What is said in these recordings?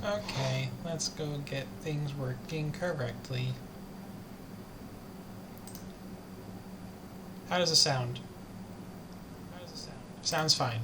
Okay, let's go get things working correctly. How does it sound? Sounds fine.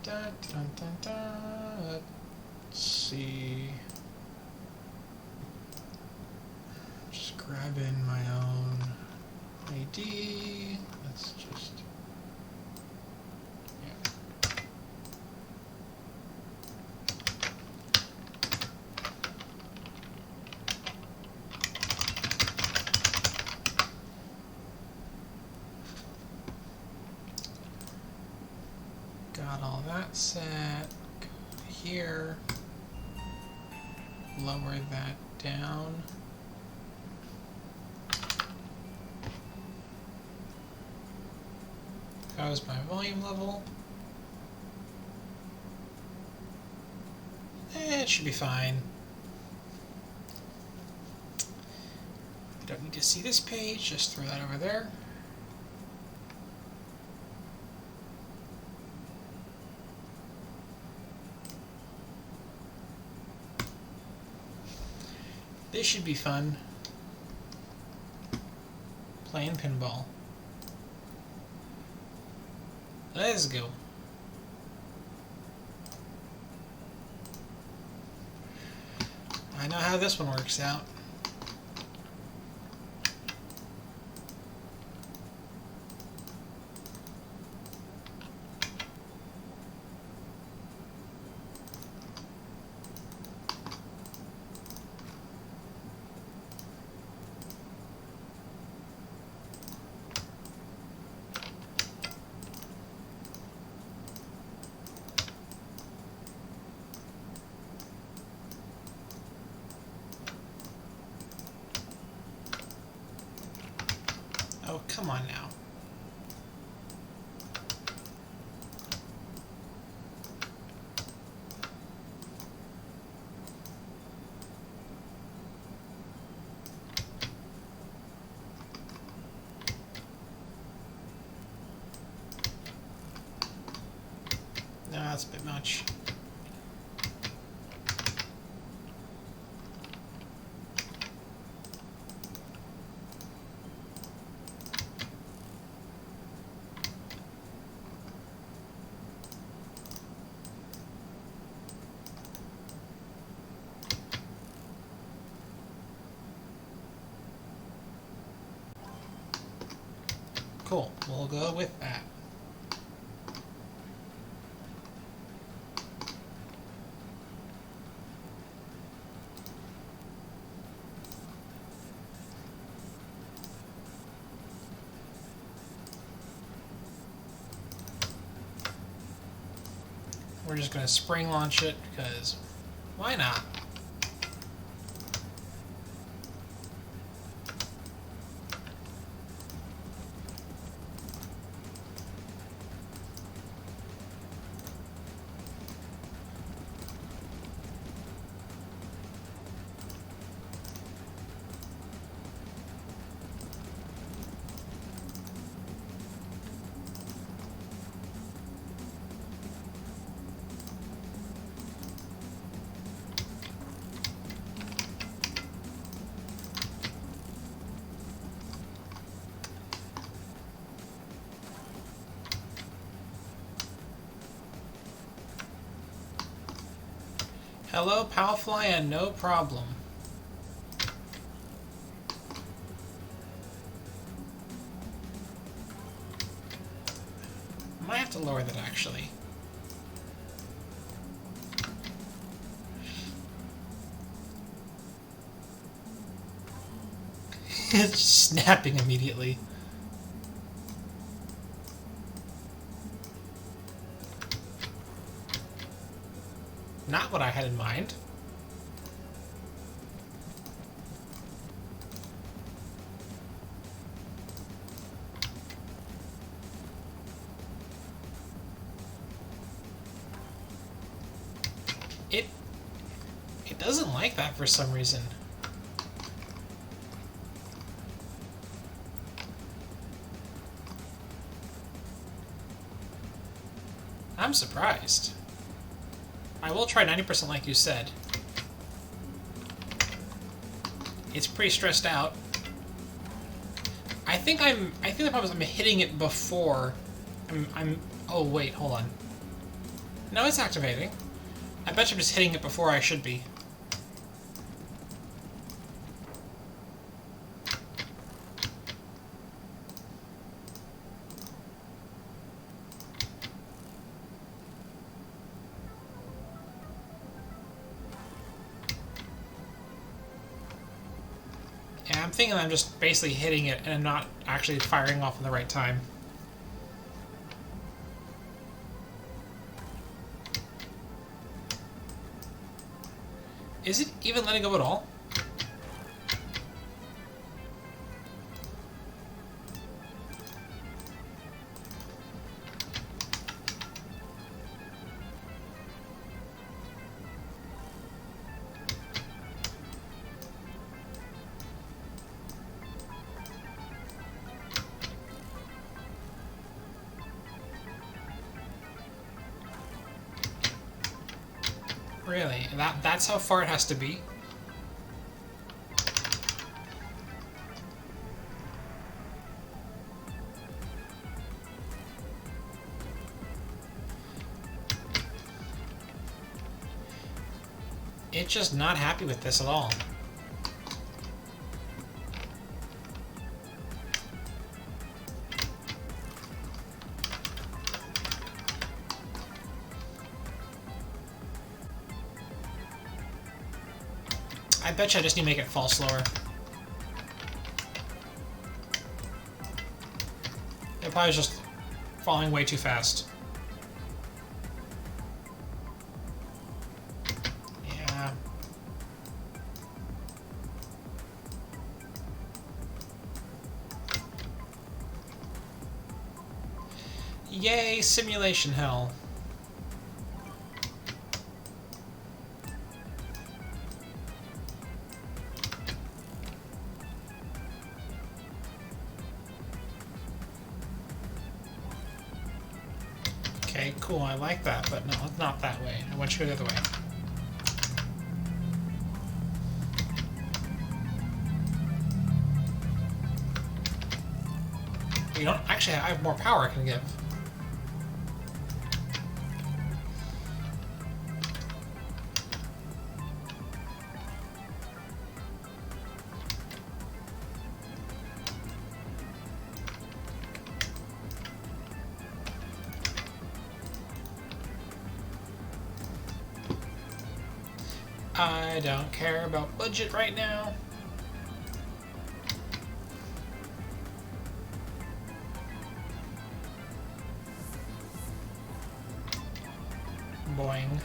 Dun, dun, dun, dun. Let's see. Just grab in my own ID. Let's just. Yeah. Got all that set. Go to here. Lower that down. How's my volume level? It should be fine. I don't need to see this page, just throw that over there. This should be fun. Playing pinball. Let's go. I know how this one works out. Oh, come on now. No, that's a bit much. Cool, we'll go with that. We're just going to spring launch it because why not? Hello, Palfly, and no problem. I might have to lower that actually. It's just snapping immediately. Not what I had in mind. It doesn't like that for some reason. I'm surprised. I will try 90% like you said. It's pretty stressed out. I think the problem is I'm hitting it before oh wait, hold on. No, it's activating. I bet you I'm just hitting it before I should be. Yeah, I'm thinking I'm just basically hitting it and I'm not actually firing off in the right time. Is it even letting go at all? Really? That's how far it has to be? It's just not happy with this at all. I bet you I just need to make it fall slower. It probably was just falling way too fast. Yeah. Yay, simulation hell. Okay, cool, I like that, but no, not that way. I want you to go the other way. You don't actually, I have more power I can give. I don't care about budget right now. Boing.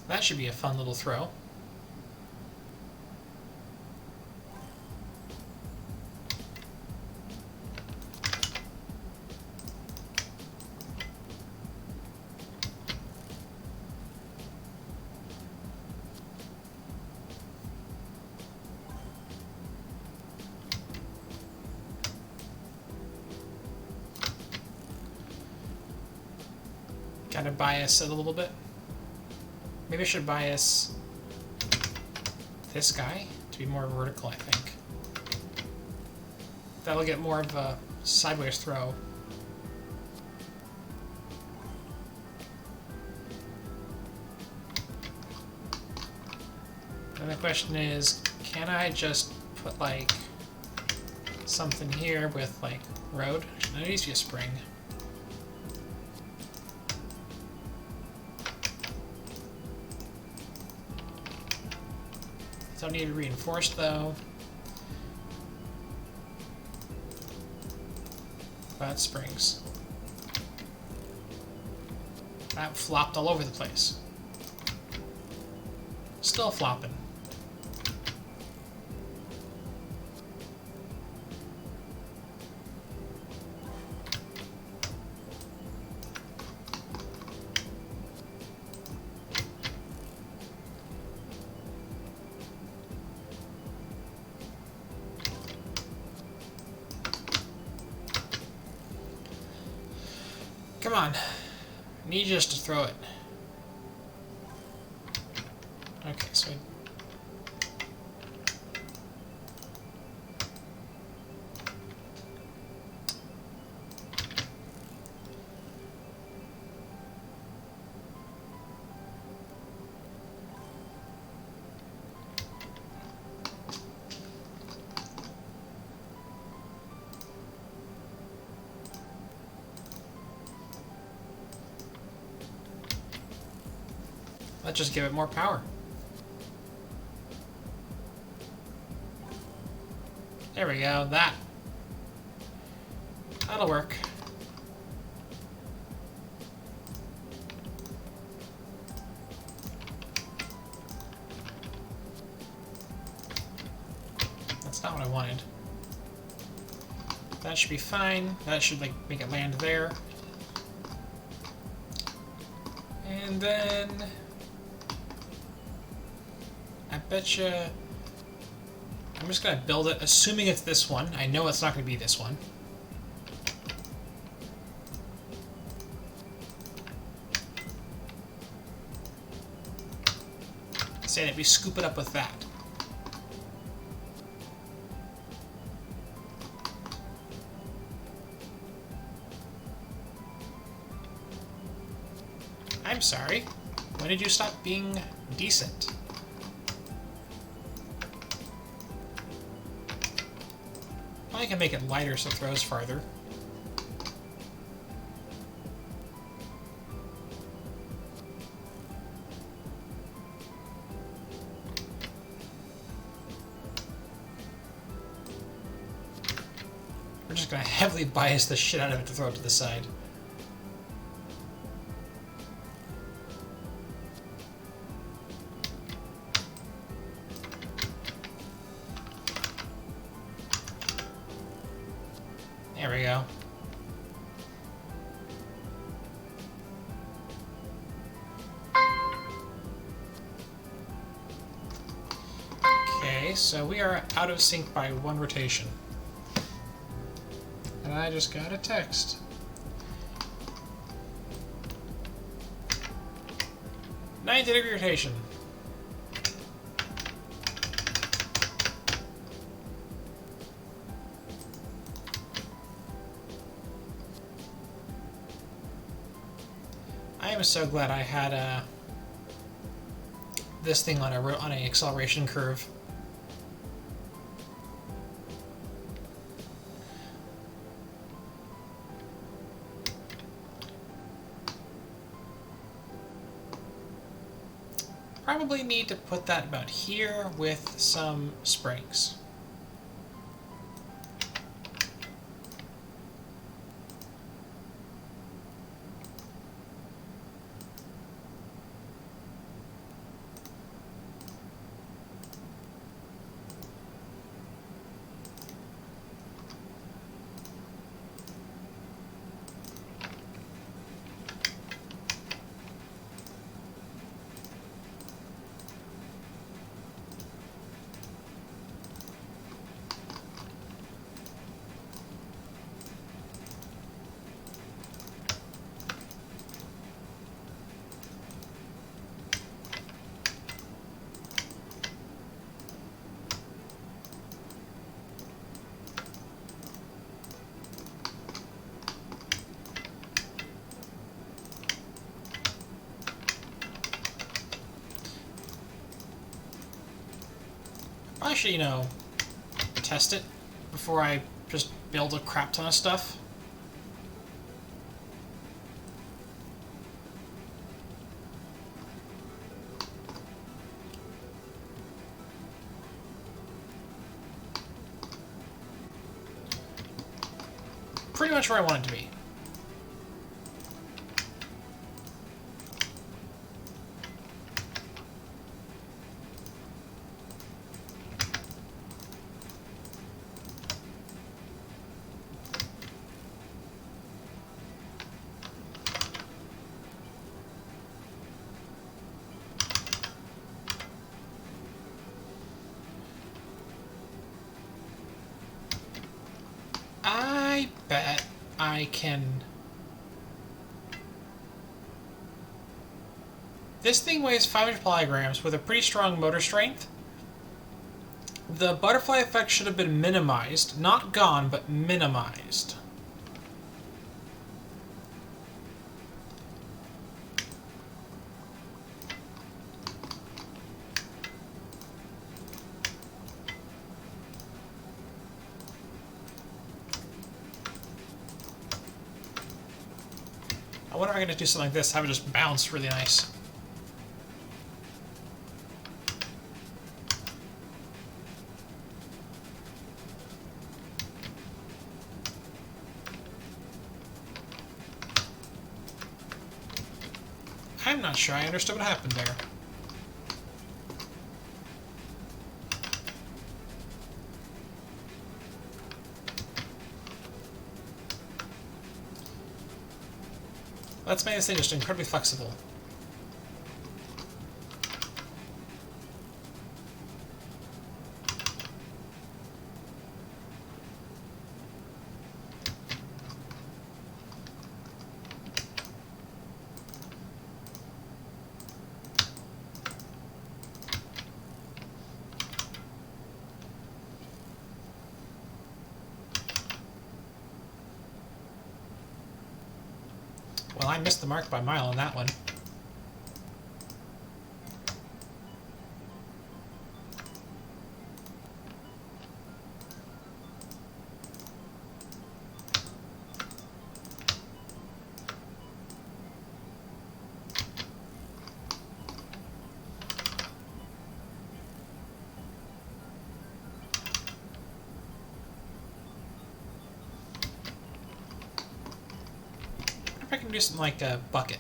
That should be a fun little throw. Kind of bias it a little bit. Maybe I should bias this guy to be more vertical, I think. That'll get more of a sideways throw. And the question is, can I just put like something here with like road? Actually, no, it needs to be a spring. Don't need to reinforce though. But springs. That flopped all over the place. Still flopping. Come on. I need you just to throw it. Okay, so... let's just give it more power. There we go, that'll work. That's not what I wanted. That should be fine. That should like make it land there. And then I betcha I'm just gonna build it, assuming it's this one. I know it's not gonna be this one. Say that we scoop it up with that. I'm sorry. When did you stop being decent? I can make it lighter so it throws farther. We're just gonna heavily bias the shit out of it to throw it to the side. There we go. Okay, so we are out of sync by one rotation. And I just got a text. "90-degree rotation." I am so glad I had this thing on a acceleration curve. Probably need to put that about here with some springs. I should, test it before I just build a crap ton of stuff. Pretty much where I want it to be. I can... This thing weighs 500 polygrams with a pretty strong motor strength. The butterfly effect should have been minimized. Not gone, but minimized. I wonder if I can just do something like this, have it just bounce really nice. I'm not sure I understood what happened there. Let's make this thing just incredibly flexible. Well, I missed the mark by a mile on that one. I can do something like a bucket.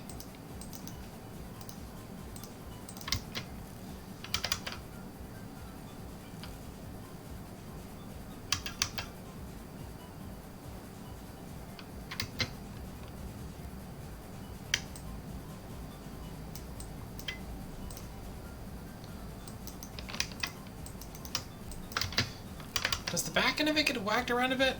Does the back end of it get whacked around a bit?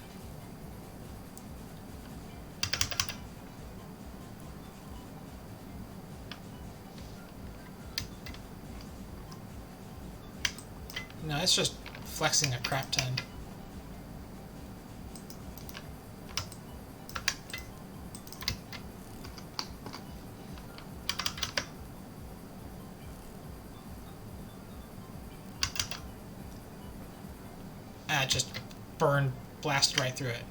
No, it's just flexing a crap ton. Ah, it just burned, blasted right through it.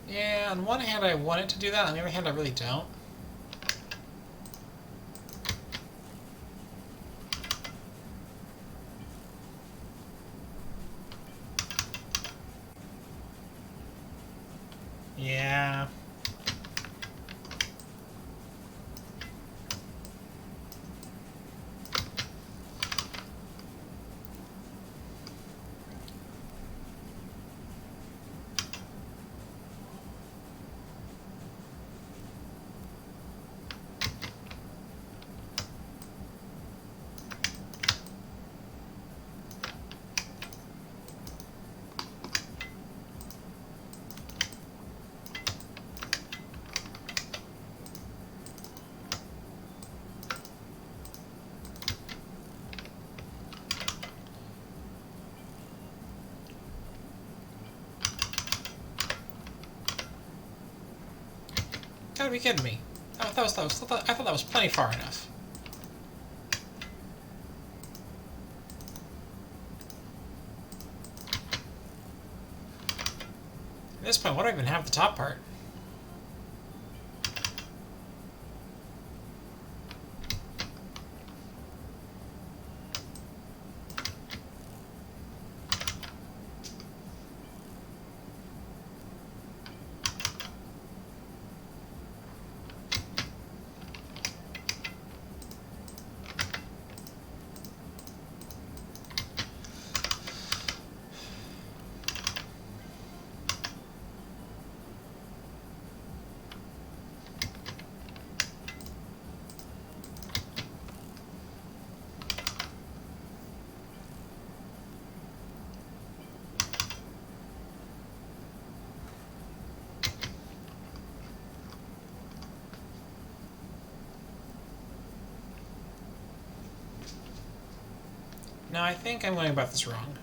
Yeah, on one hand I want it to do that, on the other hand I really don't. Yeah. Gotta be kidding me. I thought that was plenty far enough. At this point, what do I even have the top part? No, I think I'm going about this wrong.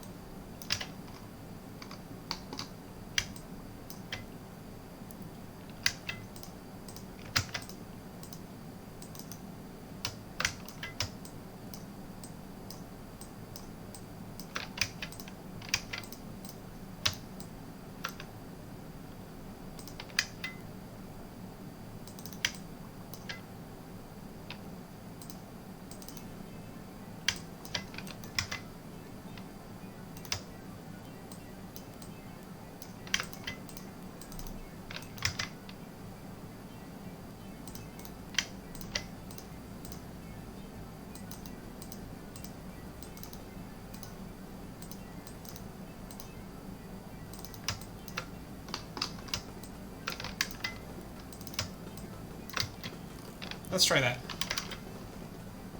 Let's try that.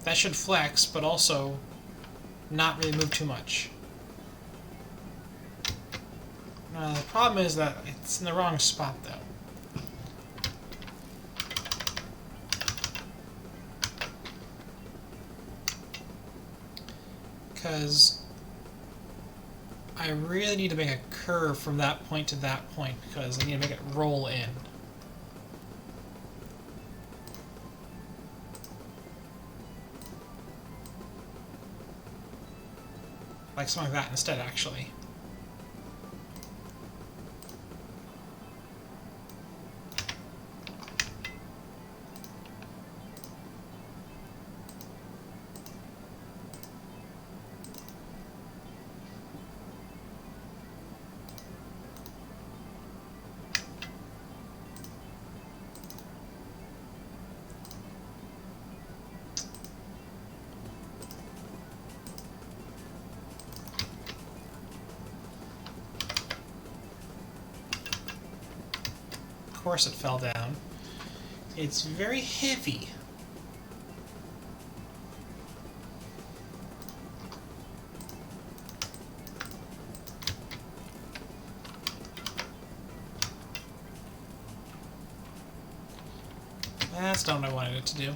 That should flex, but also not really move too much. The problem is that it's in the wrong spot, though. Because I really need to make a curve from that point to that point, because I need to make it roll in. Like something like that instead, actually. Of course it fell down. It's very heavy. That's not what I wanted it to do.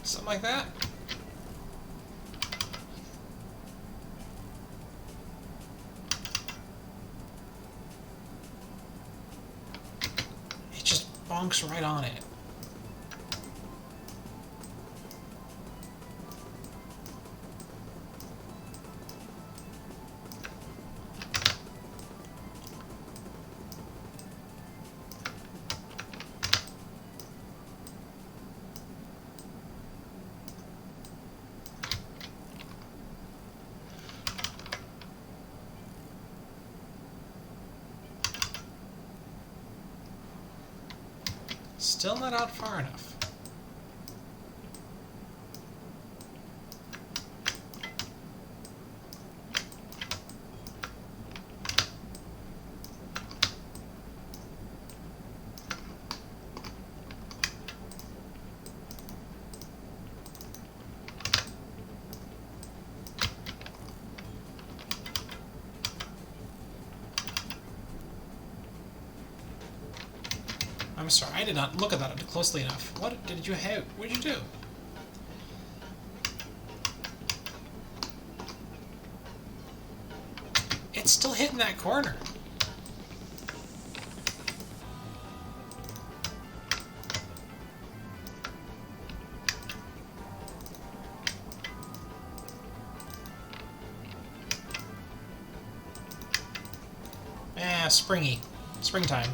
Something like that. It just bonks right on it. Still not out far enough. I'm sorry, I did not look at that closely enough. What did you have? What did you do? It's still hitting that corner. Springy. Springtime.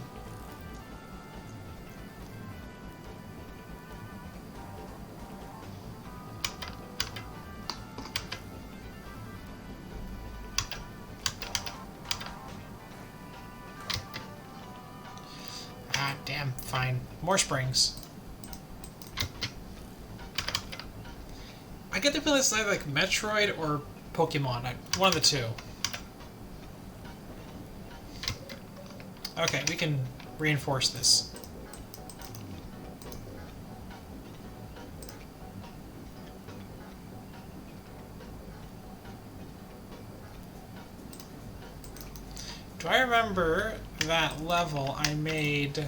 Ah, damn. More springs. I get the feeling it's either like Metroid or Pokemon. One of the two. Okay, we can reinforce this. Do I remember that level I made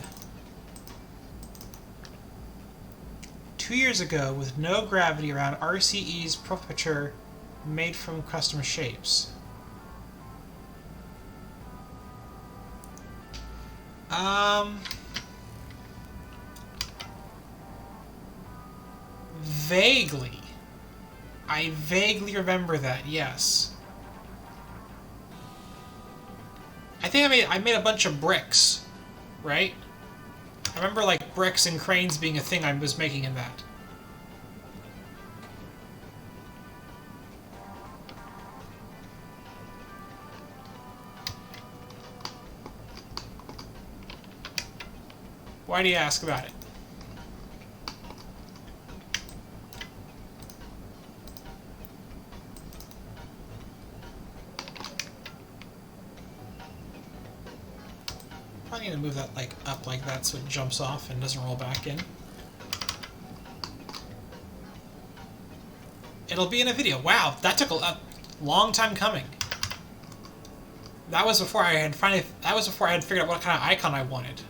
2 years ago with no gravity around RCE's Propulsor made from custom shapes? Vaguely. I vaguely remember that, yes. I think I made a bunch of bricks, right? I remember like bricks and cranes being a thing I was making in that. Why do you ask about it? I need to move that like up like that so it jumps off and doesn't roll back in. It'll be in a video. Wow, that took a long time coming. That was before I had figured out what kind of icon I wanted.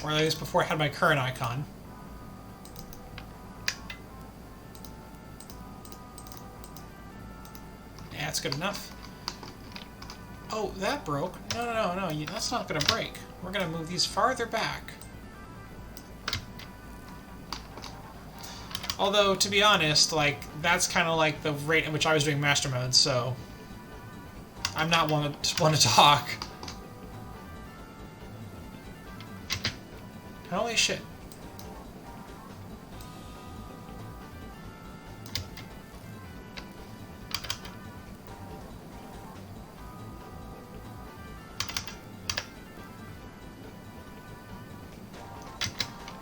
Or at least before I had my current icon. Yeah, that's good enough. Oh, that broke. No, that's not going to break. We're going to move these farther back. Although, to be honest, like, that's kind of like the rate at which I was doing Master Mode, so I'm not one to talk. Holy shit.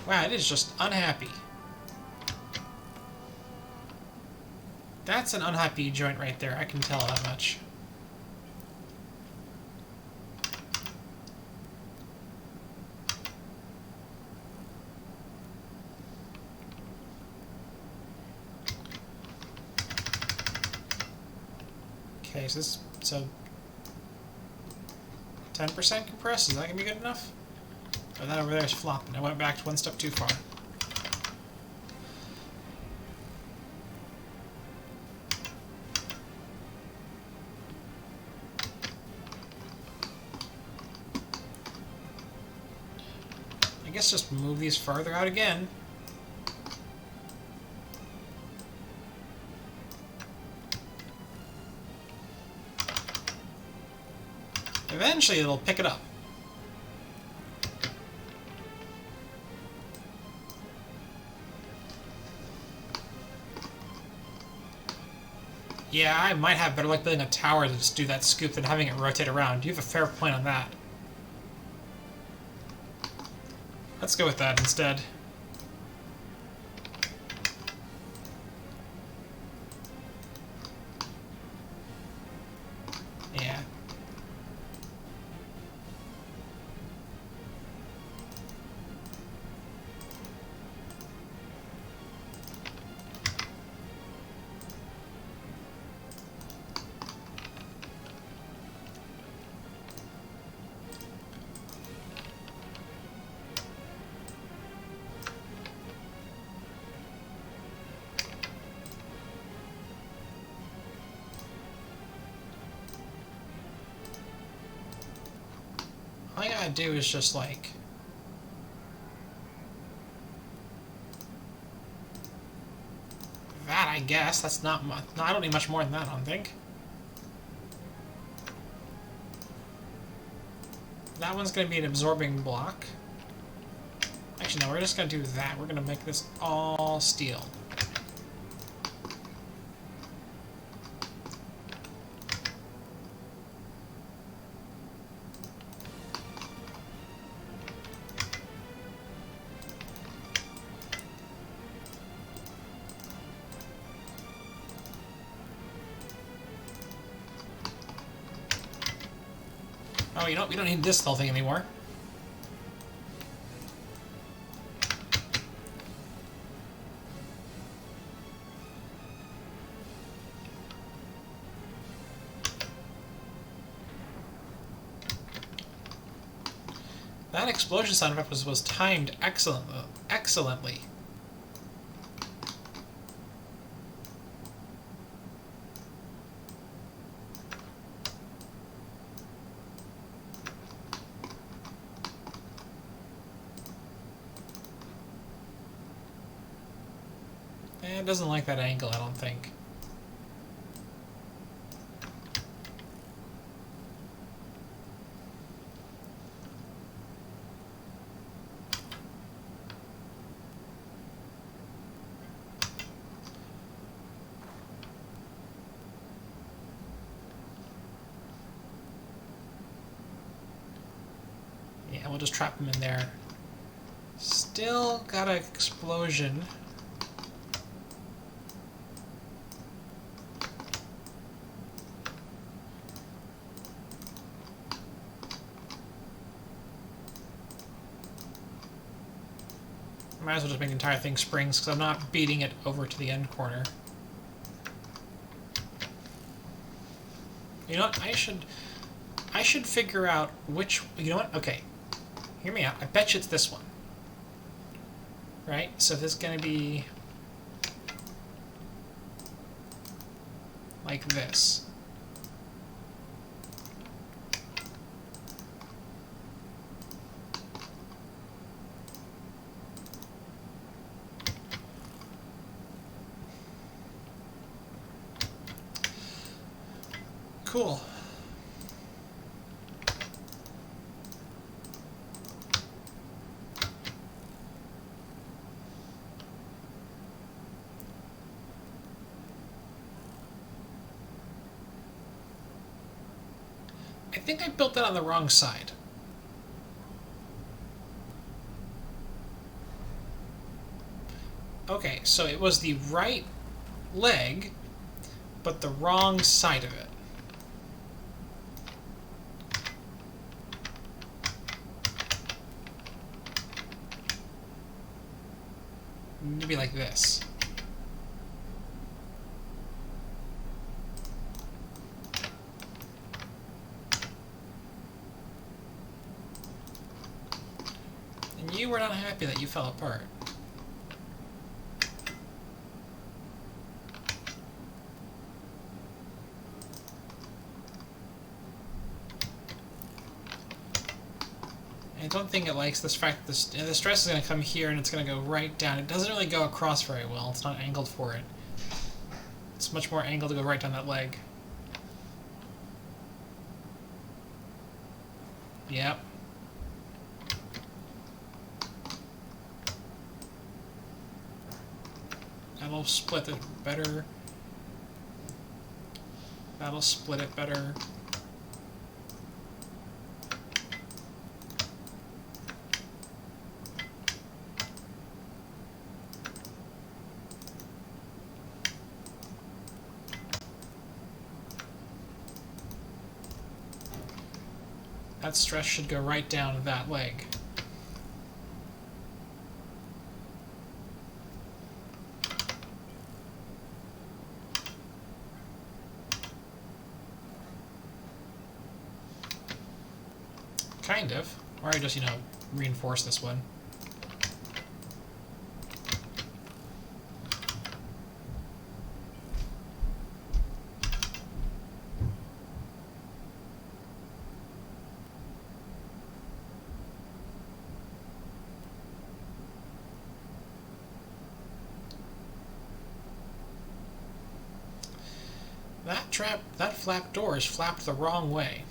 Wow, it is just unhappy. That's an unhappy joint right there, I can tell that much. Okay, so 10% compressed, is that gonna be good enough? Oh, that over there is flopping. I went back one step too far. I guess just move these farther out again. Eventually it'll pick it up. Yeah, I might have better luck building a tower to just do that scoop than having it rotate around. You have a fair point on that. Let's go with that instead. Yeah. All I gotta do is just like... that, I guess. That's not much. No, I don't need much more than that, I don't think. That one's gonna be an absorbing block. Actually, no, we're just gonna do that. We're gonna make this all steel. Oh, you know what? We don't need this whole thing anymore. That explosion sound effect was timed excellently. It doesn't like that angle, I don't think. Yeah, we'll just trap him in there. Still got an explosion. Might as well just make the entire thing springs, because I'm not beating it over to the end corner. You know what? I should figure out which... You know what? Okay. Hear me out. I bet you it's this one. Right? So this is going to be... like this. Cool. I think I built that on the wrong side. Okay, so it was the right leg, but the wrong side of it. Maybe like this. And you were not happy that you fell apart. I don't think it likes this fact that the stress is going to come here and it's going to go right down. It doesn't really go across very well. It's not angled for it. It's much more angled to go right down that leg. Yep. That'll split it better. That'll split it better. That stress should go right down that leg. Kind of. Or I just, reinforce this one. That flap door is flapped the wrong way.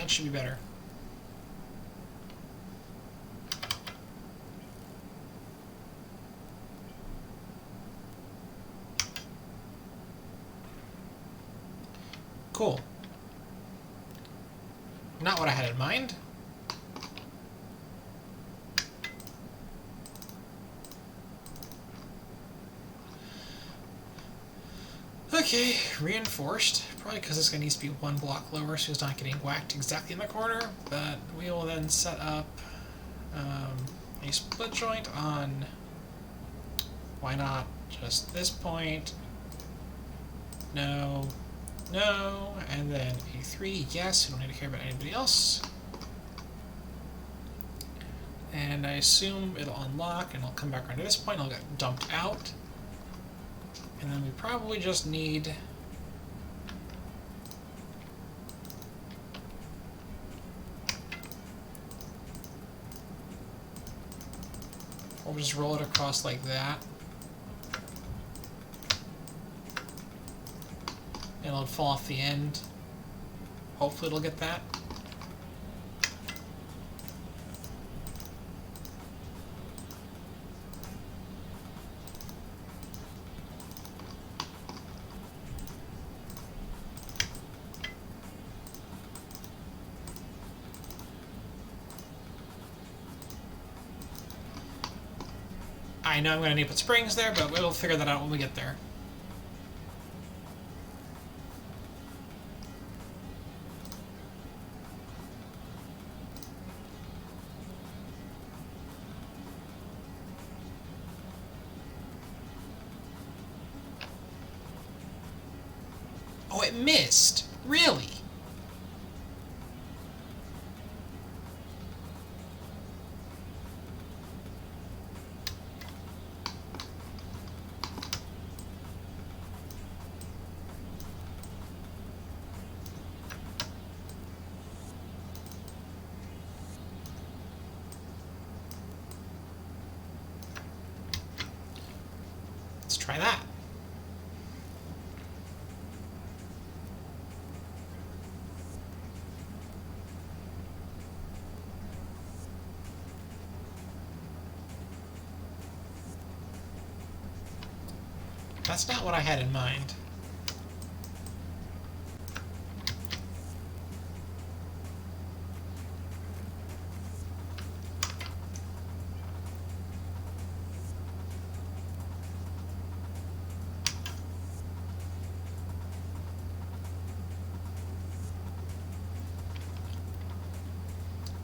That should be better. Cool. Not what I had in mind. Okay, reinforced. Probably because this guy needs to be one block lower so he's not getting whacked exactly in the corner. But we will then set up a split joint on, why not, just this point. No, no, and then a 3, yes, we don't need to care about anybody else. And I assume it'll unlock and I'll come back around to this point and I'll get dumped out. And then we probably just need we'll just roll it across like that. And it'll fall off the end. Hopefully it'll get that. I know I'm going to need to put springs there, but we'll figure that out when we get there. Oh, it missed! Really? Let's try that. That's not what I had in mind.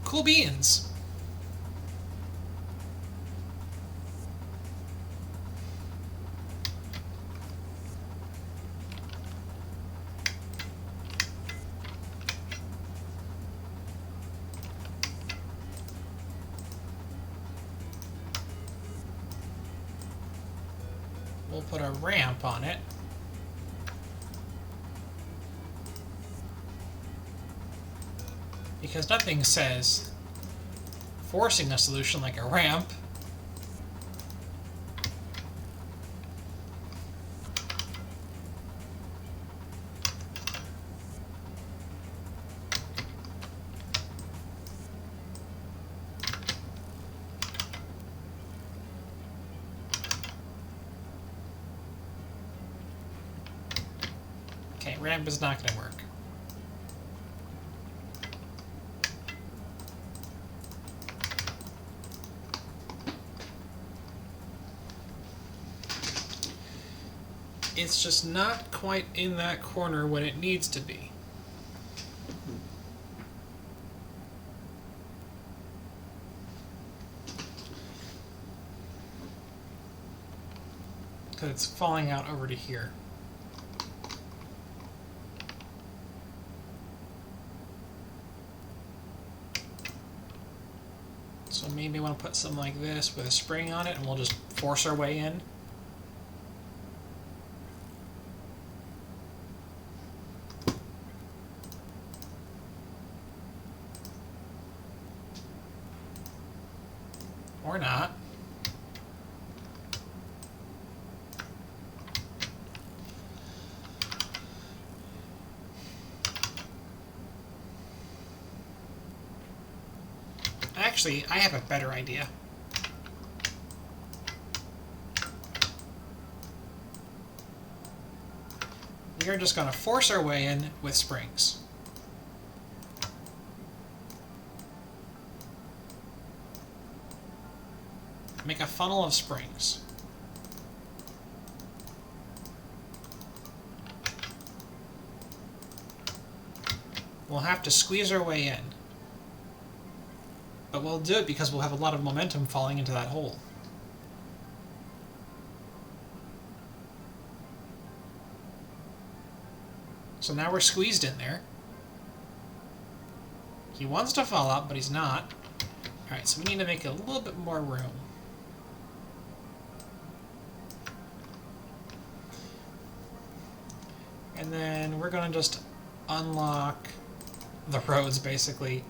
Cool beans. We'll put a ramp on it. Because nothing says forcing a solution like a ramp. Okay, ramp is not going to work. It's just not quite in that corner when it needs to be. Because it's falling out over to here. So maybe I want to put something like this with a spring on it and we'll just force our way in. Or not. Actually, I have a better idea. We are just going to force our way in with springs. Make a funnel of springs. We'll have to squeeze our way in. But we'll do it because we'll have a lot of momentum falling into that hole. So now we're squeezed in there. He wants to fall out, but he's not. Alright, so we need to make a little bit more room. And then we're going to just unlock the roads, basically.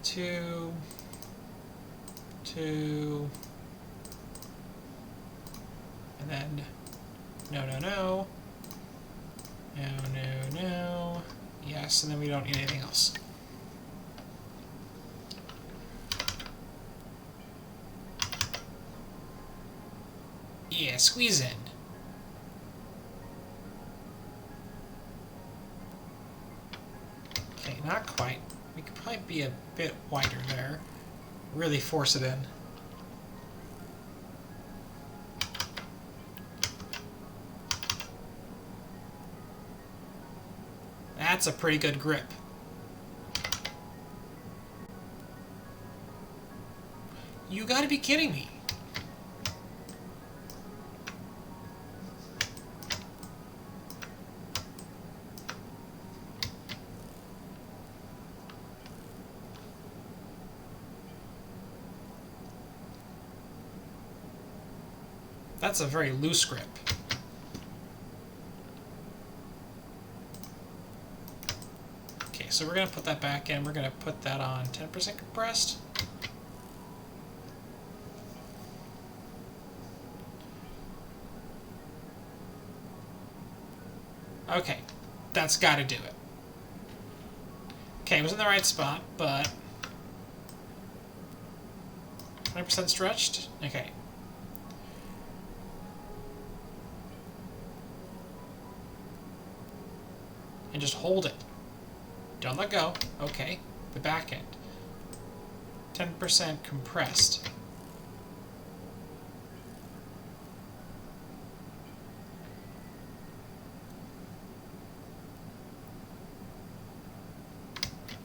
2, 2, and then no, no, no, no, no, no, yes, and then we don't need anything else. Yeah, squeeze in. Okay, not quite. We could probably be a bit wider there. Really force it in. That's a pretty good grip. You gotta be kidding me. That's a very loose grip. Okay, so we're going to put that back in. We're going to put that on 10% compressed. Okay, that's got to do it. Okay, it was in the right spot, but 100% stretched? Okay. And just hold it. Don't let go. Okay. The back end. 10% compressed.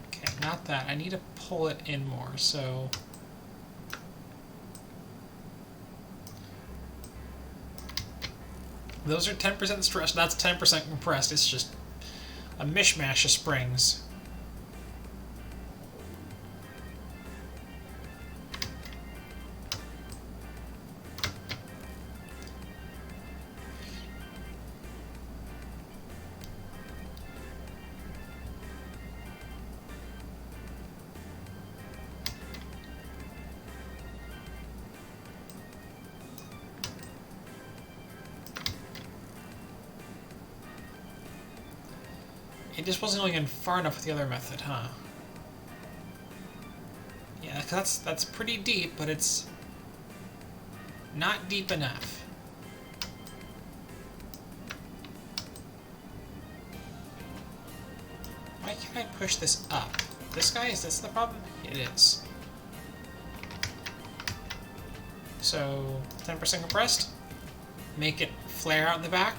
Okay, not that. I need to pull it in more, so... Those are 10% stretched. That's 10% compressed. It's just a mishmash of springs. It just wasn't going in far enough with the other method, huh? Yeah, that's pretty deep, but it's not deep enough. Why can't I push this up? This guy, is this the problem? It is. So, 10% compressed. Make it flare out in the back.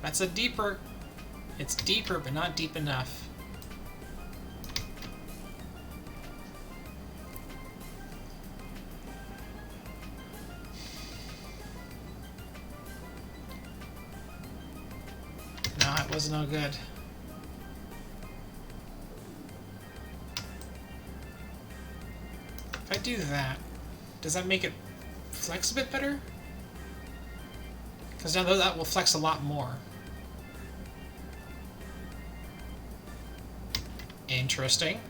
That's a deeper... It's deeper, but not deep enough. No, it was no good. If I do that, does that make it flex a bit better? Because now that will flex a lot more. Interesting.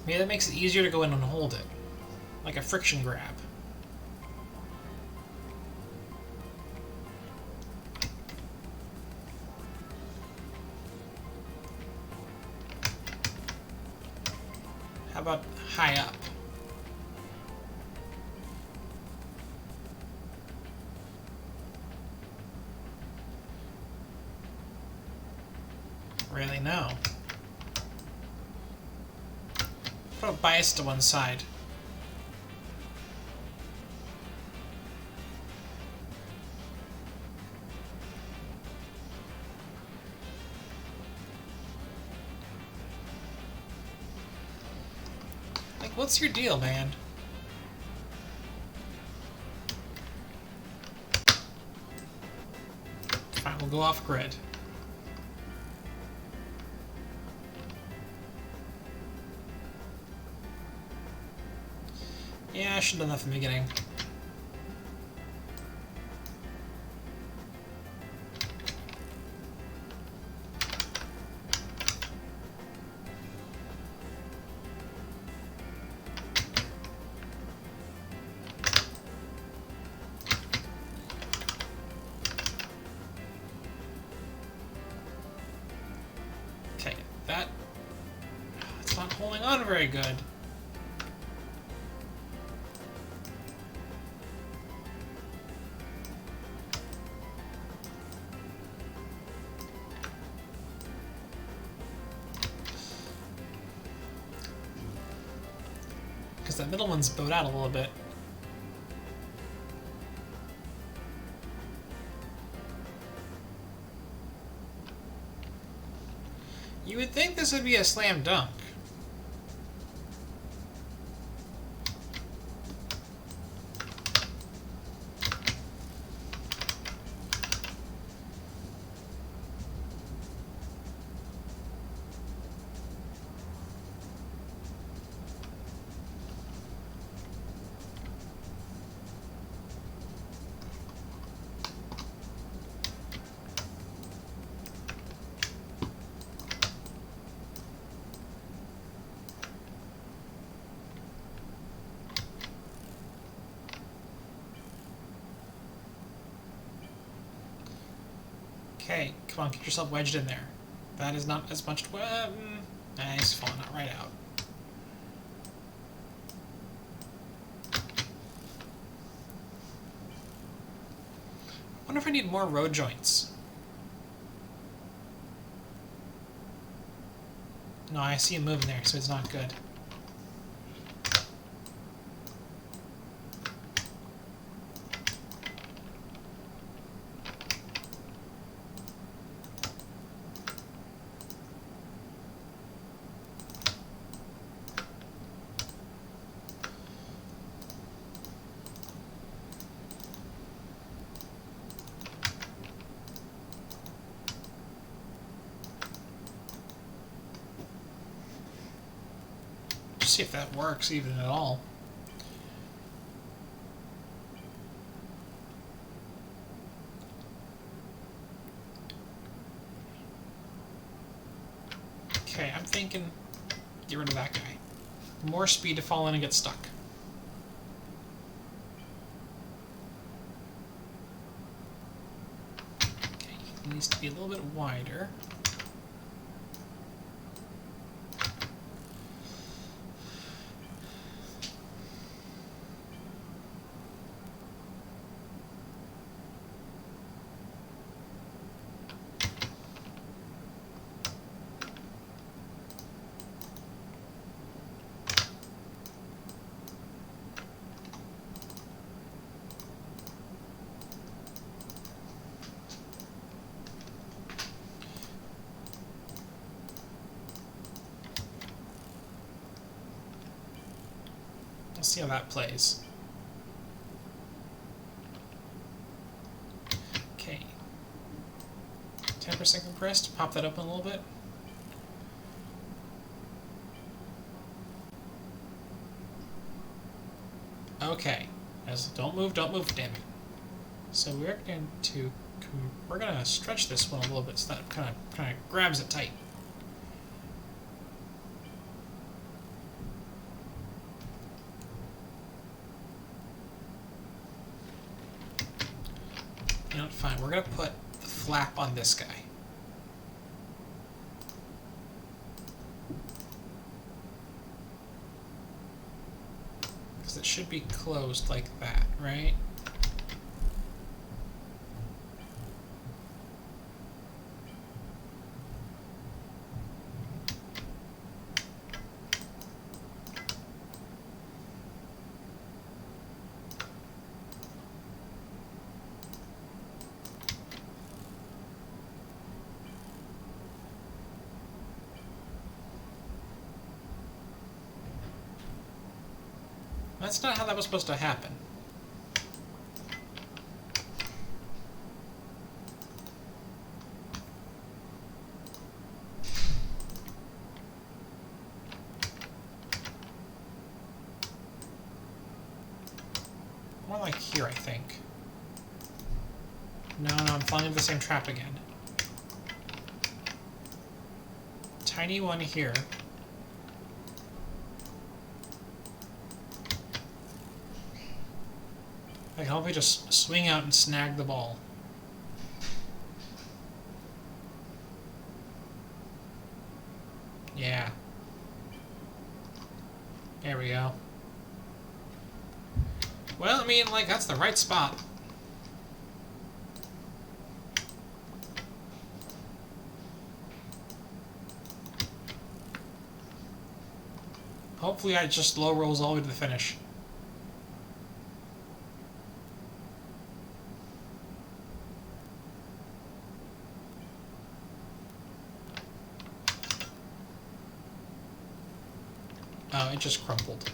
Maybe that makes it easier to go in and hold it. Like a friction grab. about high up? Really, no. Put a bias to one side. Like, what's your deal, man? Fine, we'll go off grid. Yeah, I should have done that from the beginning. Okay, that's not holding on very good. Because that middle one's bowed out a little bit. You would think this would be a slam dunk. Okay, come on, get yourself wedged in there. That is not as much. Nice, falling out right out. I wonder if I need more road joints. No, I see him moving there, so it's not good. See if that works even at all. Okay, I'm thinking get rid of that guy. More speed to fall in and get stuck. Okay, he needs to be a little bit wider. Let's see how that plays. Okay. 10% compressed. Pop that open a little bit. Okay. Don't move, damn it. So we're gonna stretch this one a little bit so that kind of grabs it tight. You know what, fine. We're gonna put the flap on this guy. Because it should be closed like that, right? That's not how that was supposed to happen. More like here, I think. No, I'm falling into the same trap again. Tiny one here. I can hopefully just swing out and snag the ball. Yeah. There we go. Well, I mean, like, that's the right spot. Hopefully I just low rolls all the way to the finish. Oh, it just crumpled.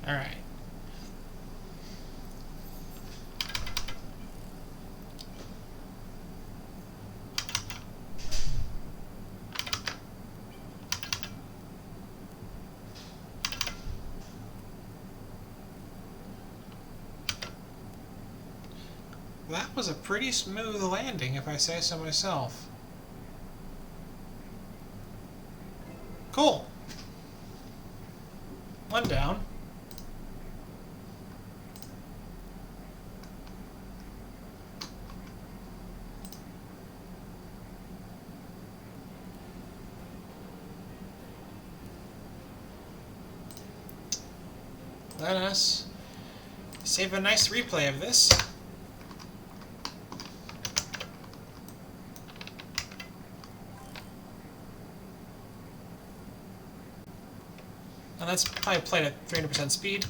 All right. That was a pretty smooth landing, if I say so myself. Cool. One down. Let us save a nice replay of this. And that's probably played at 300% speed.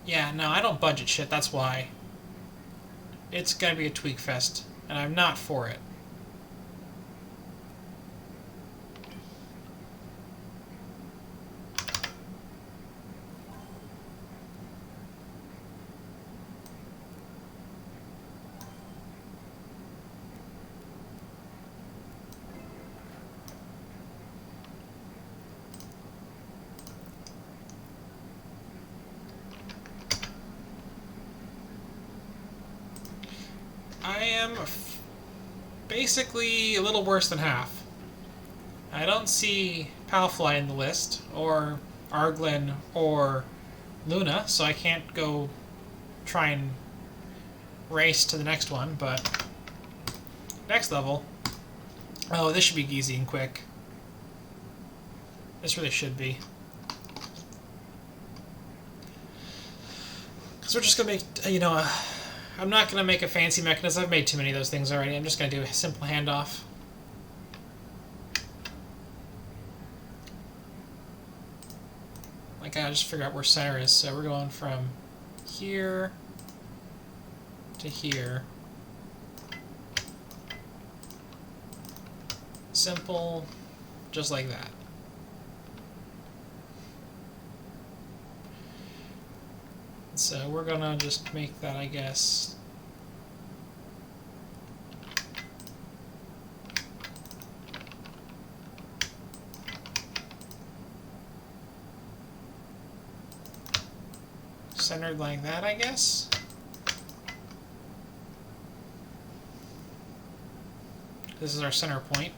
Yeah, no, I don't budget shit, that's why. It's gonna be a tweak fest, and I'm not for it. I am basically a little worse than half. I don't see Palfly in the list, or Arglin, or Luna, so I can't go try and race to the next one, but next level. Oh, this should be easy and quick. This really should be. Because we're just going to make, you know, I'm not going to make a fancy mechanism. I've made too many of those things already. I'm just going to do a simple handoff. Like, I gotta just figure out where center is. So we're going from here to here. Simple, just like that. So we're gonna just make that, I guess, centered like that, I guess. This is our center point.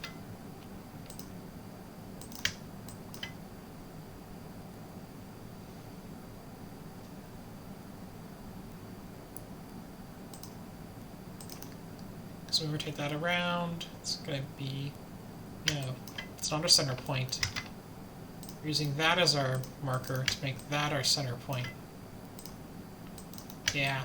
So we rotate that around. It's going to be, no, it's not our center point. We're using that as our marker to make that our center point. Yeah.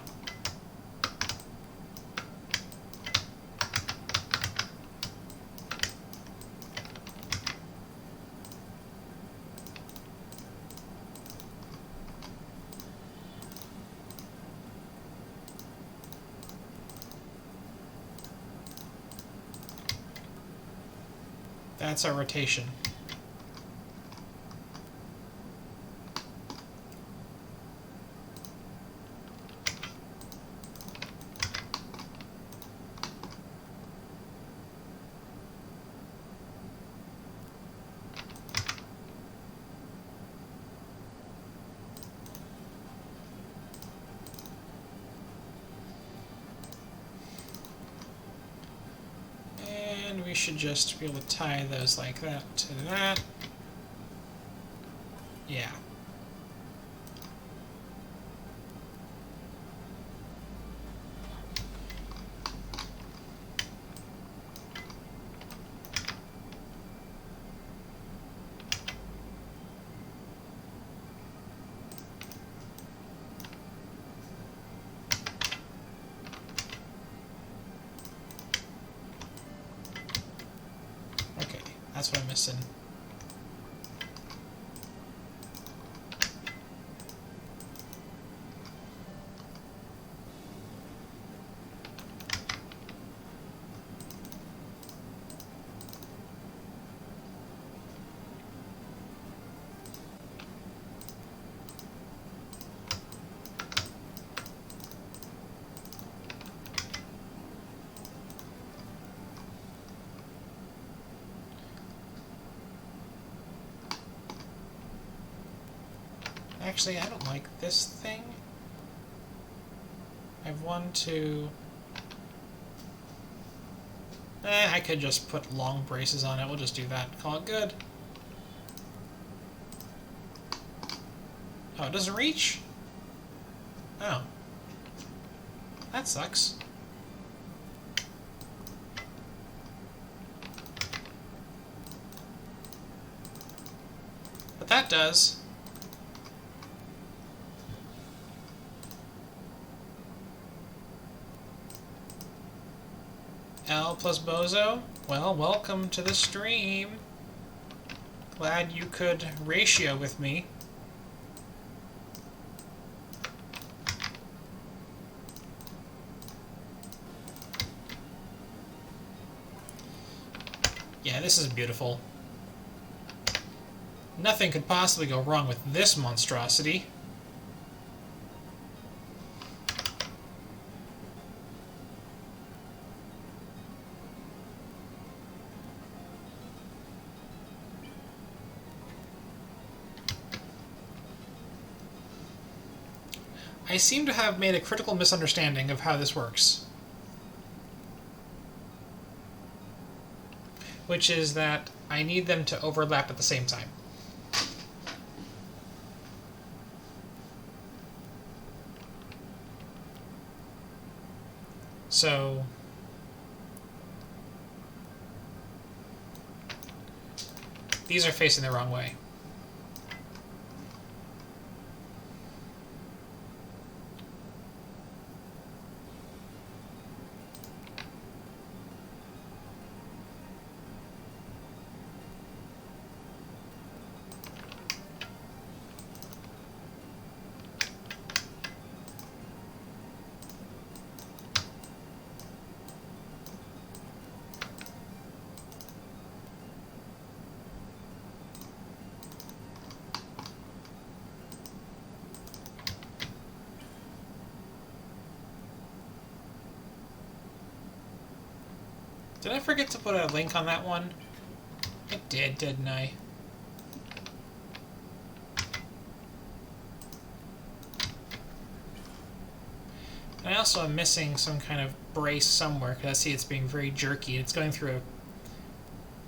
That's our rotation. We should just be able to tie those like that to that. Yeah. That's what I'm missing. Actually, I don't like this thing. I have 1, 2... I could just put long braces on it. We'll just do that. Call it good. Oh, it doesn't reach? Oh. That sucks. But that does. L plus bozo? Well, welcome to the stream. Glad you could ratio with me. Yeah, this is beautiful. Nothing could possibly go wrong with this monstrosity. I seem to have made a critical misunderstanding of how this works. Which is that I need them to overlap at the same time. So these are facing the wrong way. Did I forget to put a link on that one? I did, didn't I? And I also am missing some kind of brace somewhere, because I see it's being very jerky. It's going through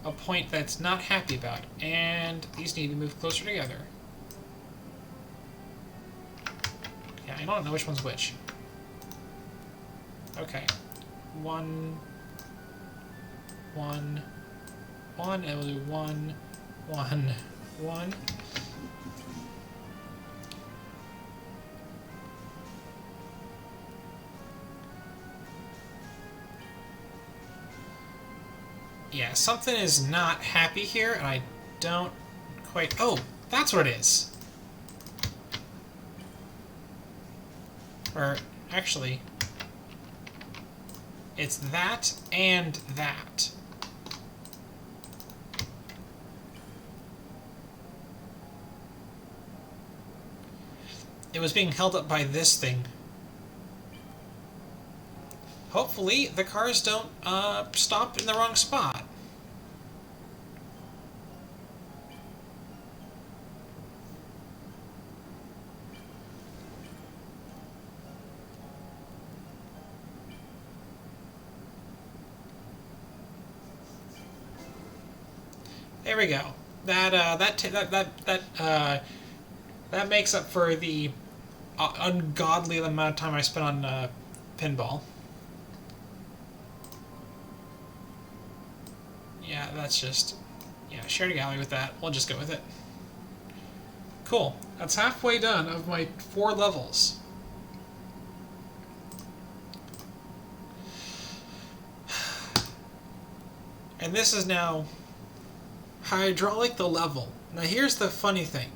a point that's not happy about. And these need to move closer together. Yeah, I don't know which one's which. Okay. One, and we'll do one, one. Yeah, something is not happy here, and I don't quite... Oh, that's what it is. Or, actually, it's that and that. It was being held up by this thing. Hopefully, the cars don't stop in the wrong spot. There we go. That makes up for the ungodly amount of time I spent on pinball. Yeah, that's just... Yeah, shared a gallery with that. We'll just go with it. Cool. That's halfway done of my 4 levels. And this is now hydraulic the level. Now here's the funny thing.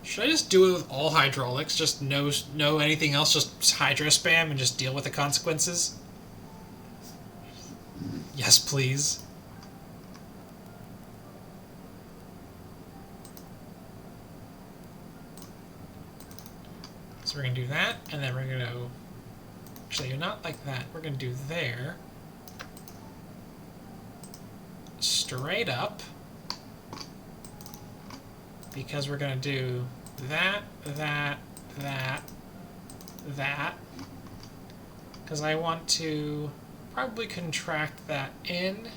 Should I just do it with all hydraulics? Just no anything else, just hydro spam and just deal with the consequences? Yes, please. So we're going to do that, and then we're going to... Actually, not like that. We're going to do there. Straight up. Because we're going to do that. Because I want to probably contract that in.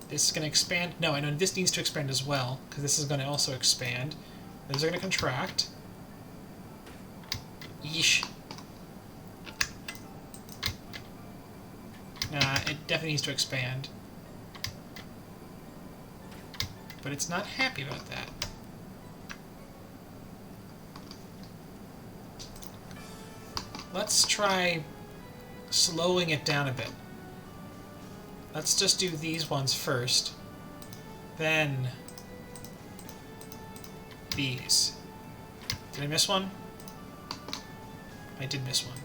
This is going to expand. No, I know this needs to expand as well, because this is going to also expand. Those are going to contract. Yeesh. Nah, it definitely needs to expand. But it's not happy about that. Let's try slowing it down a bit. Let's just do these ones first. Then these. Did I miss one? I did miss one.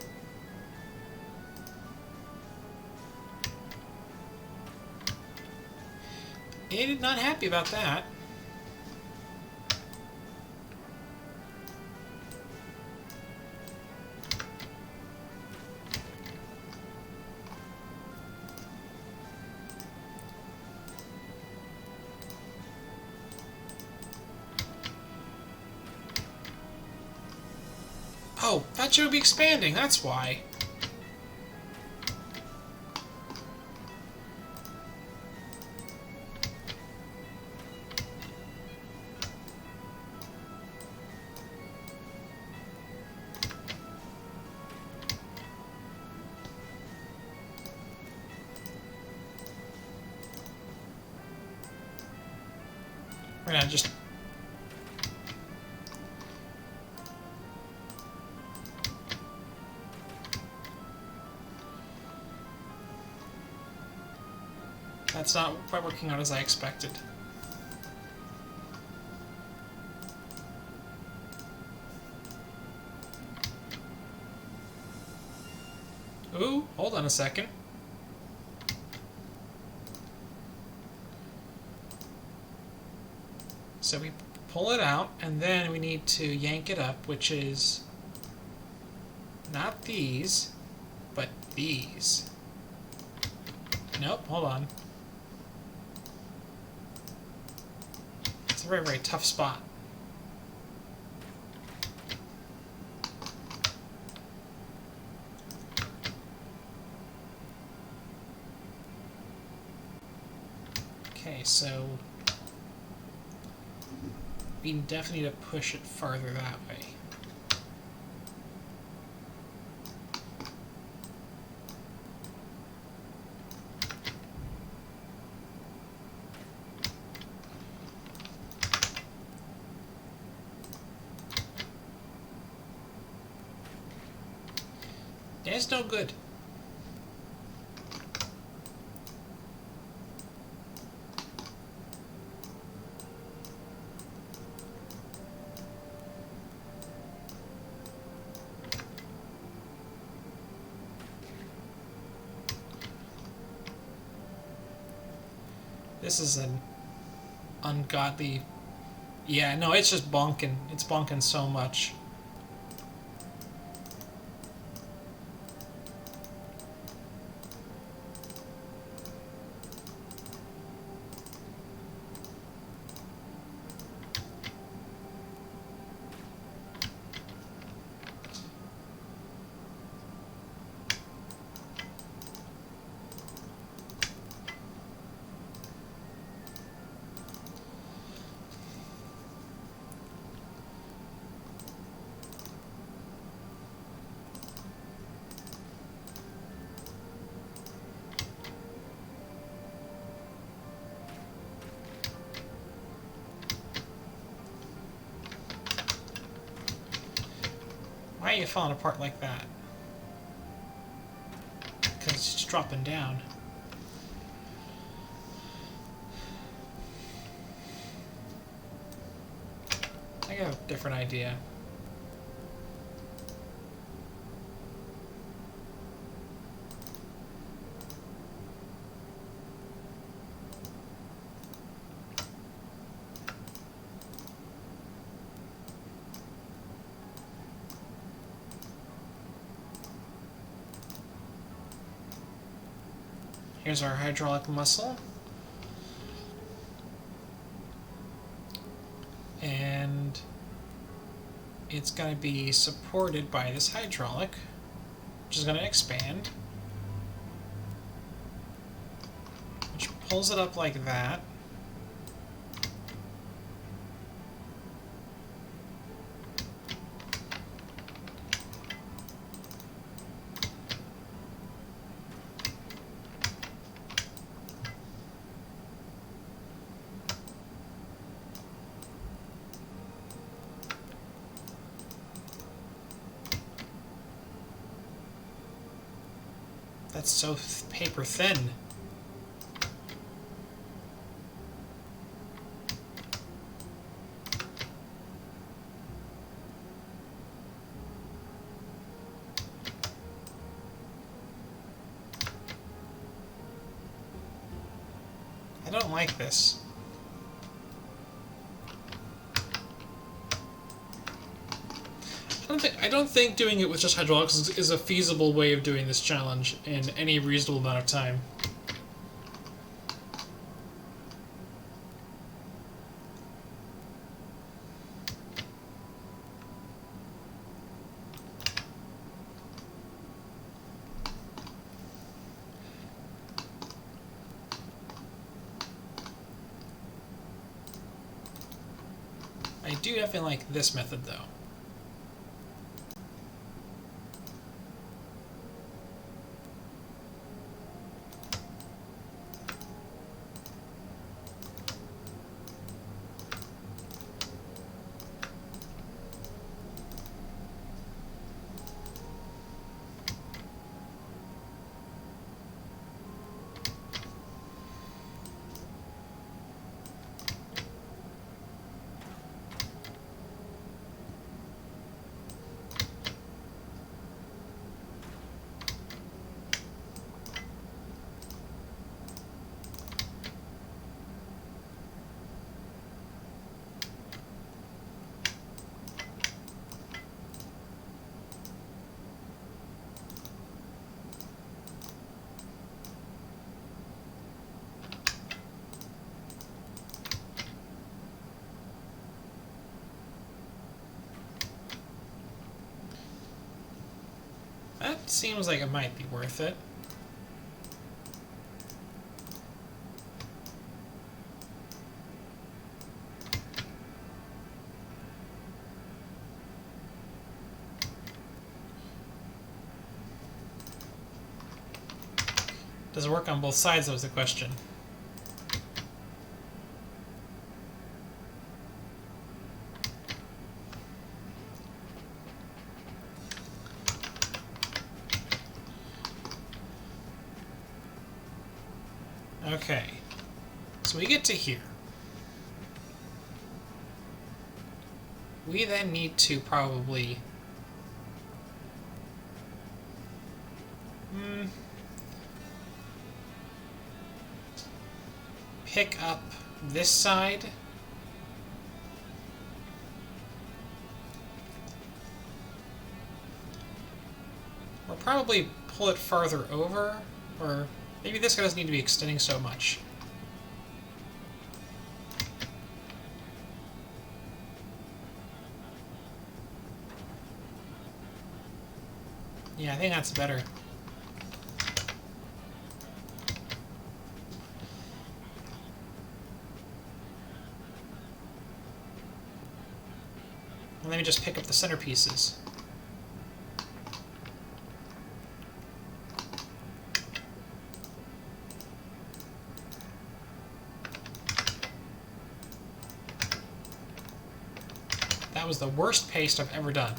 I'm not happy about that. Oh, that should be expanding, that's why. We're gonna just... That's not quite working out as I expected. Ooh, hold on a second. So we pull it out, and then we need to yank it up, which is not these, but these. Nope, hold on. It's a very, very tough spot. Okay, so we definitely need to push it farther that way. It's no good. This is an ungodly... Yeah, no, it's just bonking. It's bonking so much. Why are you falling apart like that? Because it's just dropping down. I have a different idea. Here's our hydraulic muscle. And it's going to be supported by this hydraulic, which is going to expand, which pulls it up like that. That's so paper thin. I don't like this. I don't think doing it with just hydraulics is a feasible way of doing this challenge in any reasonable amount of time. I do definitely like this method, though. seems like it might be worth it. Does it work on both sides, that was the question. Okay, so we get to here. We then need to probably... pick up this side. Or probably pull it farther over, or maybe this guy doesn't need to be extending so much. Yeah, I think that's better. And let me just pick up the centerpieces. That was the worst paste I've ever done.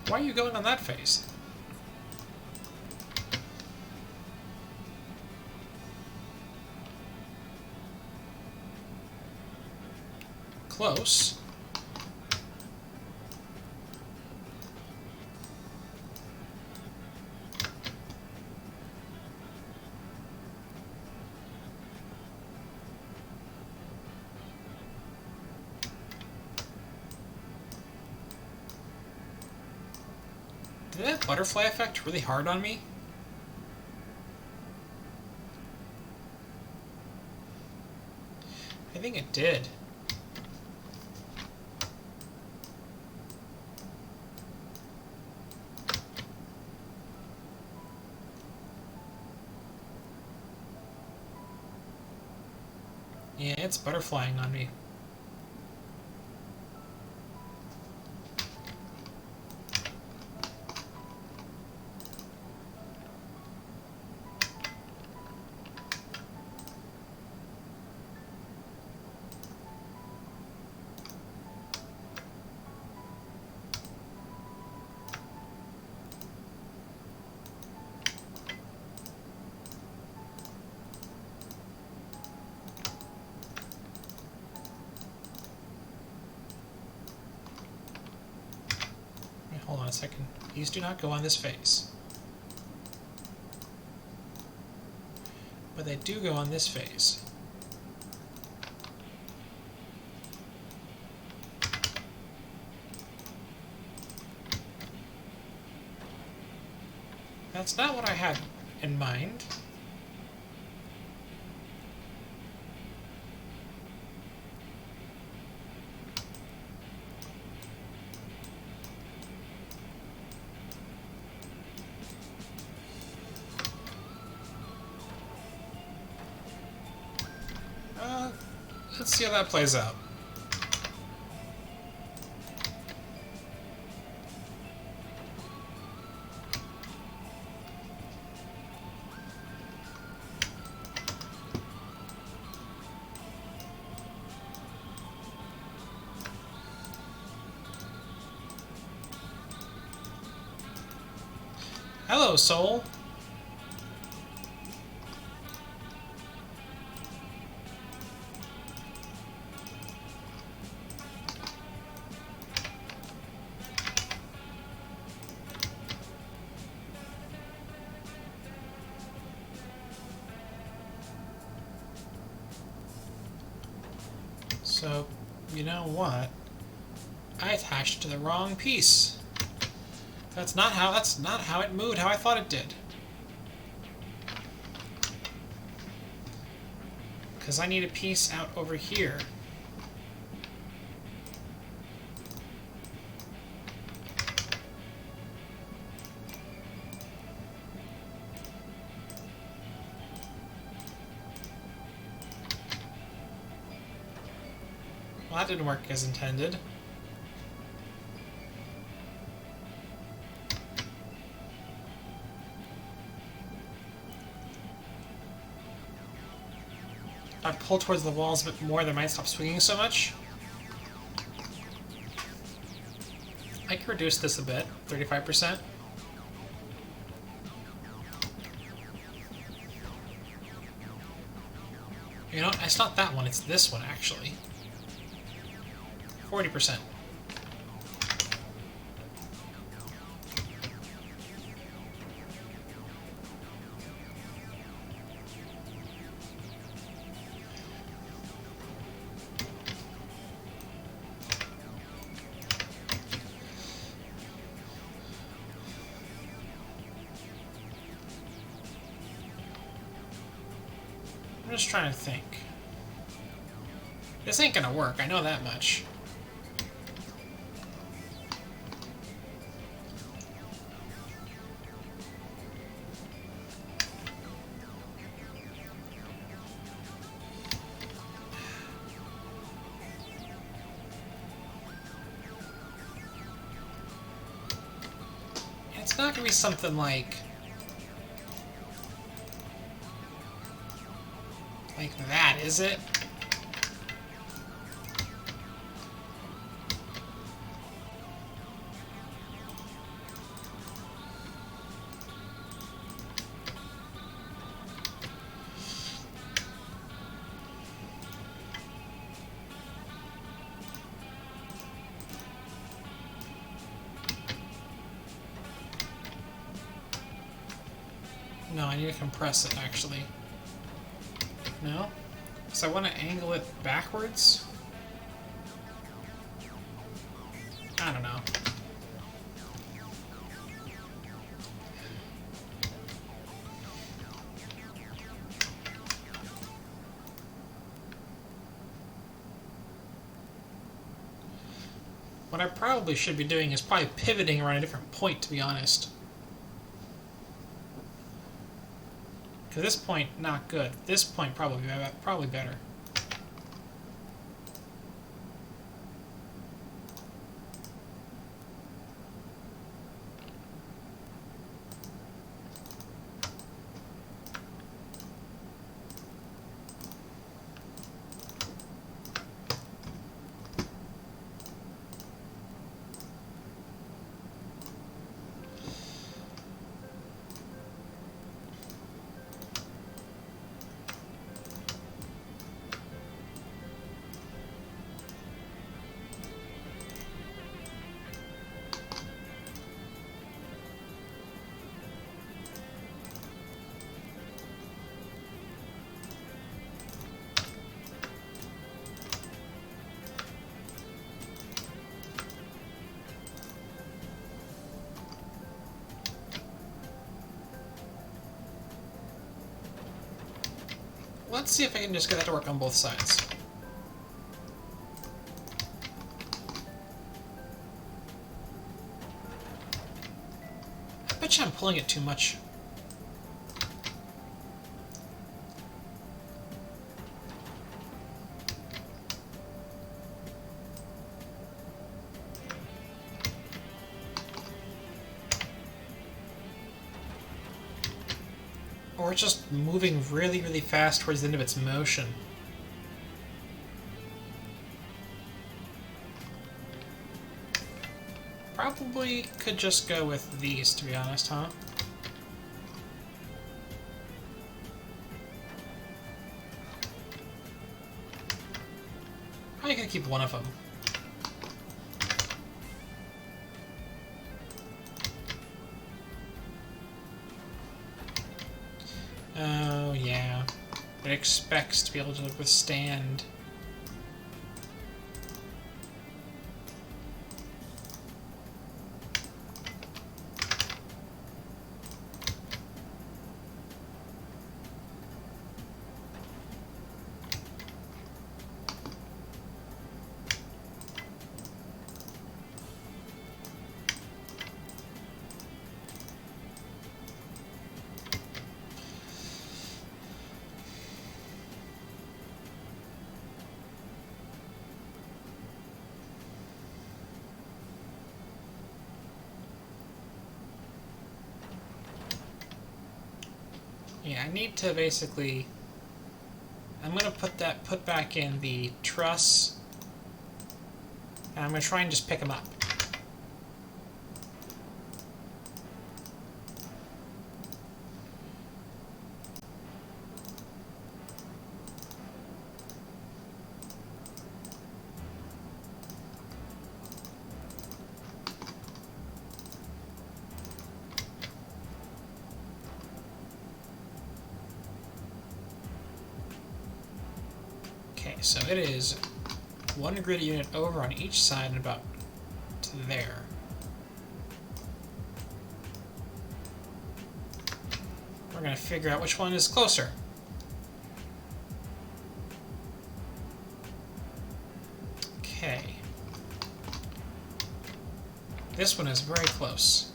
Why are you going on that face? Close. Did that butterfly effect really hard on me? I think it did. Yeah, it's butterflying on me. Hold on a second. These do not go on this face. But they do go on this face. That's not what I had in mind. Let's see how that plays out. Hello, soul. So, you know what? I attached it to the wrong piece. That's not how it moved how I thought it did. Because I need a piece out over here. Well, that didn't work as intended. If I pull towards the walls a bit more, they might stop swinging so much. I can reduce this a bit, 35%. You know, it's not that one, it's this one, actually. 40%. I'm just trying to think. This ain't gonna work, I know that much. It's not gonna be something like that, is it? No, I need to compress it, actually. No? So I want to angle it backwards? I don't know. What I probably should be doing is probably pivoting around a different point, to be honest. Because this point, not good. This point, probably better. Let's see if I can just get that to work on both sides. I bet you I'm pulling it too much. Or it's just moving really, really fast towards the end of its motion. Probably could just go with these, to be honest, huh? Probably gonna keep one of them. Oh, yeah. It expects to be able to withstand Yeah, I need to basically... I'm going to put back in the truss, and I'm going to try and just pick them up. Okay, so it is one grid unit over on each side and about to there. We're going to figure out which one is closer. Okay. This one is very close.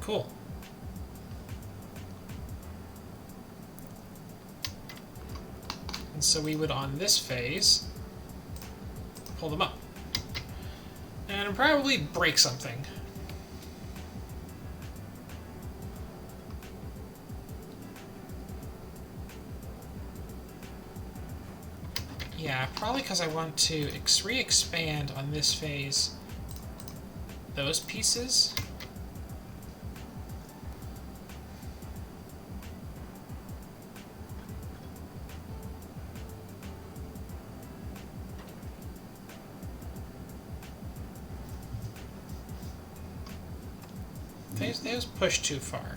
Cool. And so we would, on this phase, pull them up. And probably break something. Yeah, probably because I want to re-expand on this phase those pieces. They was pushed too far.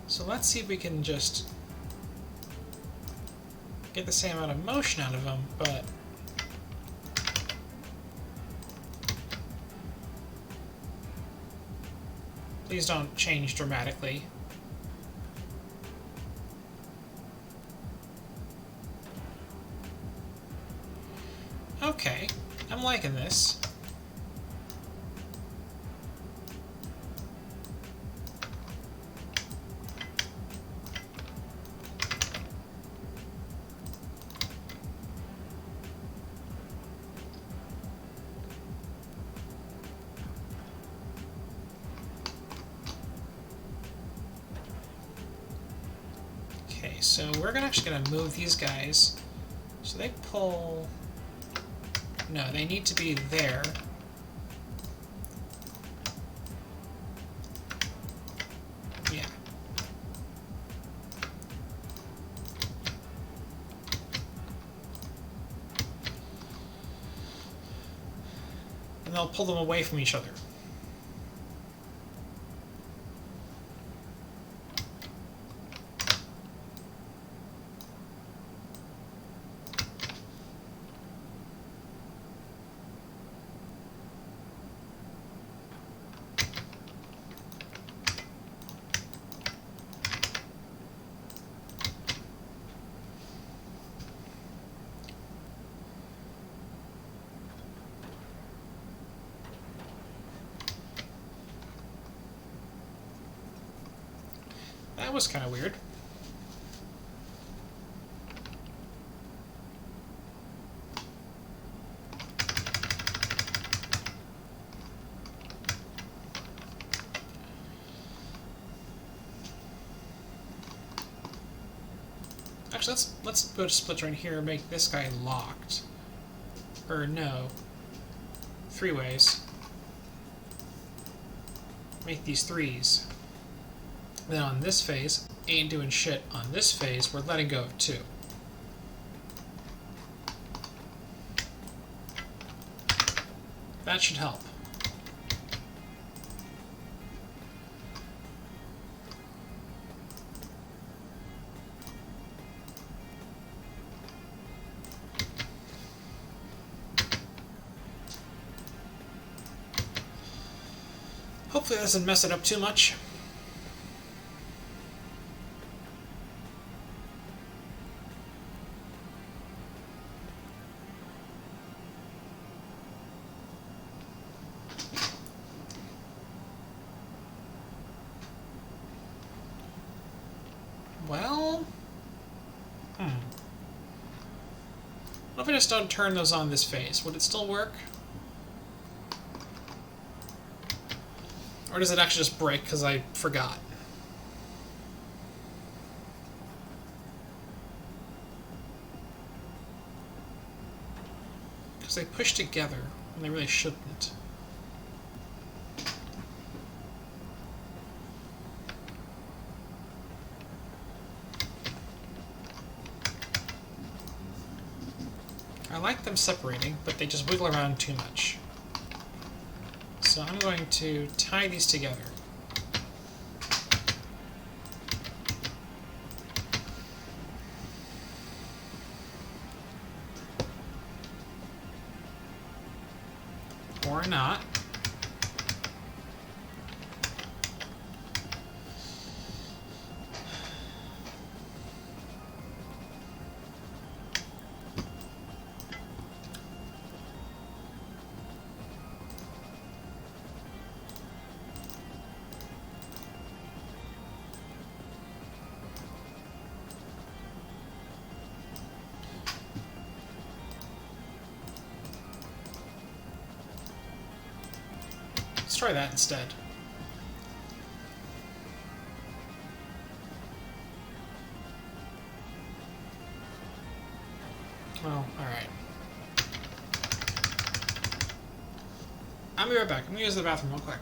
So let's see if we can just get the same amount of motion out of them, but please don't change dramatically. Okay, I'm liking this. Okay, so we're actually gonna move these guys. So they pull... No, they need to be there. Yeah. And they'll pull them away from each other. That was kind of weird. Actually, let's put a split joint here and make this guy locked. Or no. 3 ways. Make these 3s. Then on this phase, ain't doing shit. On this phase, we're letting go of 2. That should help. Hopefully that doesn't mess it up too much. What if I just don't turn those on this phase? Would it still work? Or does it actually just break because I forgot? Because they push together when they really shouldn't. I like them separating, but they just wiggle around too much. So I'm going to tie these together. Or not. Let's try that instead. Well, alright. I'll be right back. I'm gonna use the bathroom real quick.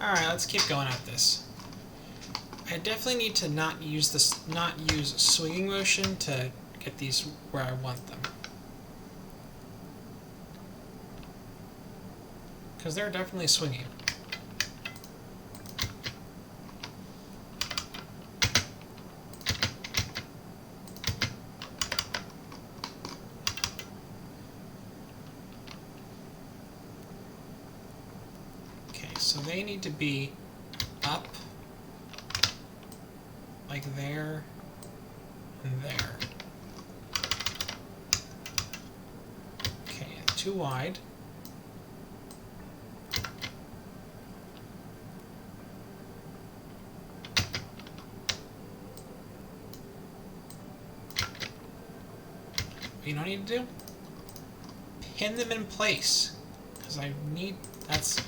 Alright, let's keep going at this. I definitely need to not use swinging motion to get these where I want them. Because they're definitely swinging. So they need to be up, like there, and there. Okay, too wide. What you don't need to do? Pin them in place. Because I need, that's...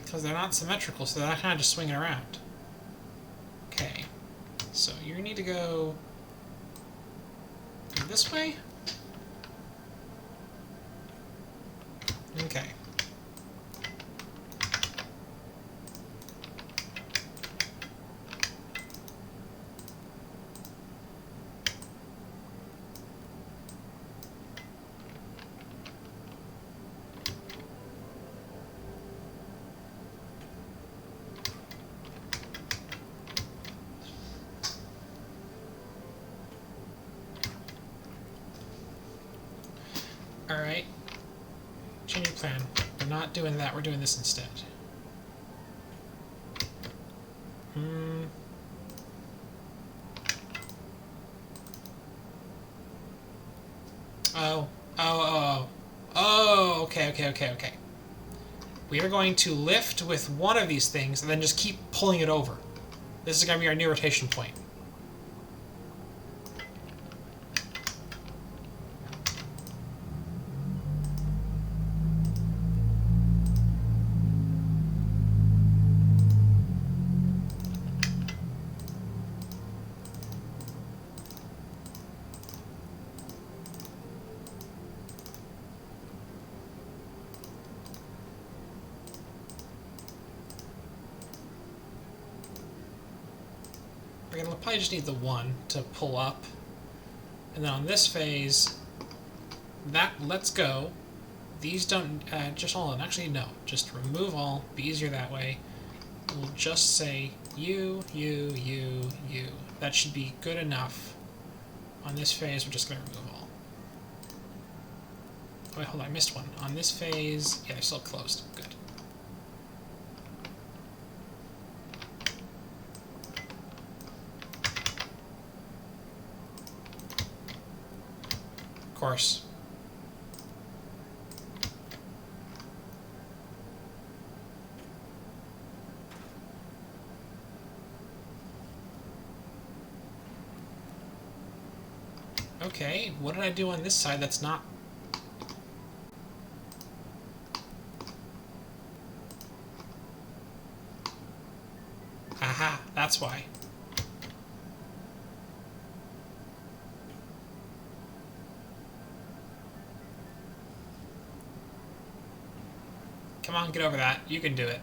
Because they're not symmetrical, so they're kind of just swinging around. Okay, so you need to go this way? Okay. fan. We're not doing that, we're doing this instead. Oh, okay. We are going to lift with one of these things and then just keep pulling it over. This is going to be our new rotation point. We're going to probably just need the one to pull up. And then on this phase, that lets go. These don't, just hold on, actually no. Just remove all, be easier that way. We'll just say you. That should be good enough. On this phase, we're just going to remove all. Oh, wait, hold on, I missed one. On this phase, yeah, they're still closed. Good. Of course. Okay, what did I do on this side that's not... Aha, that's why. Come on, get over that. You can do it.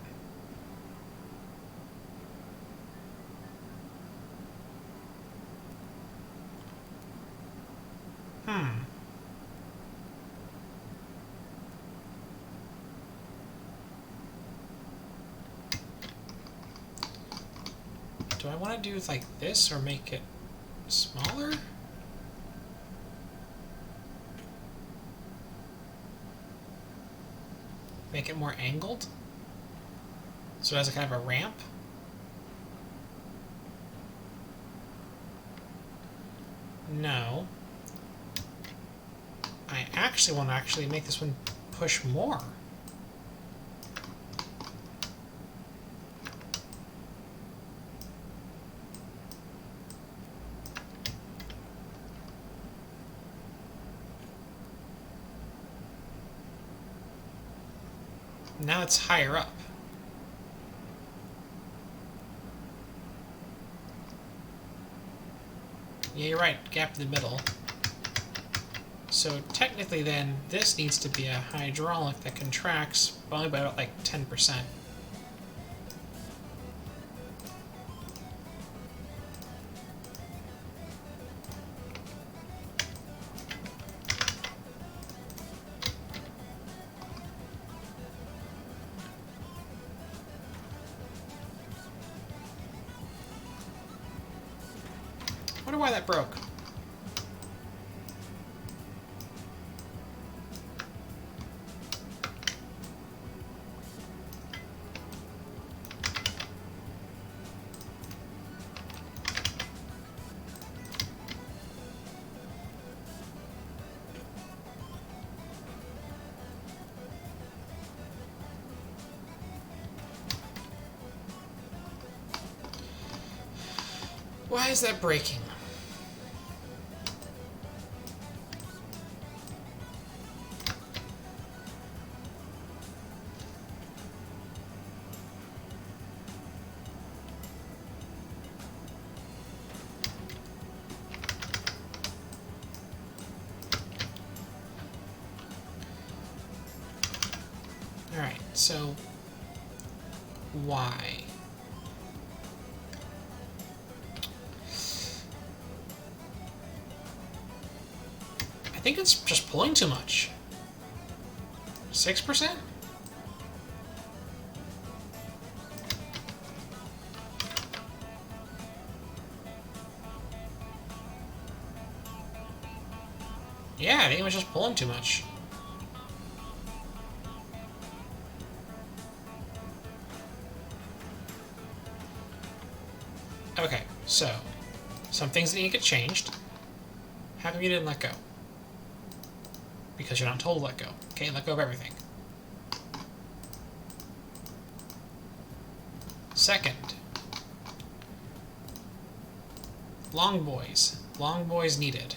Do I want to do like this or make it smaller? Make it more angled? So it has a kind of a ramp? No. I actually want to actually make this one push more. Now it's higher up. Yeah, you're right, gap in the middle. So technically then, this needs to be a hydraulic that contracts only by about like 10%. I wonder why that broke. Why is that breaking? Alright, so why? I think it's just pulling too much. 6%? Yeah, I think it was just pulling too much. Okay, so some things that need to get changed. How come you didn't let go? Because you're not told to let go. Okay, let go of everything. Second, long boys. Long boys needed.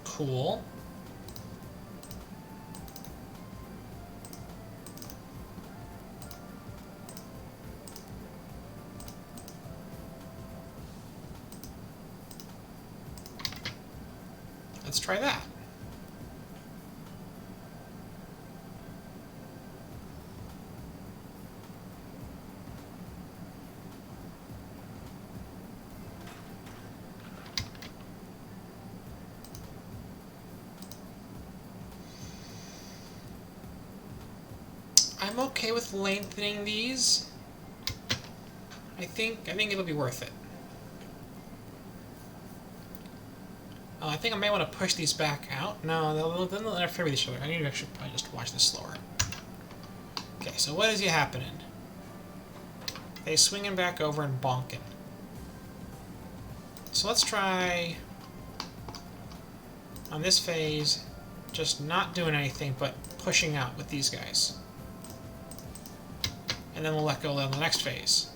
Cool. Let's try that. I'm okay with lengthening these. I think it'll be worth it. I think I may want to push these back out. No, then they'll interfere with each other. I need to actually probably just watch this slower. Okay, so what is happening? They swinging back over and bonking. So let's try on this phase, just not doing anything but pushing out with these guys. And then we'll let go on the next phase.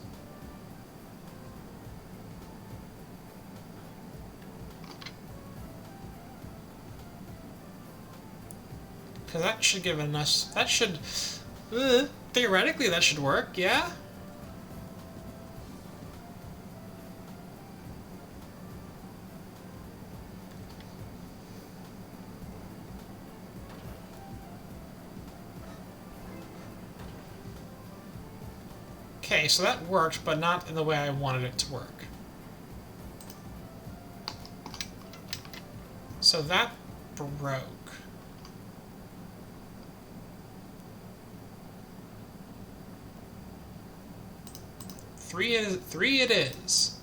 Because that should give us... That should... theoretically, that should work, yeah? Okay, so that worked, but not in the way I wanted it to work. So that broke. Three it is.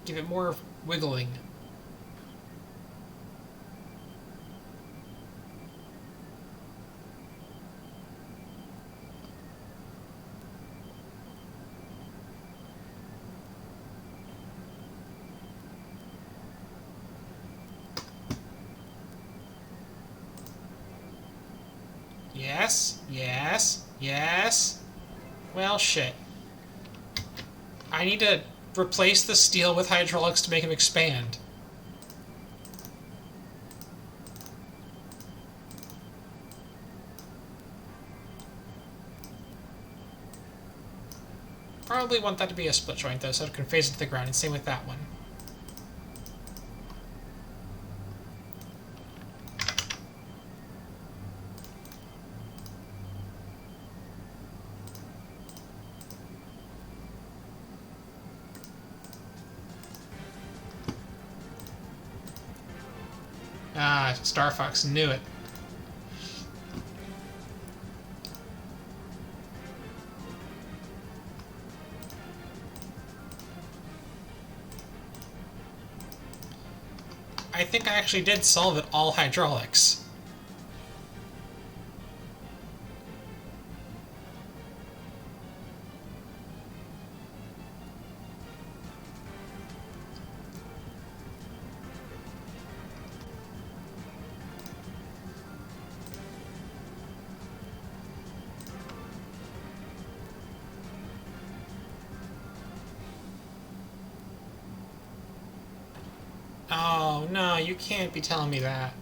Give it more wiggling. Yes, yes, yes. Well, shit. I need to replace the steel with hydraulics to make him expand. Probably want that to be a split joint, though, so it can phase into the ground, and same with that one. Ah, Star Fox knew it. I think I actually did solve it all hydraulics. Oh, no, you can't be telling me that.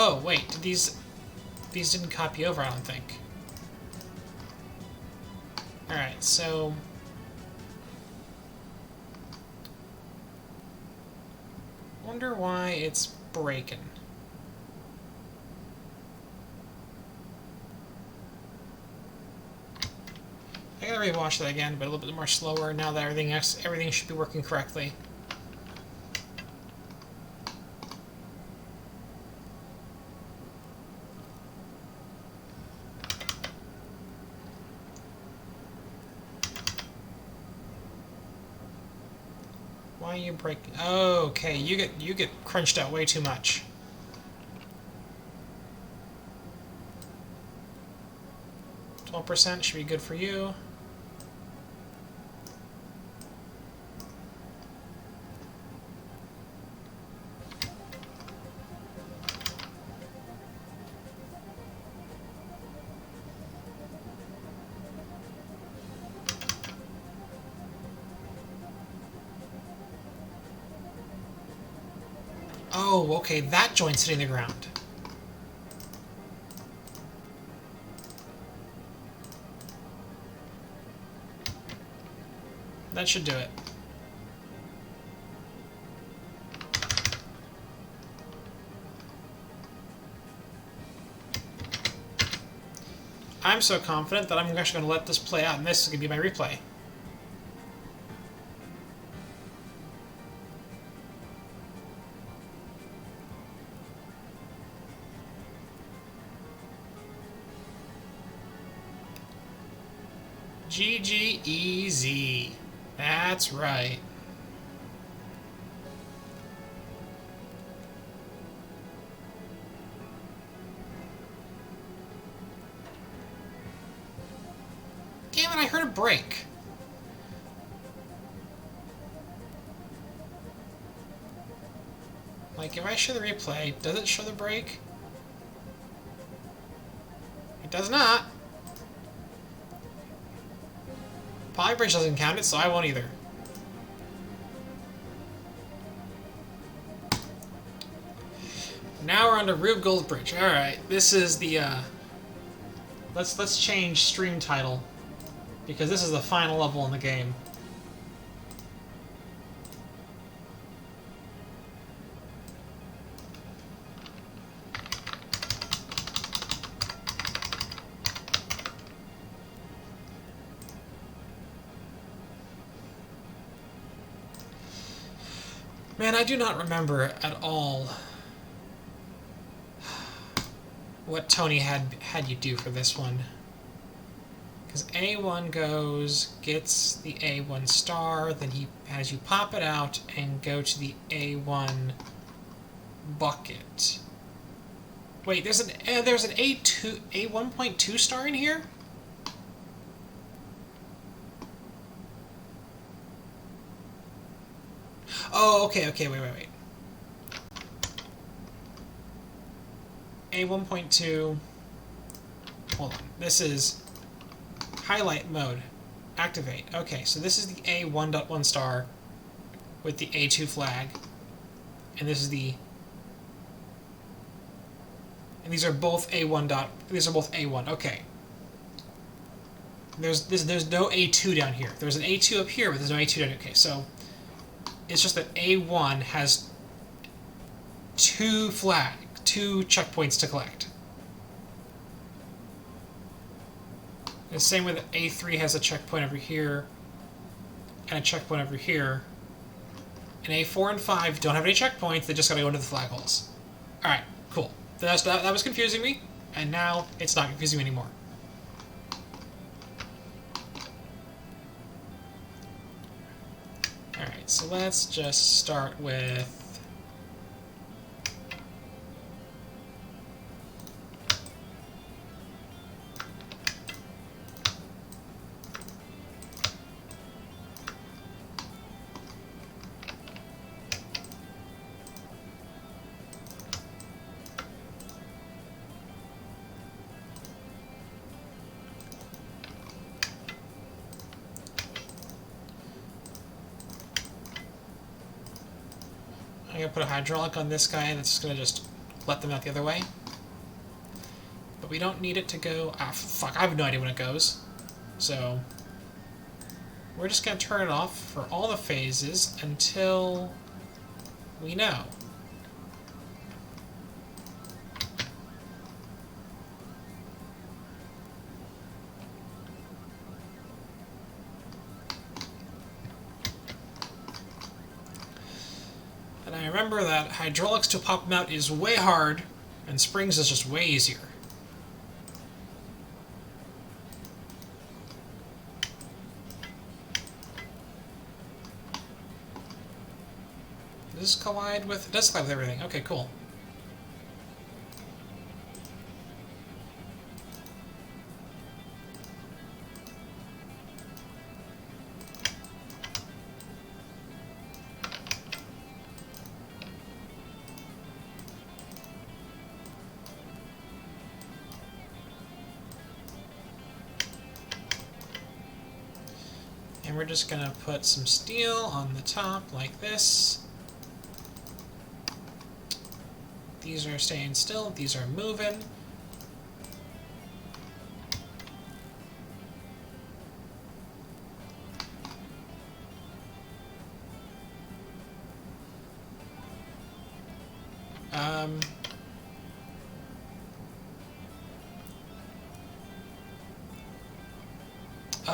Oh, wait, did these didn't copy over, I don't think. Alright, so... wonder why it's breaking. I gotta rewatch that again, but a little bit more slower now that everything should be working correctly. Why are you breaking? Oh, okay, you get crunched out way too much. %, should be good for you. Oh, okay, that joint's hitting the ground. That should do it. I'm so confident that I'm actually going to let this play out, and this is going to be my replay. GG easy. That's right. Damn it, I heard a break. Like, if I show the replay, does it show the break? It does not. Polybridge doesn't count it, so I won't either. Now we're on to Rube Gold Bridge. Alright, this is the, Let's change stream title, because this is the final level in the game. Man, I do not remember at all what Tony had you do for this one. Because A1 gets the A1 star, then he has you pop it out and go to the A1 bucket. Wait, there's an A1.2 star in here? Oh, okay, wait. A1.2, hold on, this is highlight mode, activate. Okay, so this is the A1.1 star with the A2 flag, and this is the, and these are both A1, okay. There's no A2 down here. There's an A2 up here, but there's no A2 down here. Okay, so it's just that A1 has two checkpoints to collect. The same way that A3 has a checkpoint over here and a checkpoint over here. And A4 and 5 don't have any checkpoints, they just gotta go into the flag holes. Alright, cool. That was confusing me, and now it's not confusing me anymore. Alright, so let's just start with... I'm gonna put a hydraulic on this guy, and it's gonna just let them out the other way. But we don't need it to go... Ah, fuck, I have no idea when it goes. So, we're just going to turn it off for all the phases until we know. And I remember that hydraulics to pop them out is way hard, and springs is just way easier. Does this collide with... It does collide with everything. Okay, cool. And we're just going to put some steel on the top like this. These are staying still, these are moving.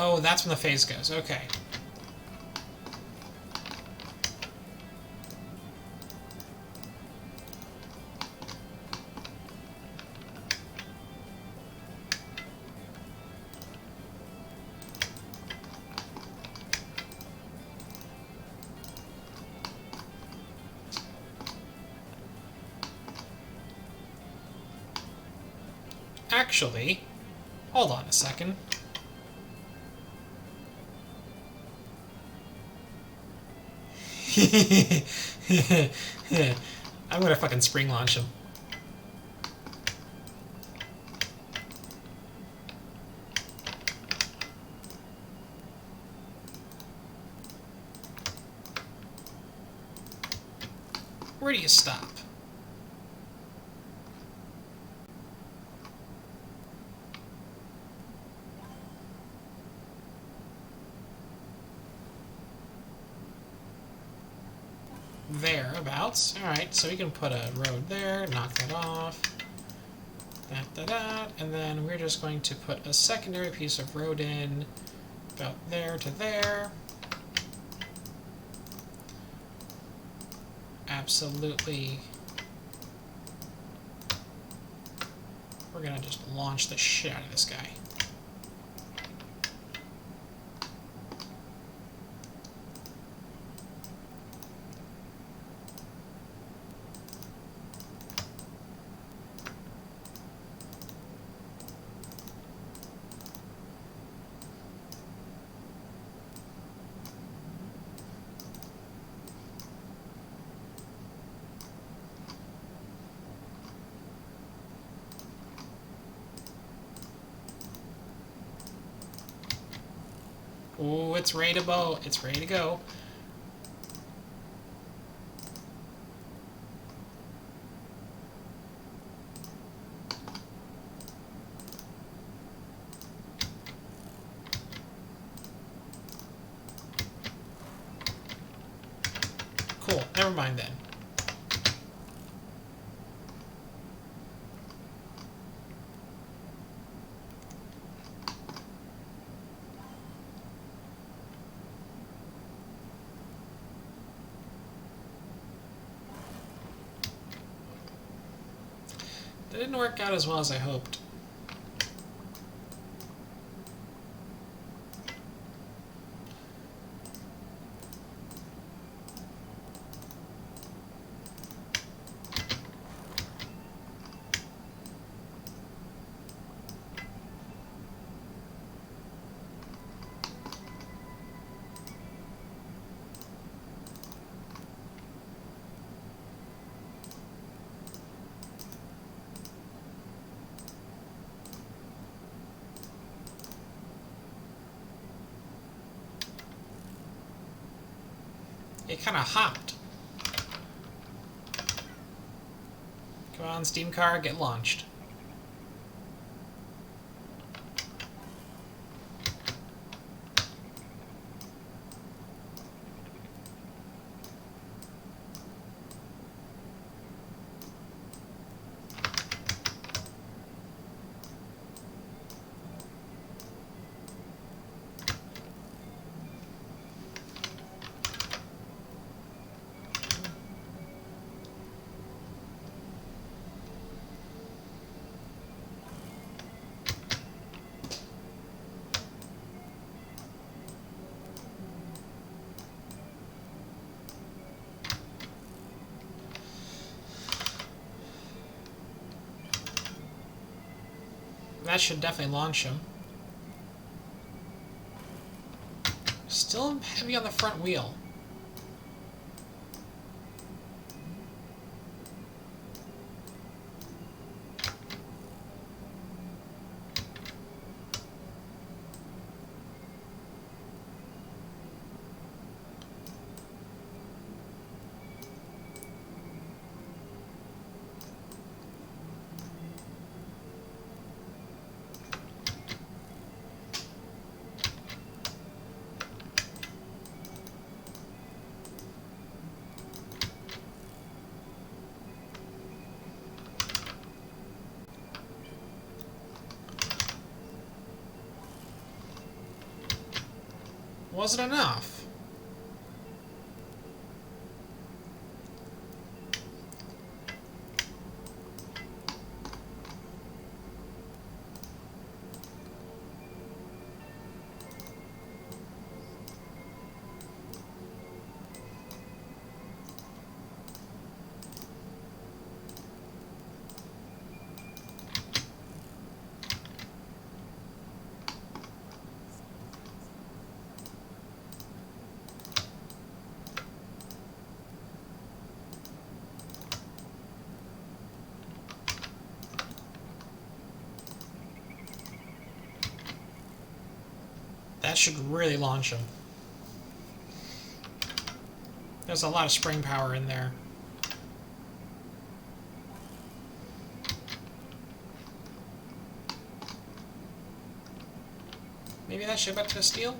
Oh, that's when the phase goes. Okay. Actually, hold on a second. I'm gonna fucking spring launch him. Where do you stop? Thereabouts. Alright, so we can put a road there, knock that off. That, and then we're just going to put a secondary piece of road in about there to there. Absolutely. We're gonna just launch the shit out of this guy. Ooh, it's ready to go. It's ready to go. Cool. Never mind then. That didn't work out as well as I hoped. It kind of hopped. Come on, steam car, get launched. That should definitely launch him. Still heavy on the front wheel. Wasn't enough. That should really launch him. There's a lot of spring power in there. Maybe that ship up to a steal?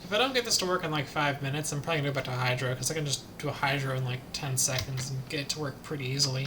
If I don't get this to work in like 5 minutes, I'm probably going to go back to Hydro, because I can just do a Hydro in like 10 seconds and get it to work pretty easily.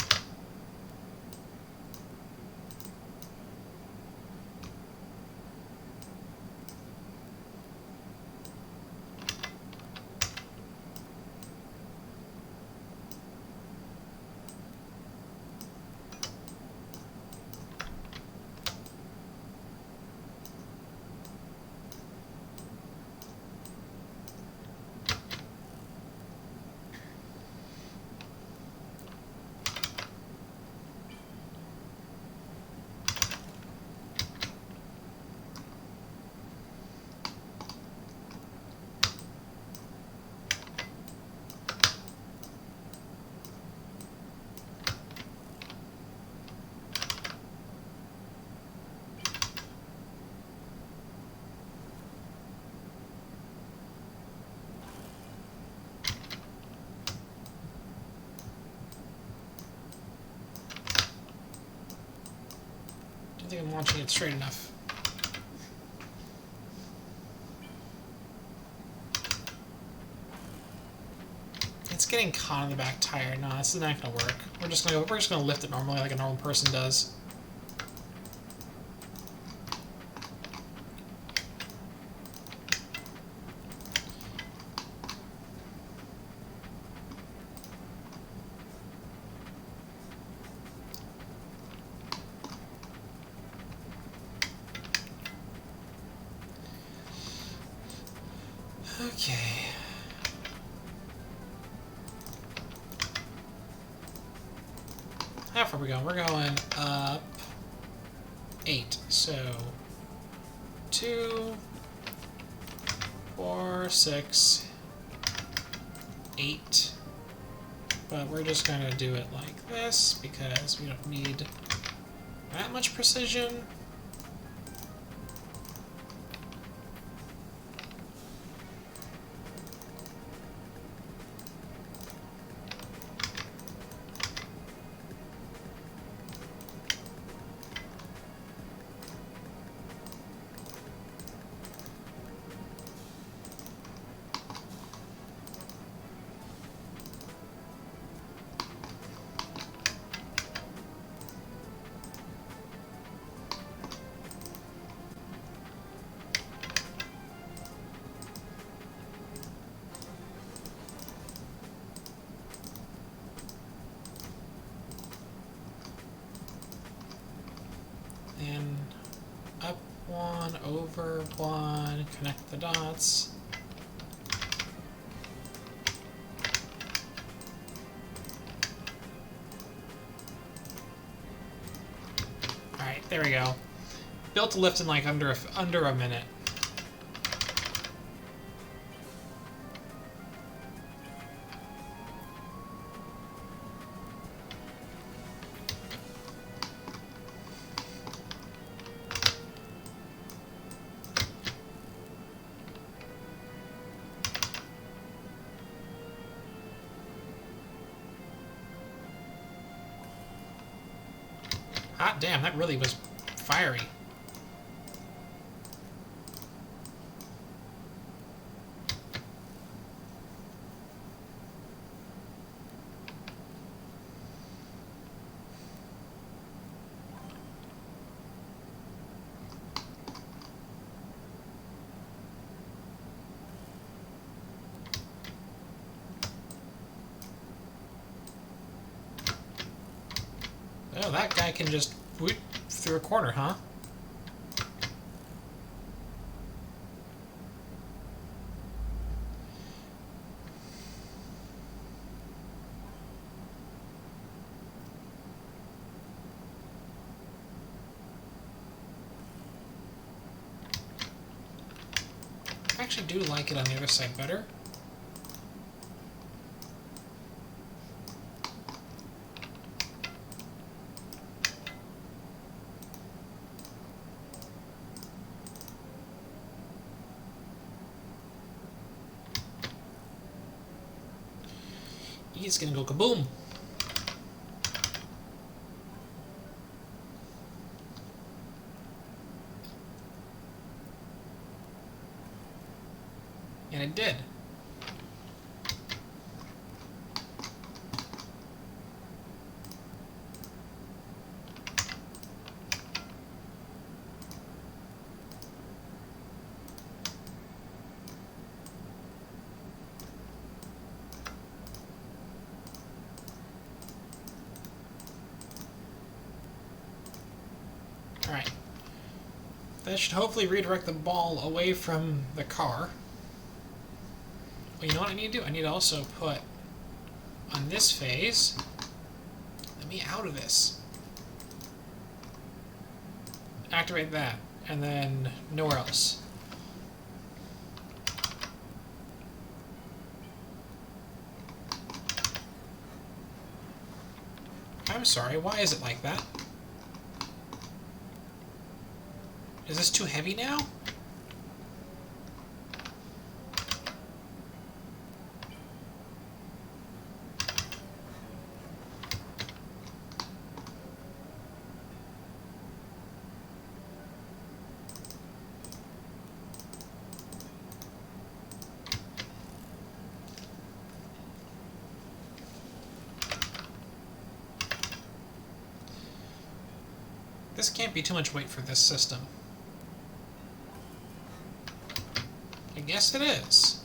I think I'm launching it straight enough. It's getting caught on the back tire. No, this is not gonna work. We're just gonna lift it normally like a normal person does. Okay. How far are we going? We're going up 8. So 2, 4, 6, 8. But we're just going to do it like this because we don't need that much precision. over 1, connect the dots. Alright, there we go. Built a lift in like under a minute. Hot damn, that really was fiery. Oh, that guy can just whoop through a corner, huh? I actually do like it on the other side better. He's gonna go kaboom. And it did. Alright. That should hopefully redirect the ball away from the car. Well, you know what I need to do? I need to also put on this phase. Let me out of this. Activate that, and then nowhere else. I'm sorry, why is it like that? Is this too heavy now? This can't be too much weight for this system. I guess it is.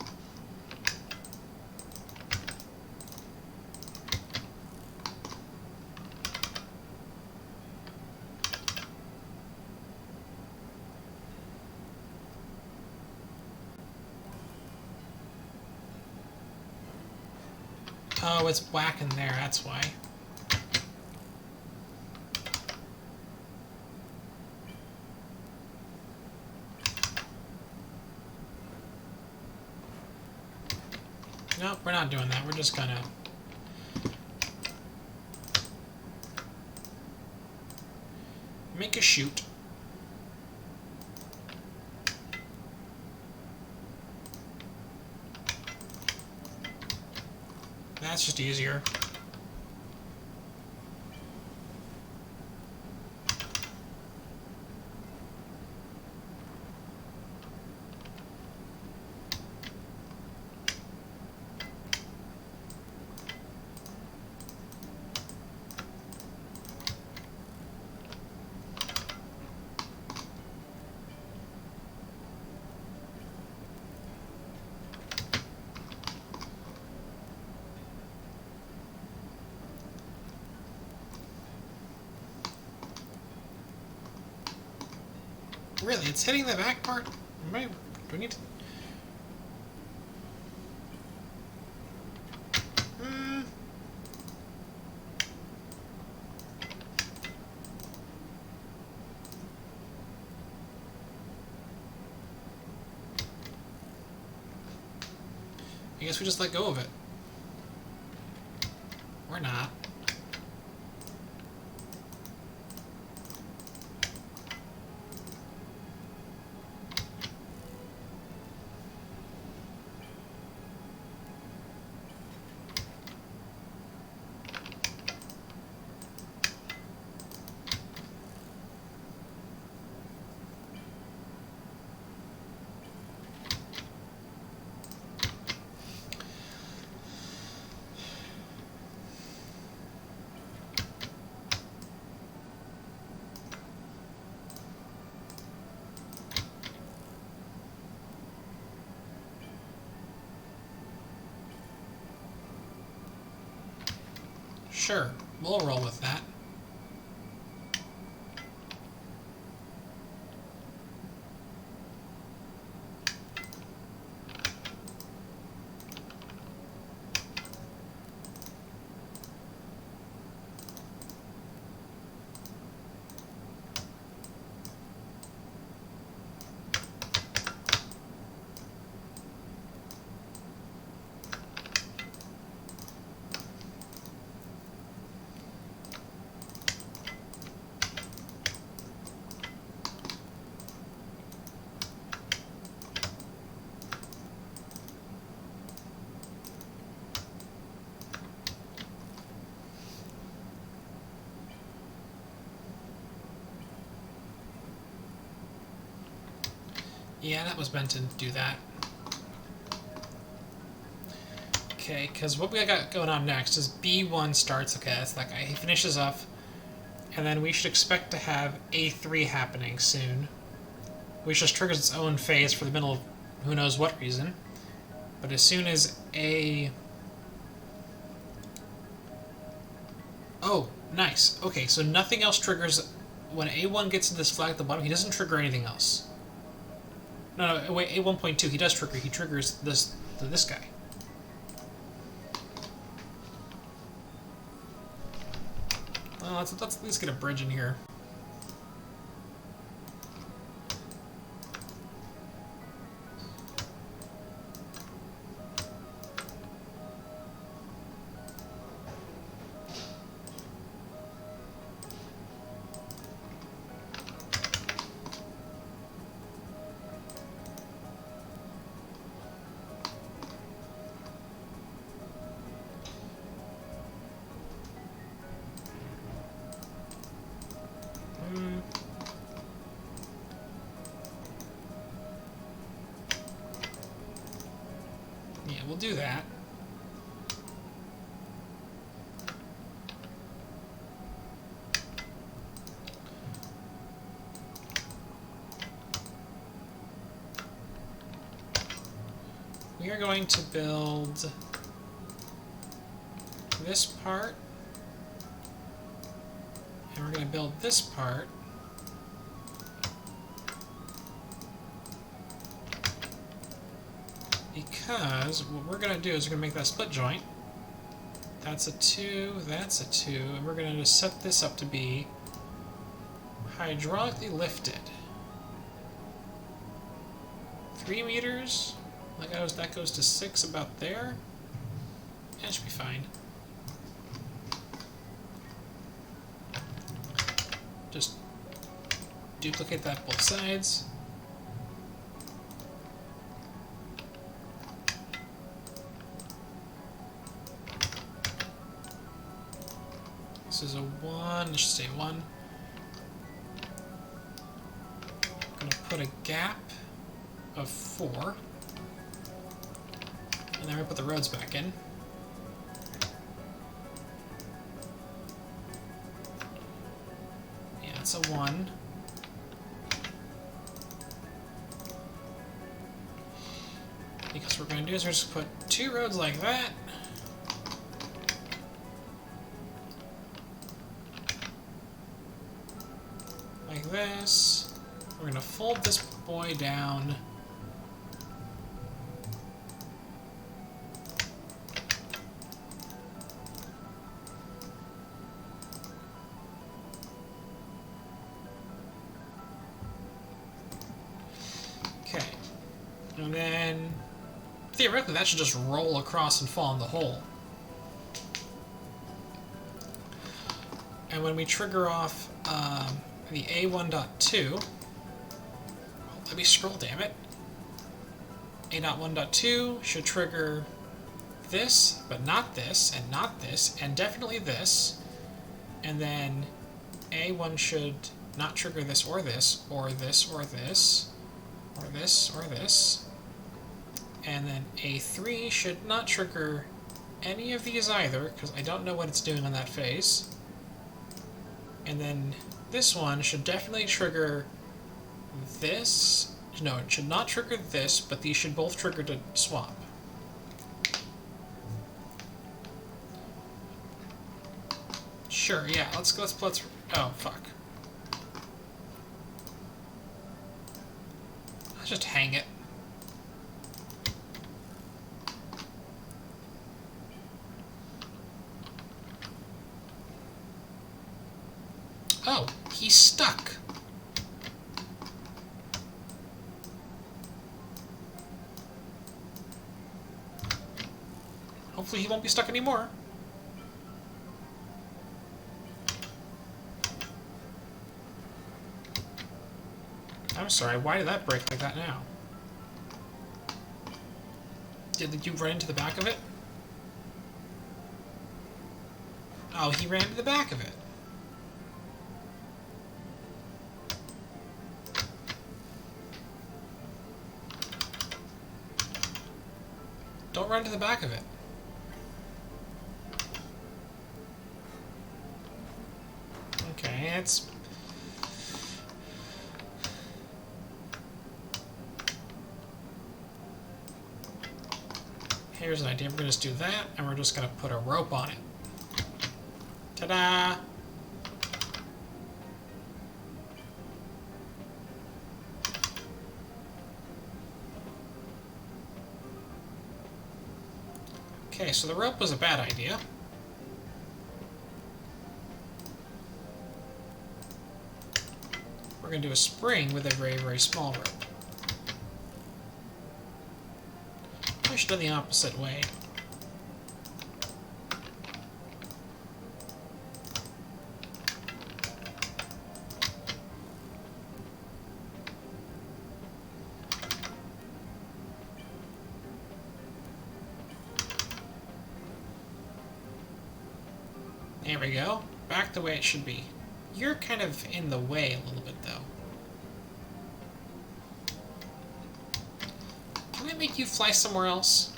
Oh, it's black in there, that's why. Nope, we're not doing that. We're just gonna... make a chute. That's just easier. Really, it's hitting the back part? Do we need to... I guess we just let go of it. Or not. Sure, we'll roll with that. Yeah, that was meant to do that. Okay, because what we got going on next is B1 starts. Okay, that's that guy. He finishes off, and then we should expect to have A3 happening soon, which just triggers its own phase for the middle of who knows what reason. But as soon as A... Oh, nice. Okay, so nothing else triggers... When A1 gets to this flag at the bottom, he doesn't trigger anything else. No, wait, A1.2, he does trigger. He triggers this guy. Well, let's at least get a bridge in here. Yeah, we'll do that. We are going to build this part, and we're going to build this part. Because what we're going to do is we're going to make that split joint. That's a 2, that's a 2, and we're going to just set this up to be hydraulically lifted. 3 meters. That goes to 6 about there. That should be fine. Just duplicate that both sides. This is a 1, let's just say 1. I'm going to put a gap of 4. And then we put the roads back in. Yeah, it's a 1. Because what we're going to do is we're just put 2 roads like that. Like this. We're gonna fold this boy down. Okay. And then theoretically that should just roll across and fall in the hole. And when we trigger off the A1.2, let me scroll, damn it. A.1.2 should trigger this, but not this, and definitely this. And then A1 should not trigger this, or this, or this, or this, or this, or this. And then A3 should not trigger any of these either, because I don't know what it's doing on that phase. And then this one should definitely trigger this. No, it should not trigger this, but these should both trigger to swap. Sure, yeah, let's oh, fuck. Let's just hang it. Oh, he's stuck. Hopefully he won't be stuck anymore. I'm sorry, why did that break like that now? Did you run into the back of it? Oh, he ran into the back of it. Don't run to the back of it. Okay, it's... Here's an idea. We're going to just do that, and we're just going to put a rope on it. Ta-da! Okay, so the rope was a bad idea. We're going to do a spring with a very, very small rope. I should do the opposite way. There we go. Back the way it should be. You're kind of in the way a little bit, though. Can I make you fly somewhere else?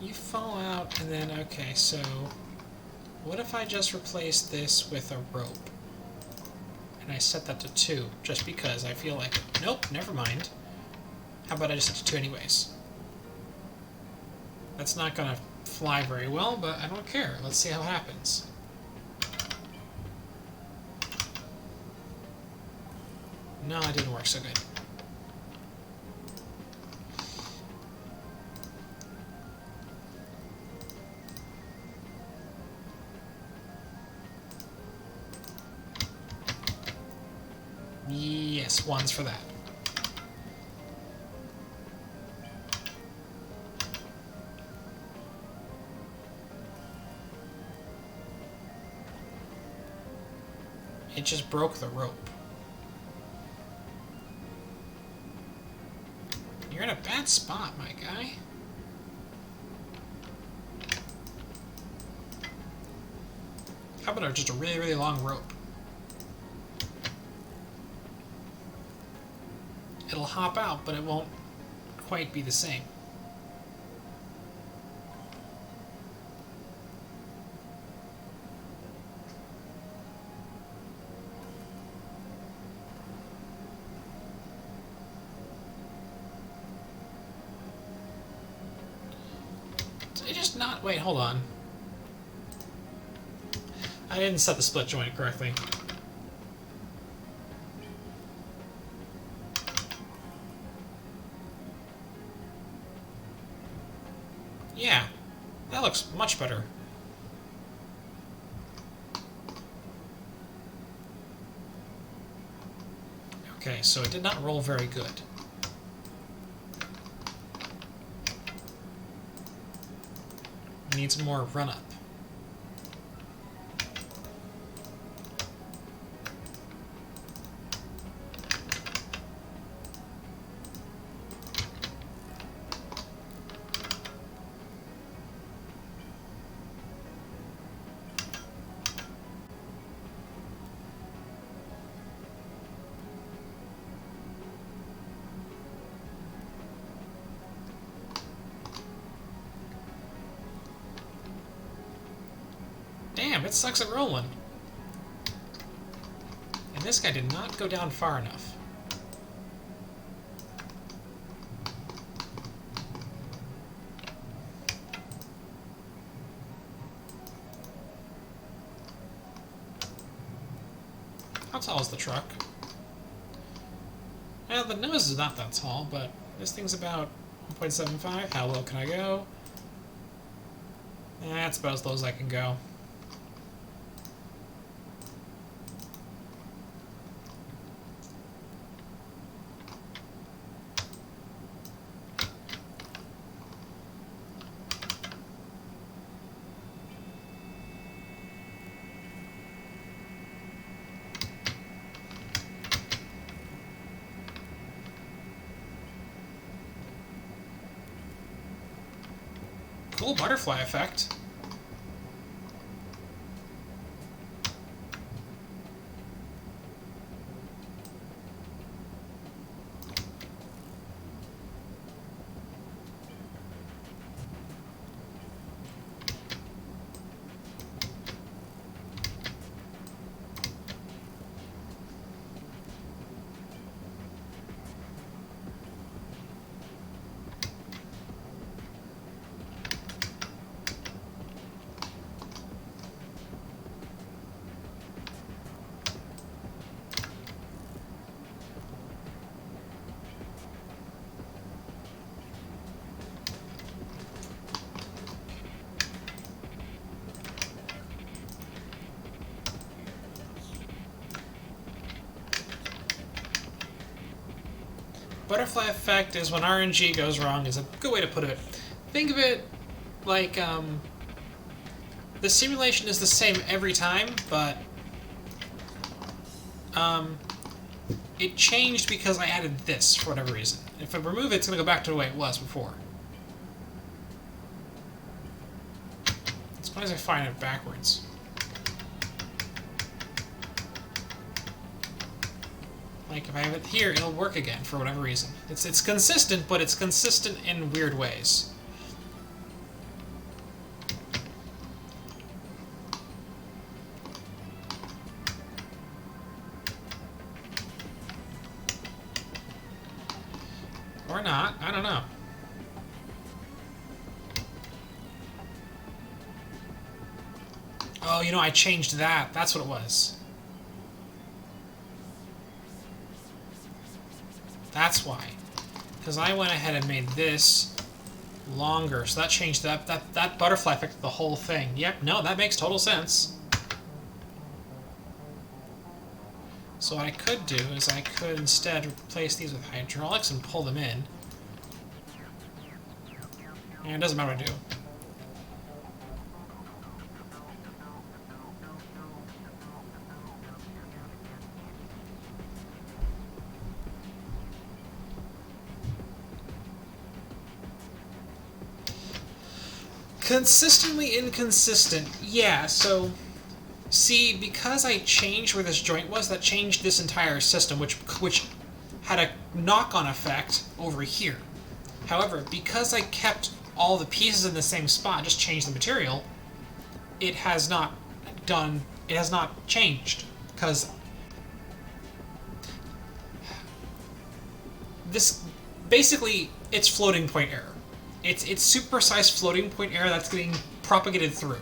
You fall out, and then, okay, so what if I just replace this with a rope? And I set that to 2, just because I feel like it. Nope, never mind. How about I just set to 2 anyways? That's not gonna fly very well, but I don't care. Let's see how it happens. No, it didn't work so good. Yes, 1's for that. It just broke the rope. You're in a bad spot, my guy. How about just a really, really long rope? It'll hop out, but it won't quite be the same. not... Wait, hold on. I didn't set the split joint correctly. Yeah, that looks much better. Okay, so it did not roll very good. It needs more run-up. Damn, it sucks at rolling. And this guy did not go down far enough. How tall is the truck? Well, the nose is not that tall, but this thing's about 1.75. How low can I go? That's about as low as I can go. Cool butterfly effect. Butterfly effect is when RNG goes wrong, is a good way to put it. Think of it like, the simulation is the same every time, but, it changed because I added this for whatever reason. If I remove it, it's going to go back to the way it was before. As long as I find it backwards. Like, if I have it here, it'll work again for whatever reason. It's consistent, but it's consistent in weird ways. Or not, I don't know. Oh, you know, I changed that. That's what it was. That's why. Because I went ahead and made this longer, so that changed that butterfly affected the whole thing. Yep, no, that makes total sense. So what I could do is I could instead replace these with hydraulics and pull them in. And it doesn't matter what I do. Consistently inconsistent. Yeah, so... See, because I changed where this joint was, that changed this entire system, which had a knock-on effect over here. However, because I kept all the pieces in the same spot, just changed the material, it has not changed. Because this, basically, it's floating point error. It's super-sized floating point error that's getting propagated through.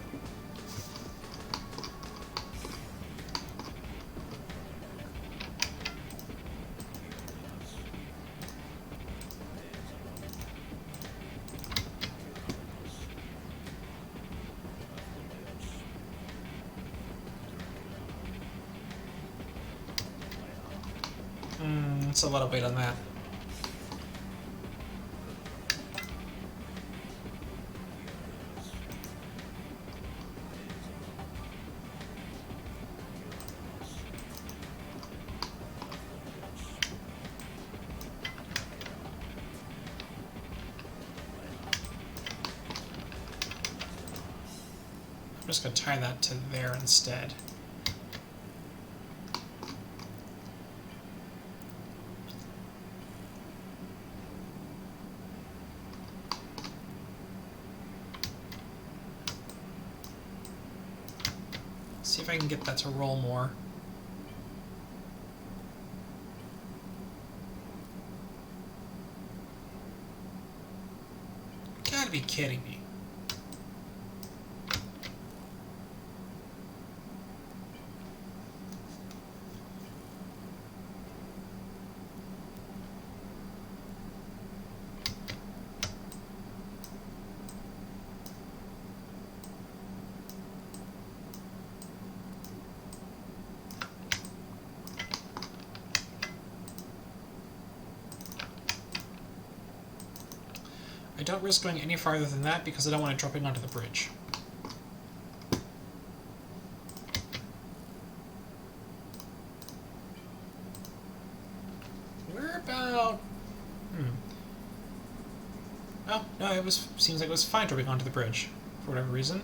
It's a lot of weight on that. I'm just going to tie that to there instead. See if I can get that to roll more. Gotta be kidding me. I don't risk going any farther than that because I don't want it dropping onto the bridge. Where about... Oh, no, it was... seems like it was fine dropping onto the bridge, for whatever reason.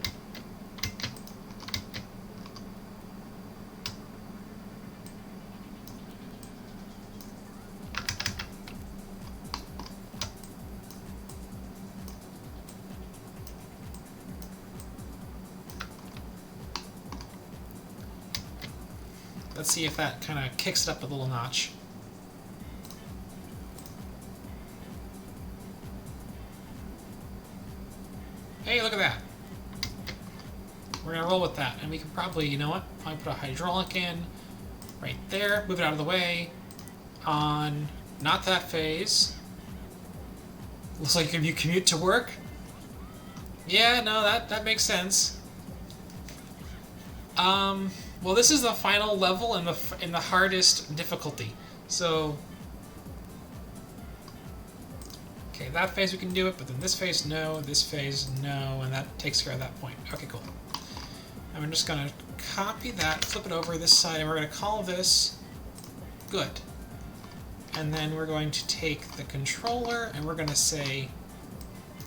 Let's see if that kind of kicks it up a little notch. Hey, look at that. We're going to roll with that. And we can probably, you know what, probably put a hydraulic in right there, move it out of the way on not that phase. Looks like you commute to work. Yeah, no, that makes sense. Well, this is the final level in the hardest difficulty. So, okay, that phase we can do it, but then this phase no, and that takes care of that point. Okay, cool. And I'm just gonna copy that, flip it over this side, and we're gonna call this good. And then we're going to take the controller and we're gonna say,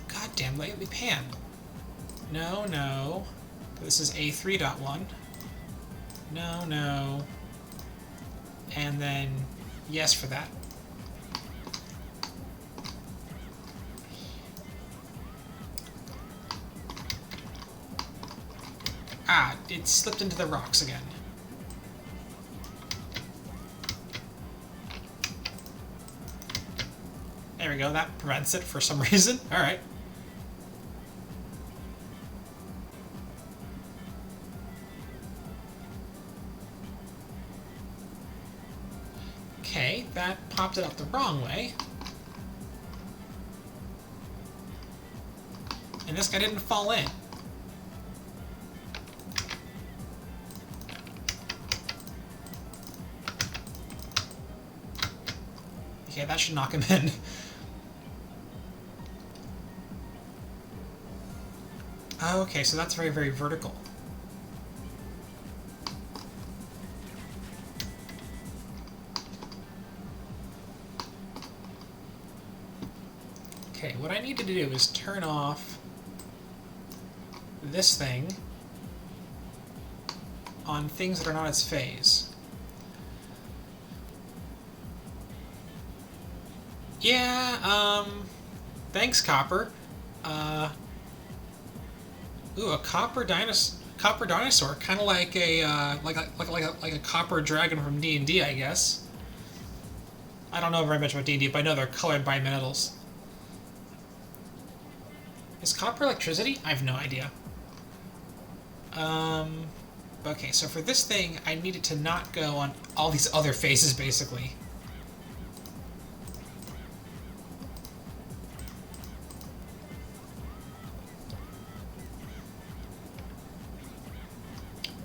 God damn, let me pan. No. This is A3.1. No. And then yes for that. Ah, it slipped into the rocks again. There we go, that prevents it for some reason. Alright. Okay, that popped it up the wrong way. And this guy didn't fall in. Okay, that should knock him in. Okay, so that's very, very vertical. Okay, what I need to do is turn off this thing on things that are not its phase. Yeah, thanks, Copper. Ooh, a copper dinosaur, kind of like a like a copper dragon from D&D, I guess. I don't know very much about D&D, but I know they're colored by metals. Is copper electricity? I have no idea. Okay, so for this thing, I need it to not go on all these other phases, basically.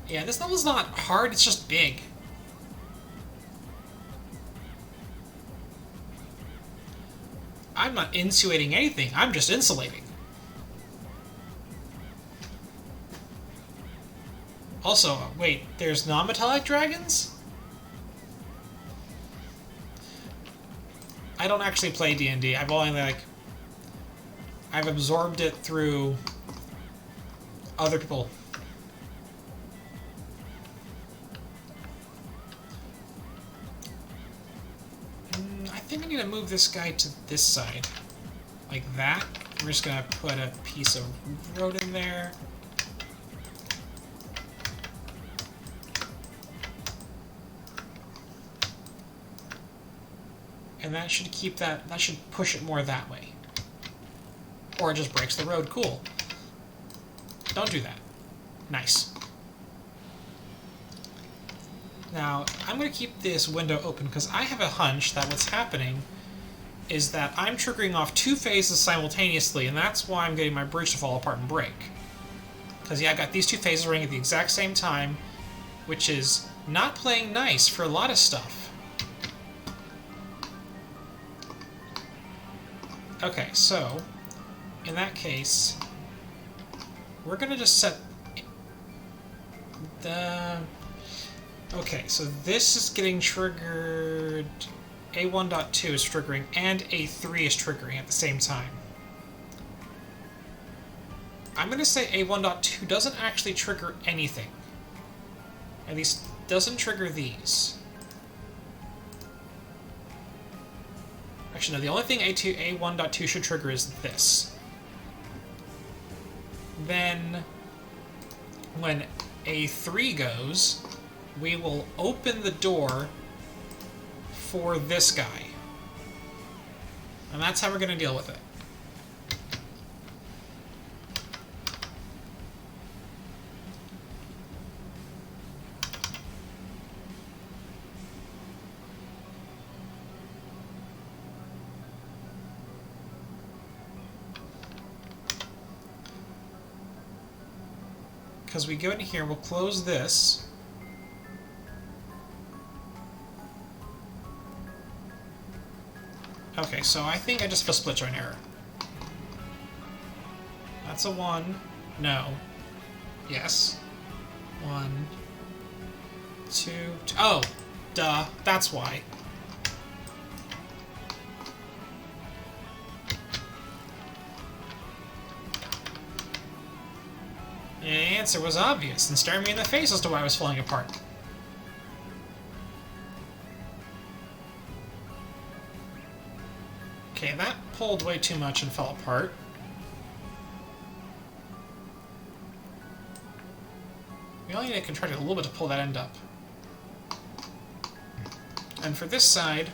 Yeah, this level's not hard, it's just big. I'm not insulating anything, I'm just insulating. Also, wait, there's non-metallic dragons? I don't actually play D&D. I've only, I've absorbed it through other people. I think I need to move this guy to this side. Like that. We're just gonna put a piece of road in there. And that should keep that should push it more that way. Or it just breaks the road. Cool. Don't do that. Nice. Now, I'm going to keep this window open because I have a hunch that what's happening is that I'm triggering off two phases simultaneously, and that's why I'm getting my bridge to fall apart and break. Because, yeah, I've got these two phases running at the exact same time, which is not playing nice for a lot of stuff. Okay, so, in that case, we're going to just set the... Okay, so this is getting triggered... A1.2 is triggering, and A3 is triggering at the same time. I'm going to say A1.2 doesn't actually trigger anything. At least, doesn't trigger these. Actually, no, the only thing A1.2 should trigger is this. Then, when A3 goes, we will open the door for this guy. And that's how we're going to deal with it. Because we go in here, we'll close this. Okay, so I think I just have a split joint error. That's a 1. No. Yes. 1. 2. Oh! Duh. That's why. The answer was obvious and staring me in the face as to why I was falling apart. Okay, that pulled way too much and fell apart. We only need to contract it a little bit to pull that end up. And for this side,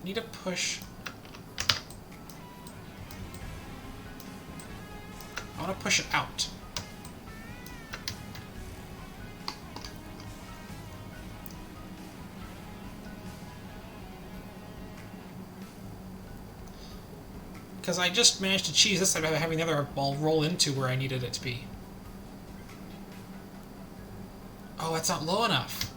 need to push. I want to push it out. Because I just managed to cheese this side by having the other ball roll into where I needed it to be. Oh, that's not low enough.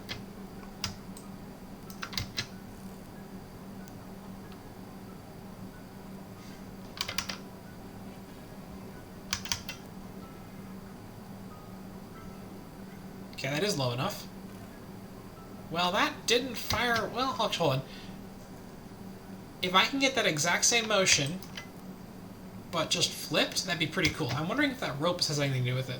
Okay, that is low enough. Well, that didn't fire... Well, hold on. If I can get that exact same motion, but just flipped, that'd be pretty cool. I'm wondering if that rope has anything to do with it.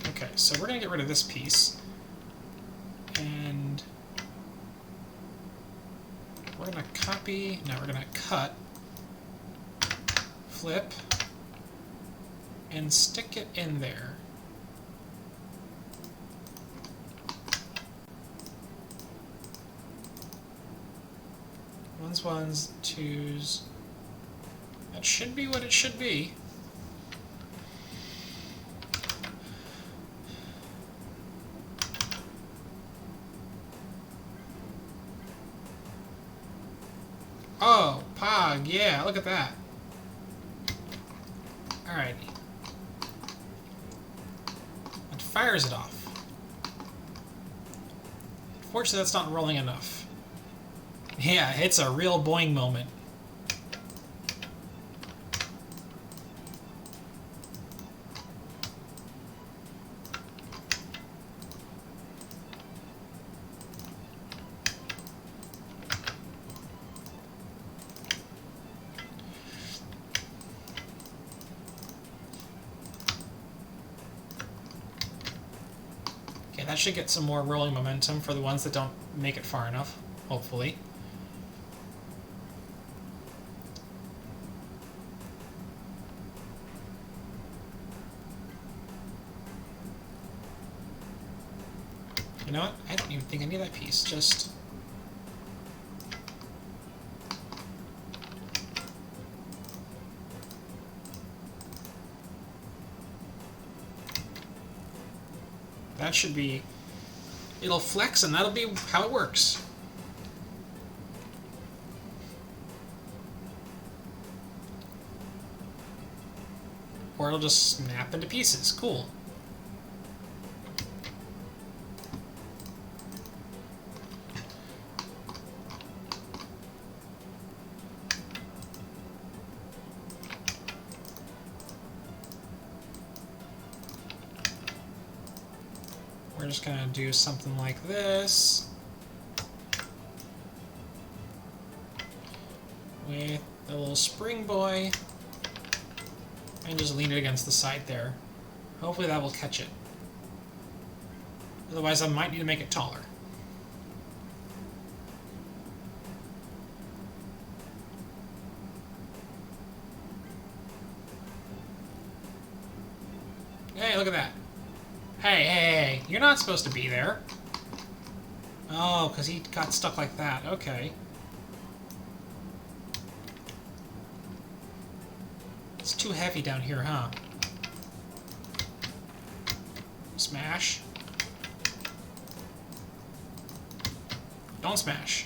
Okay, so we're going to get rid of this piece. And we're going to copy... No, we're going to cut flip and stick it in there. Ones, ones, twos. That should be what it should be. Oh, Pog, yeah, look at that. Alrighty. It fires it off. Unfortunately, that's not rolling enough. Yeah, it's a real boing moment. Okay, that should get some more rolling momentum for the ones that don't make it far enough, hopefully. You know what? I don't even think I need that piece. Just... that should be... it'll flex and that'll be how it works. Or it'll just snap into pieces. Cool. We're just gonna do something like this with the little spring boy and just lean it against the side there. Hopefully that will catch it. Otherwise I might need to make it taller. Hey, look at that. Hey, hey, hey, you're not supposed to be there. Oh, because he got stuck like that. Okay. It's too heavy down here, huh? Smash. Don't smash.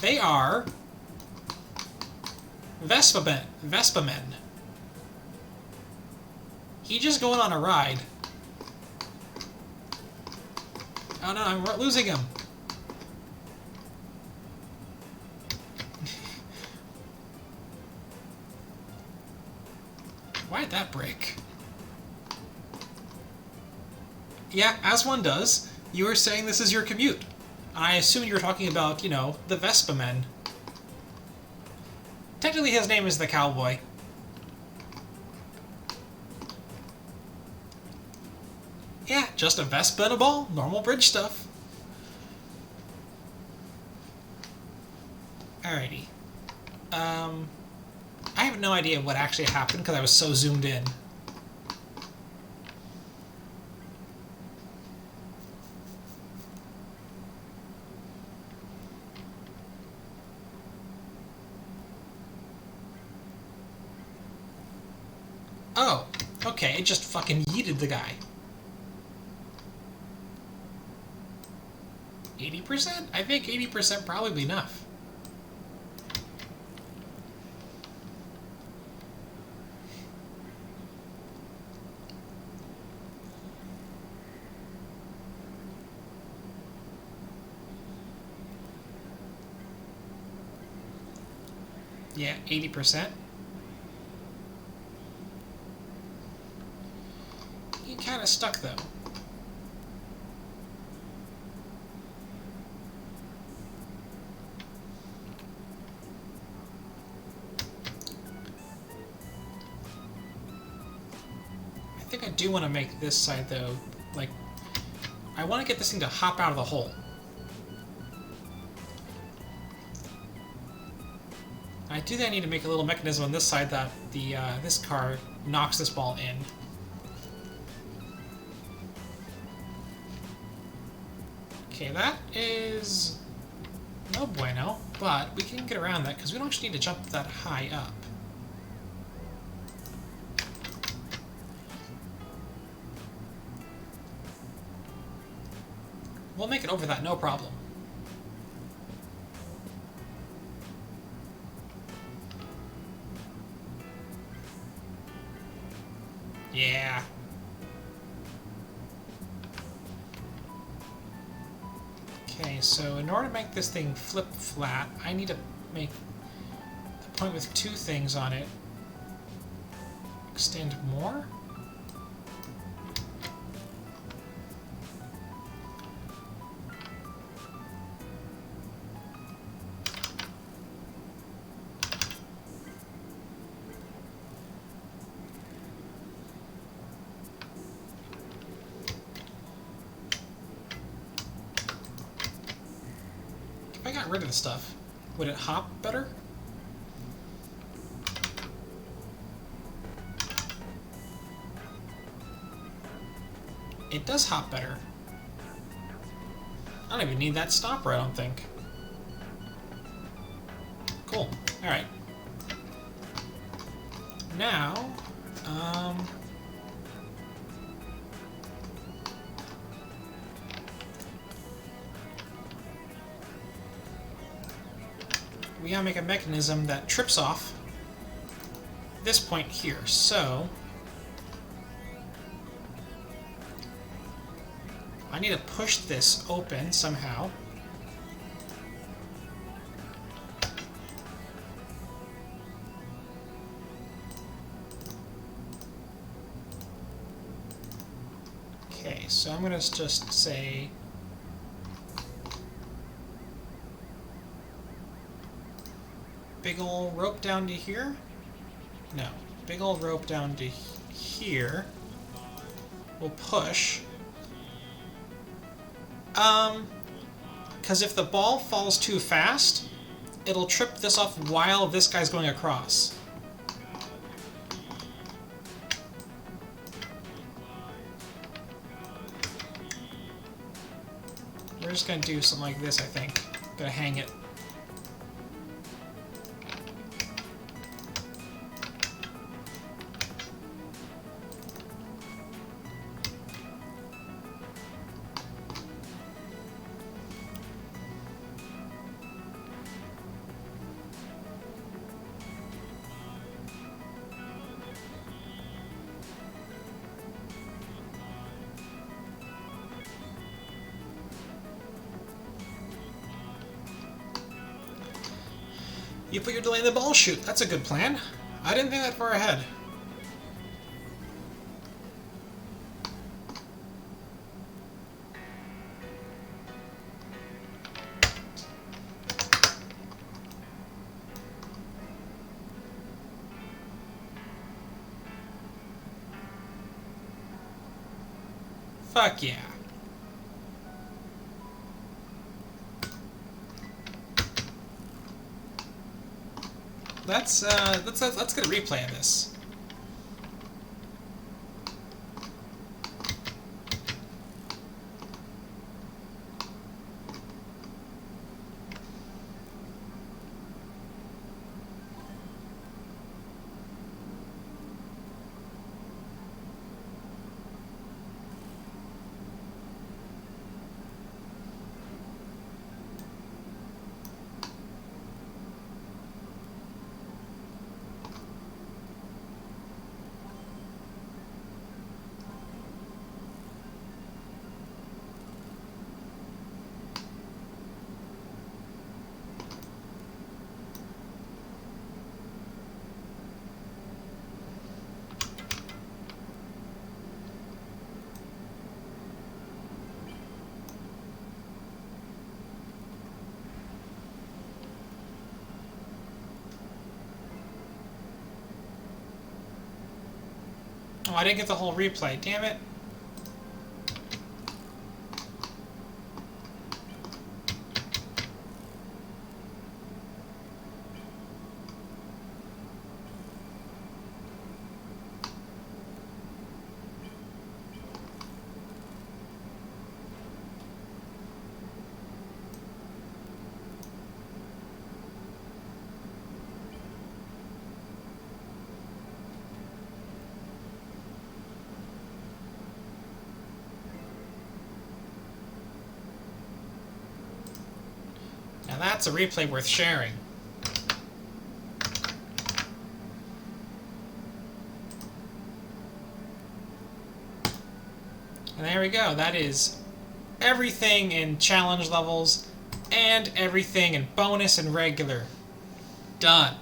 They are... Vespa men. He just going on a ride. Oh no, I'm losing him. Why'd that break? Yeah, as one does. You were saying this is your commute. I assume you were talking about, you know, the Vespa men. Technically his name is the Cowboy. Yeah, just a Vespa and a ball. Normal bridge stuff. Alrighty. I have no idea what actually happened because I was so zoomed in. Oh, okay, it just fucking yeeted the guy. 80%? I think 80% probably enough. Yeah, 80%. He kind of stuck though. I think I do want to make this side though, like, I want to get this thing to hop out of the hole. do think I need to make a little mechanism on this side that the this car knocks this ball in. Okay, that is no bueno, but we can get around that because we don't actually need to jump that high up. We'll make it over that, no problem. Yeah. Okay, so in order to make this thing flip flat, I need to make the point with two things on it extend more. If I got rid of the stuff, would it hop better? It does hop better. I don't even need that stopper, I don't think. Cool. Alright. Now, we gotta make a mechanism that trips off this point here. So I need to push this open somehow. Okay, so I'm gonna just say big ol' rope down to here? No. Big ol' rope down to here. We'll push. Because if the ball falls too fast, it'll trip this off while this guy's going across. We're just gonna do something like this, I think. Gonna hang it. You put your delay in the ball chute. That's a good plan. I didn't think that far ahead. Fuck yeah. Let's get a replay of this. Oh, I didn't get the whole replay. Damn it. That's a replay worth sharing. And there we go. That is everything in challenge levels and everything in bonus and regular. Done.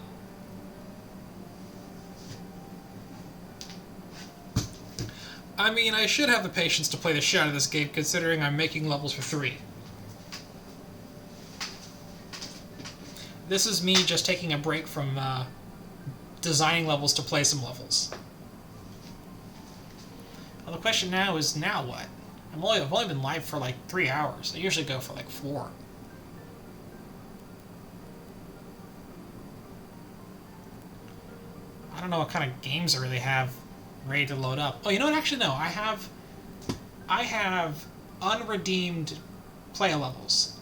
I mean, I should have the patience to play the shit out of this game, considering I'm making levels for 3. This is me just taking a break from designing levels to play some levels. Well, the question now is, now what? I've only been live for like 3 hours. I usually go for like 4. I don't know what kind of games I really have ready to load up. Oh, you know what? Actually, no. I have unredeemed play levels.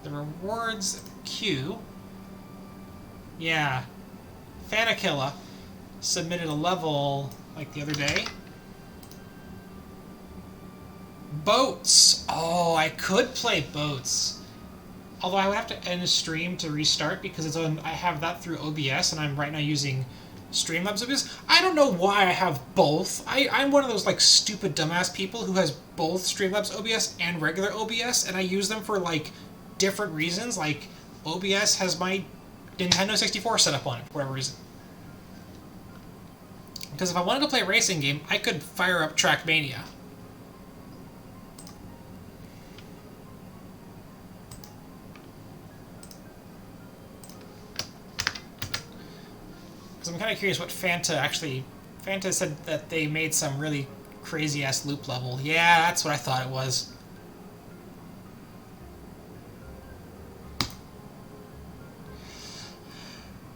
The rewards queue. Yeah. Fanakilla submitted a level like the other day. Boats. Oh, I could play boats. Although I would have to end a stream to restart because it's on. I have that through OBS, and I'm right now using Streamlabs OBS. I don't know why I have both. I'm one of those like stupid dumbass people who has both Streamlabs OBS and regular OBS, and I use them for like different reasons. Like OBS has my Nintendo 64 set up on it for whatever reason. Because if I wanted to play a racing game, I could fire up Trackmania. Because I'm kind of curious what Fanta actually... Fanta said that they made some really crazy-ass loop level. Yeah, that's what I thought it was.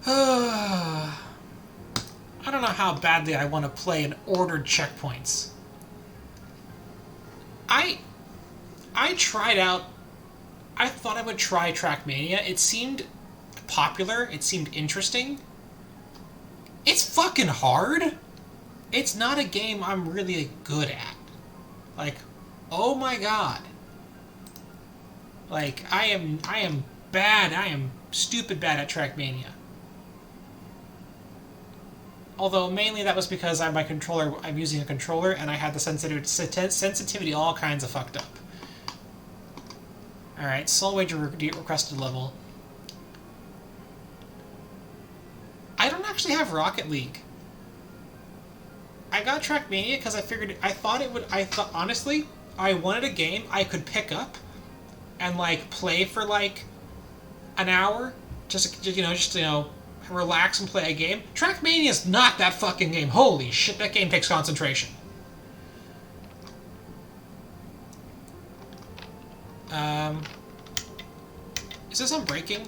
I don't know how badly I want to play in ordered checkpoints. I tried out... I thought I would try Trackmania. It seemed popular. It seemed interesting. It's fucking hard. It's not a game I'm really good at. Like, oh my god. Like, I am bad. I am stupid bad at Trackmania. Although mainly that was because I'm using a controller and I had the sensitivity all kinds of fucked up. Alright, Soul Wager requested level. I don't actually have Rocket League. I got Trackmania because honestly, I wanted a game I could pick up and like play for like an hour, just relax and play a game. Trackmania is not that fucking game. Holy shit, that game takes concentration. Is this unbreaking?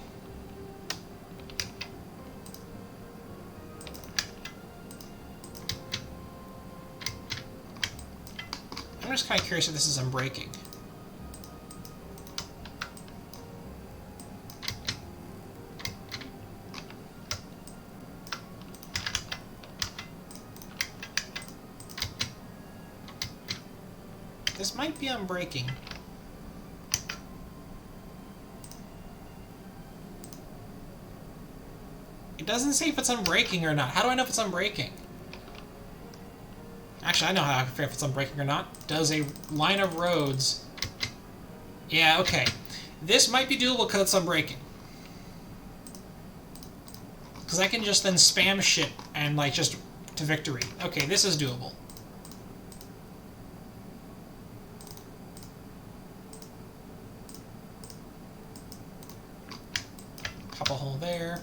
I'm just kind of curious if this is unbreaking. This might be unbreaking. It doesn't say if it's unbreaking or not. How do I know if it's unbreaking? Actually, I know how I can figure if it's unbreaking or not. Does a line of roads... Yeah, okay. This might be doable because it's unbreaking. Because I can just then spam shit and, like, just to victory. Okay, this is doable. Pop a hole there.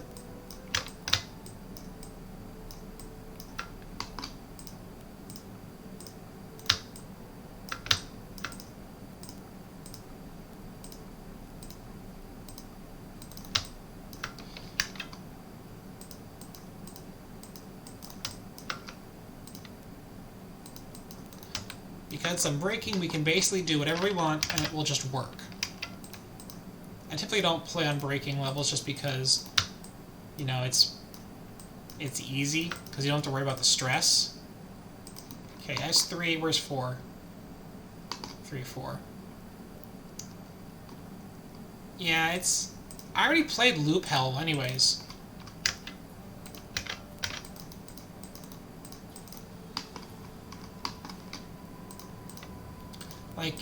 Because I'm breaking, we can basically do whatever we want, and it will just work. I typically don't play on breaking levels just because, you know, it's easy, because you don't have to worry about the stress. Okay, S3, where's 4? 3, 4. Yeah, it's... I already played Loop Hell anyways. Like,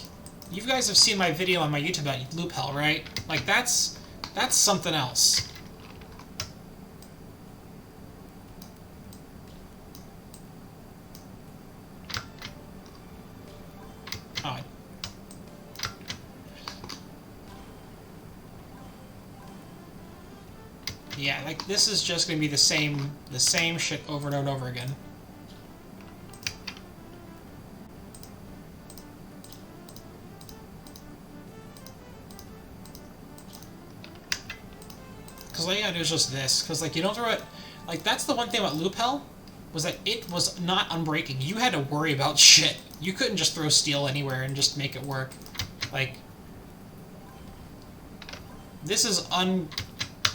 you guys have seen my video on my YouTube about Loop Hell, right? Like, that's something else. Oh. Yeah, like, this is just gonna be the same shit over and over again. Because all you gotta do is just this. Because, like, you don't throw it... Like, that's the one thing about Loop Hell, was that it was not unbreaking. You had to worry about shit. You couldn't just throw steel anywhere and just make it work. Like... This is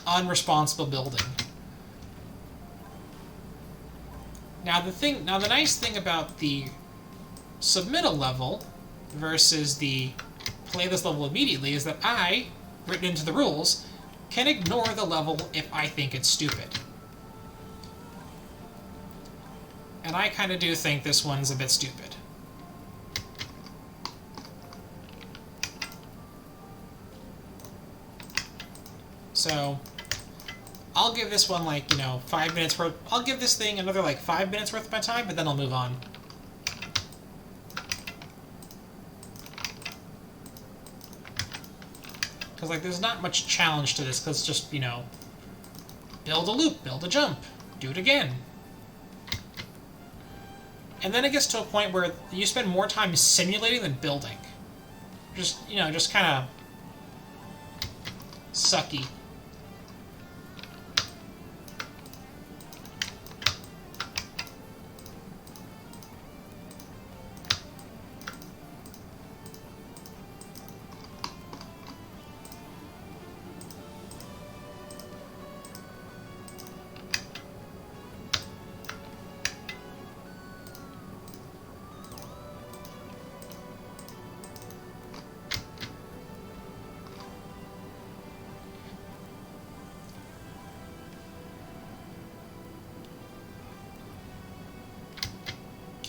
unresponsible building. Now, the nice thing about the submittal level versus the play this level immediately is that I, written into the rules, can ignore the level if I think it's stupid. And I kind of do think this one's a bit stupid. So, I'll give this one, like, 5 minutes worth... I'll give this thing another, 5 minutes worth of my time, but then I'll move on. Because, there's not much challenge to this, because it's just, build a loop, build a jump, do it again. And then it gets to a point where you spend more time simulating than building. Just, just kind of sucky.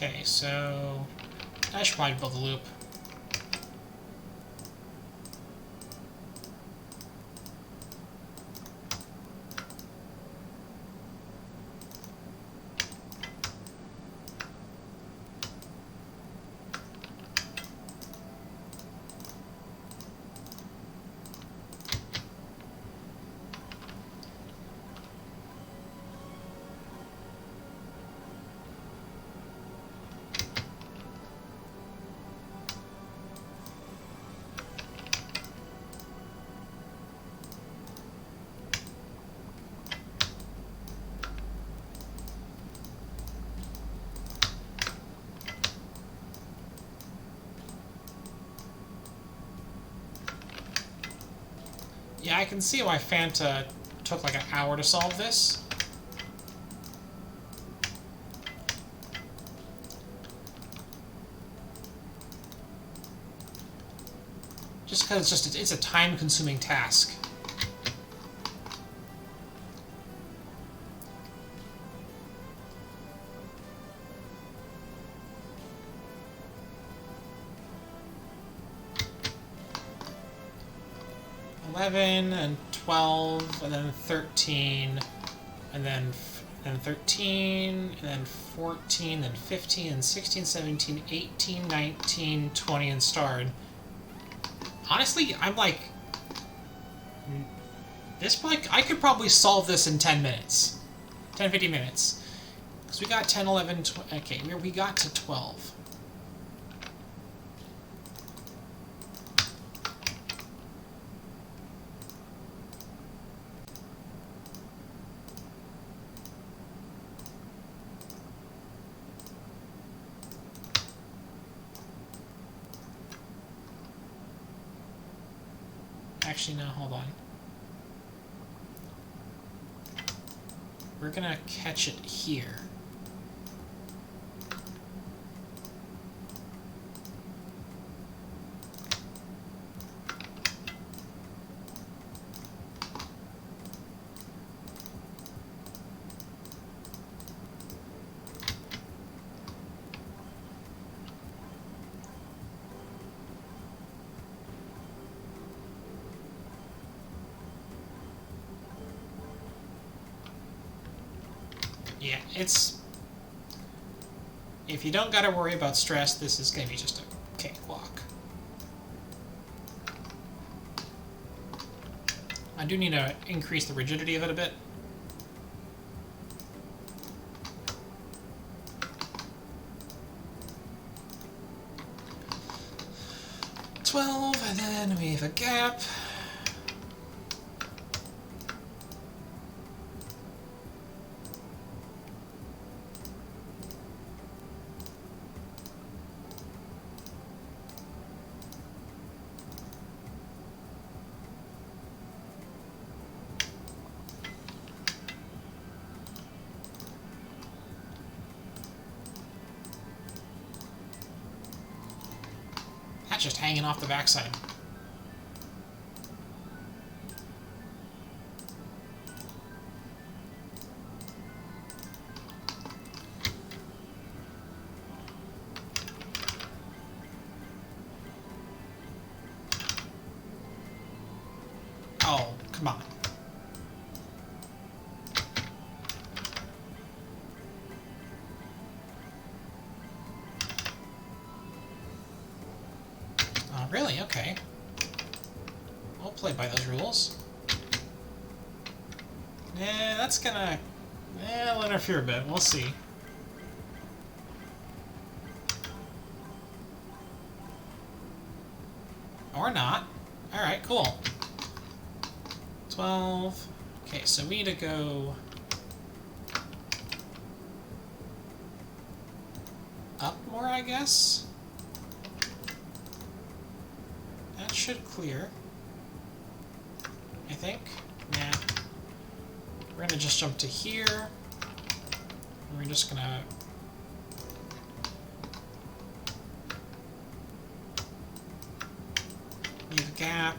Okay, so I should probably build a loop. Yeah, I can see why Fanta took like an hour to solve this. Just because it's a time-consuming task. And 12, and then 13, and then 13, and then 14, then 15, and 16, 17, 18, 19, 20, and starred. Honestly, I'm like... I could probably solve this in 10 minutes. 10, 15 minutes. Because we got 10, 11, okay, we got to 12. Actually, no, hold on. We're gonna catch it here. . Yeah, it's... If you don't gotta worry about stress, this is gonna be just a cakewalk. I do need to increase the rigidity of it a bit. And then we have a gap. That's just hanging off the backside. Oh, come on. Oh, really? Okay. We'll play by those rules. Yeah, that's gonna... it'll interfere a bit. We'll see. Or not. Alright, cool. 12. Okay, so we need to go up more, I guess. That should clear. I think. Yeah. We're gonna just jump to here. We're just gonna leave a gap.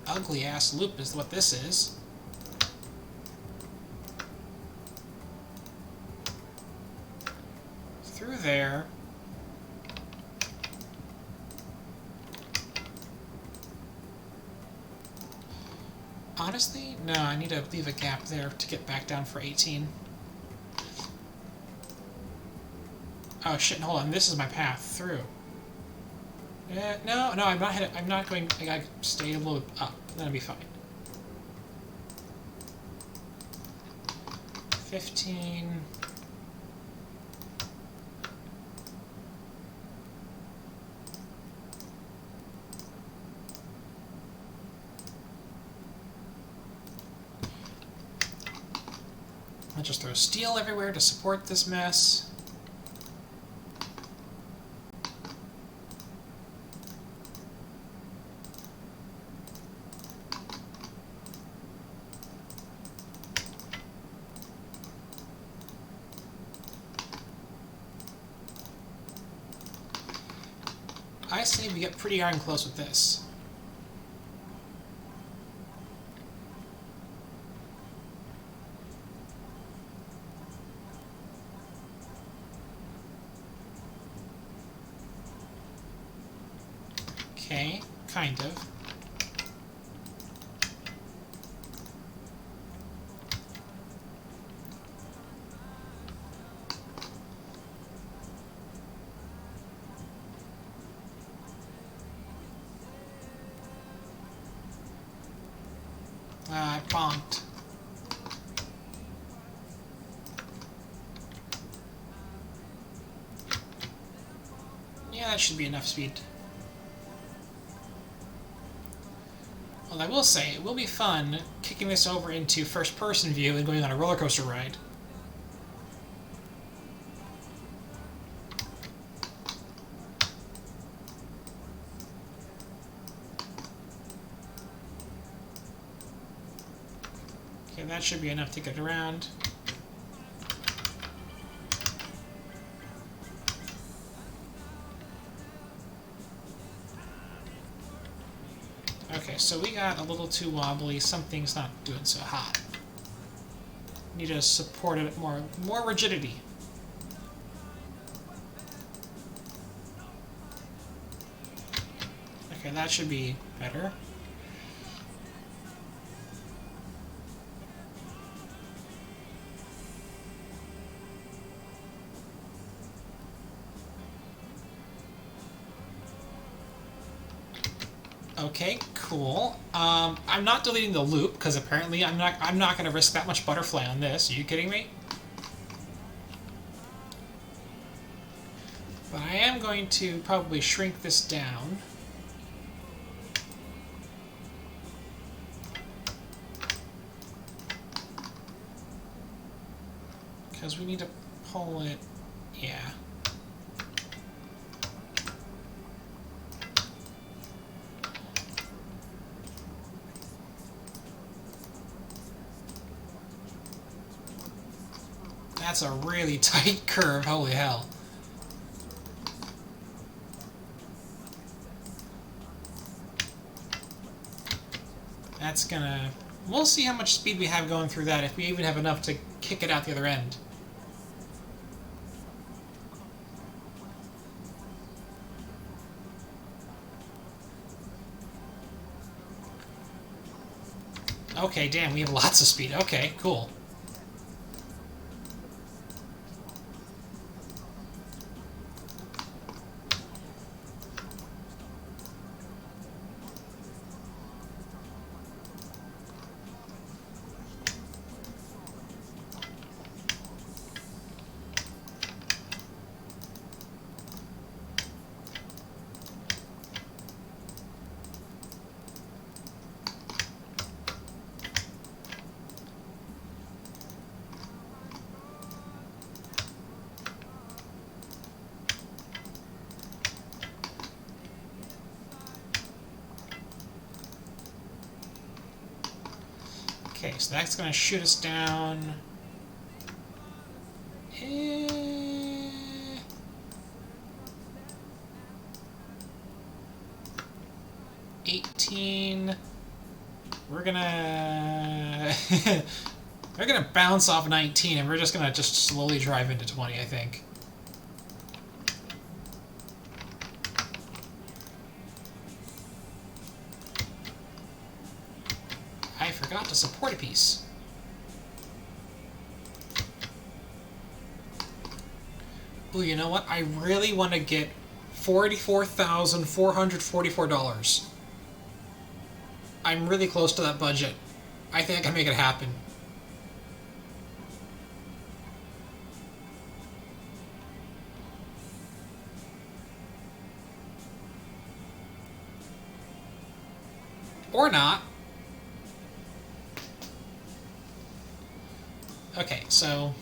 Ugly ass loop is what this is. Through there. Honestly, no, I need to leave a gap there to get back down for 18. Oh shit, hold on, this is my path through. No, I'm not headed. I'm not going. I gotta stay a little up. That'll be fine. 15. I'll just throw steel everywhere to support this mess. I say we get pretty darn close with this. Okay, kind of. I bonked. Yeah, that should be enough speed. Well, I will say, it will be fun kicking this over into first-person view and going on a roller coaster ride. Okay, that should be enough to get around. Okay, so we got a little too wobbly. Something's not doing so hot. Need to support it more rigidity. Okay, that should be better. Okay, cool. I'm not deleting the loop because apparently I'm not going to risk that much butterfly on this. Are you kidding me? But I am going to probably shrink this down. Because we need to pull it... Yeah. That's a really tight curve, holy hell. That's gonna... We'll see how much speed we have going through that, if we even have enough to kick it out the other end. Okay, damn, we have lots of speed. Okay, cool. Okay, so that's going to shoot us down. 18. We're gonna we're gonna bounce off 19, and we're just gonna slowly drive into 20, I think. I forgot to support a piece. Ooh, you know what? I really want to get $44,444. I'm really close to that budget. I think I can make it happen. Or not. Okay, so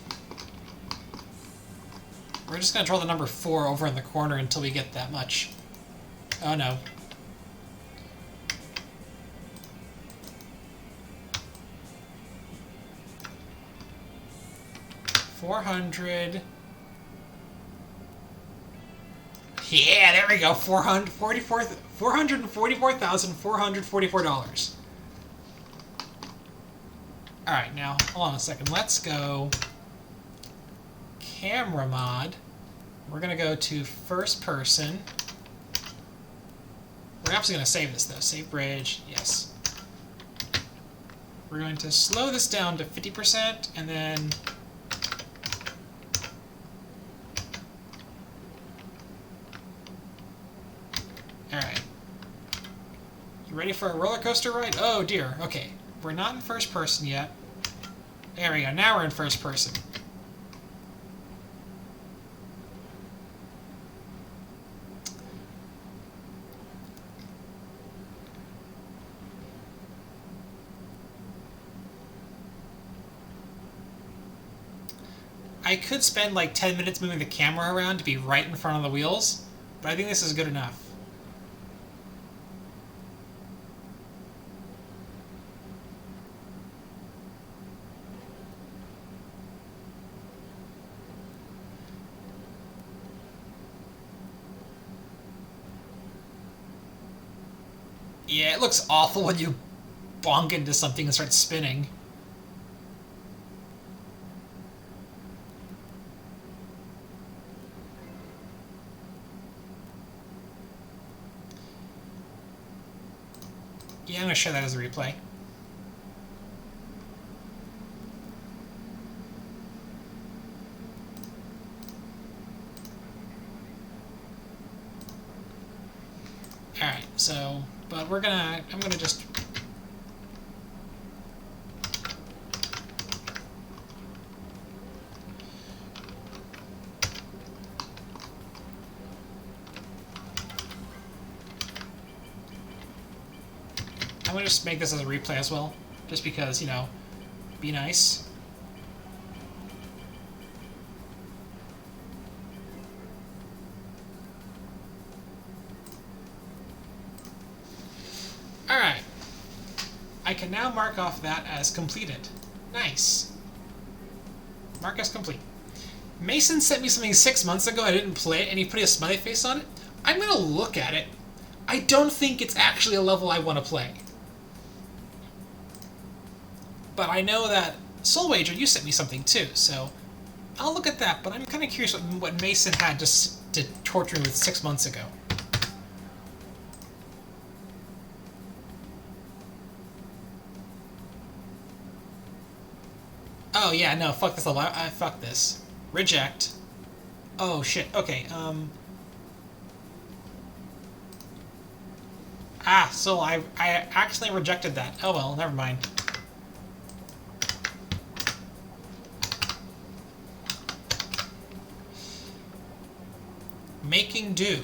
we're just going to draw the number 4 over in the corner until we get that much. Oh no. $400. Yeah, there we go. $444,444. All right, now hold on a second. Let's go camera mod. We're gonna go to first person. We're actually gonna save this though. Save bridge. Yes. We're going to slow this down to 50% and then. Alright. You ready for a roller coaster ride? Oh dear. Okay. We're not in first person yet. There we go. Now we're in first person. I could spend like 10 minutes moving the camera around to be right in front of the wheels, but I think this is good enough. Yeah, it looks awful when you bonk into something and start spinning. Yeah, I'm going to show that as a replay. Alright, so, but I'm gonna just... I'm gonna just make this as a replay as well, just because, you know, be nice. Alright. I can now mark off that as completed. Nice. Mark as complete. Mason sent me something 6 months ago, I didn't play it, and he put a smiley face on it. I'm gonna look at it. I don't think it's actually a level I want to play. But I know that Soul Wager, you sent me something too, so I'll look at that, but I'm kind of curious what Mason had to torture me with 6 months ago. Oh yeah, no, fuck this level. I fuck this. Reject. Oh shit, okay, Ah, so I accidentally rejected that. Oh well, never mind. Making do.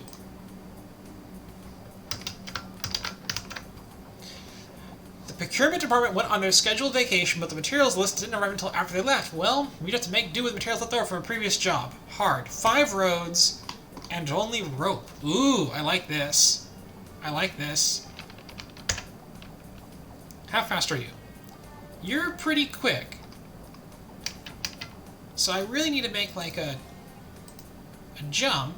The procurement department went on their scheduled vacation, but the materials list didn't arrive until after they left. Well, we have to make do with materials left over from a previous job. Hard. 5 roads and only rope. Ooh, I like this. I like this. How fast are you? You're pretty quick. So I really need to make like a jump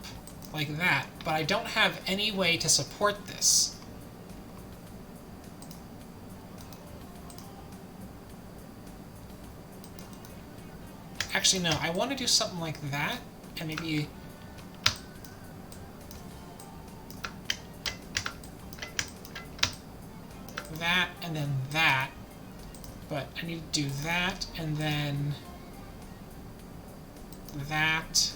like that, but I don't have any way to support this. Actually, no, I want to do something like that, and maybe... that, and then that. But I need to do that, and then... that...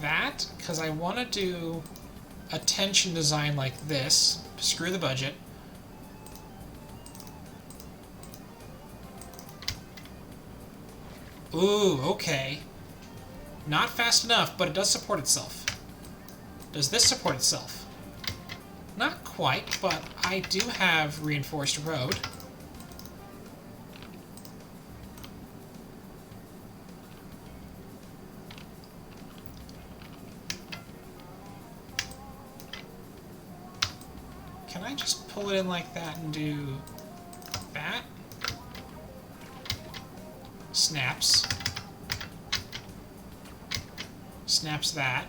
that, because I want to do a tension design like this. Screw the budget. Ooh, okay. Not fast enough, but it does support itself. Does this support itself? Not quite, but I do have reinforced road. Can I just pull it in like that and do that? Snaps. Snaps that.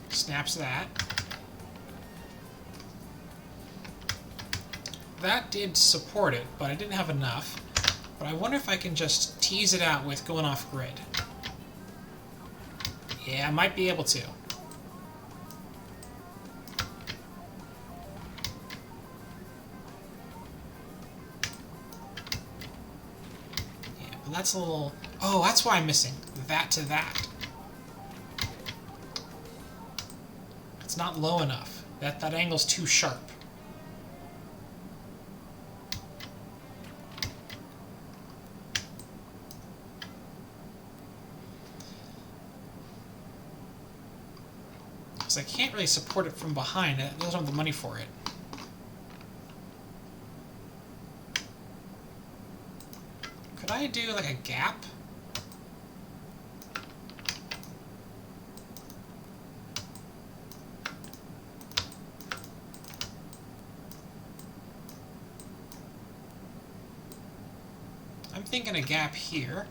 Snaps that. That did support it, but I didn't have enough. But I wonder if I can just tease it out with going off grid. Yeah, I might be able to. That's a little... oh, that's why I'm missing. That to that. It's not low enough. That angle's too sharp. Because I can't really support it from behind. It doesn't have the money for it. Could I do like a gap? I'm thinking a gap here.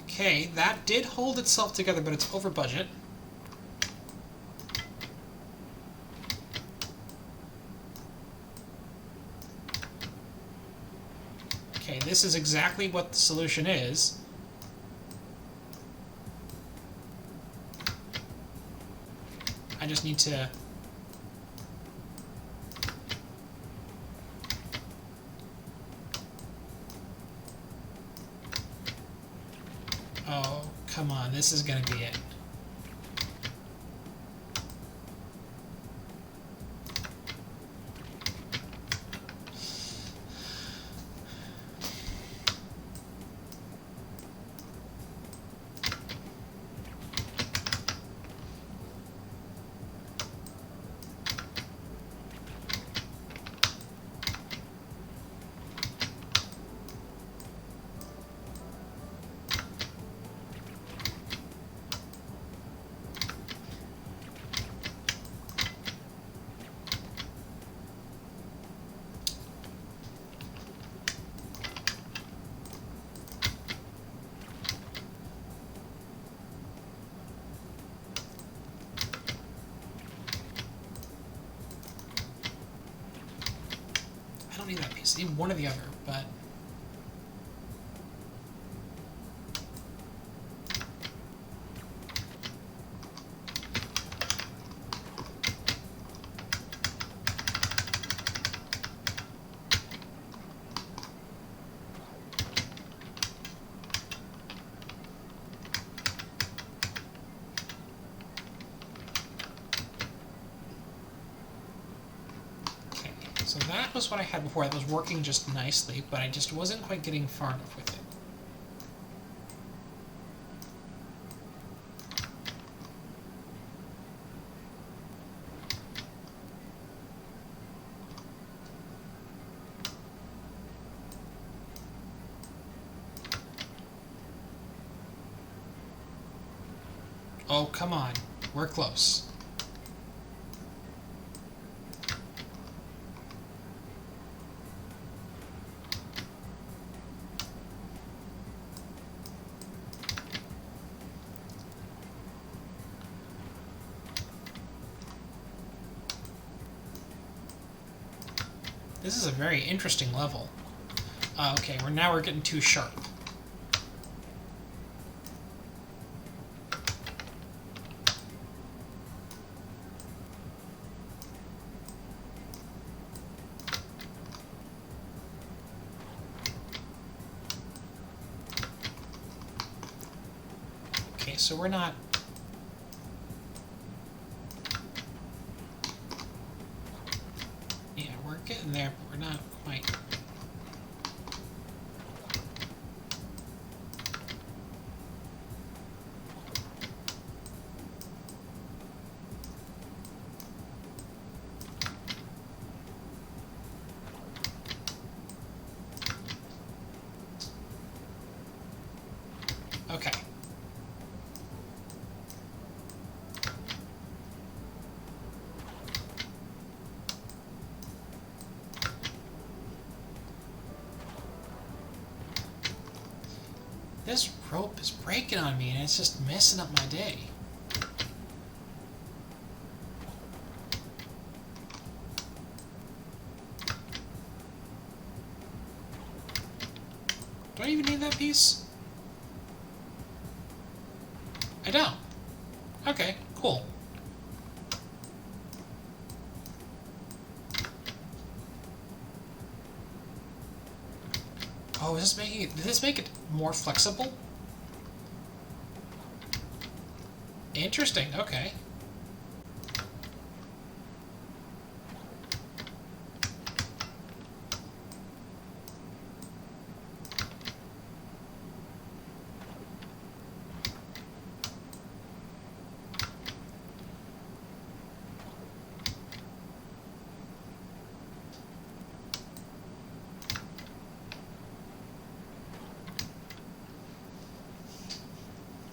Okay, that did hold itself together, but it's over budget. this is exactly what the solution is. I just need to... Oh, come on, this is gonna be it. I don't need that piece. I need one or the other, but... So that was what I had before. That was working just nicely, but I just wasn't quite getting far enough with it. Oh, come on. We're close. This is a very interesting level. Okay, now we're getting too sharp. Okay, so we're not... Yeah, we're getting there, but we're not quite... Okay. This rope is breaking on me and it's just messing up my day. Do I even need that piece? I don't. Okay, cool. Oh, is this making it, did this make it more flexible? Interesting, okay.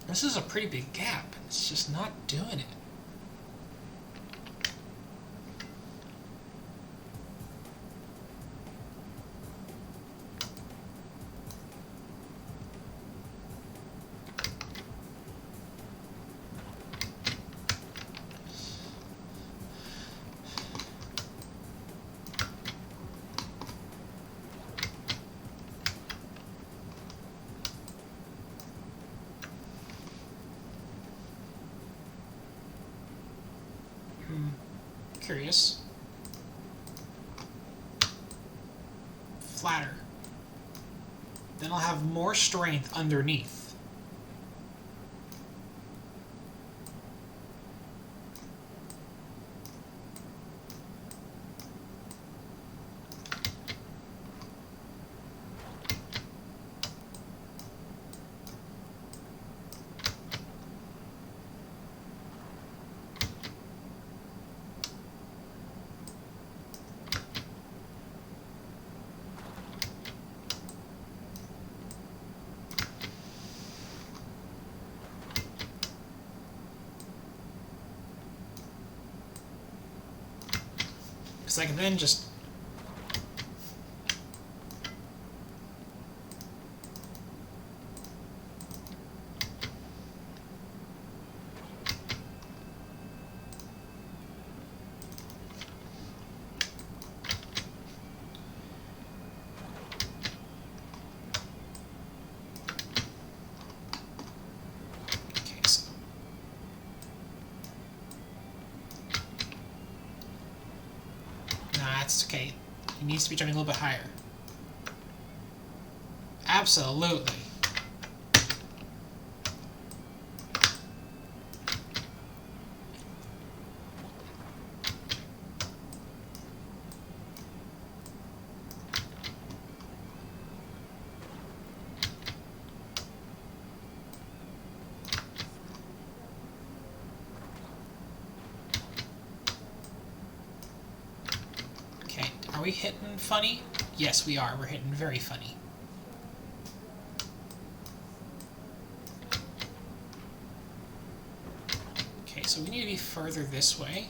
This is a pretty big gap. It's just not doing it. Curious. Flatter. Then I'll have more strength underneath. Because I can then just... That's okay. He needs to be jumping a little bit higher. Absolutely. Are we hitting funny? Yes, we are. We're hitting very funny. Okay, so we need to be further this way.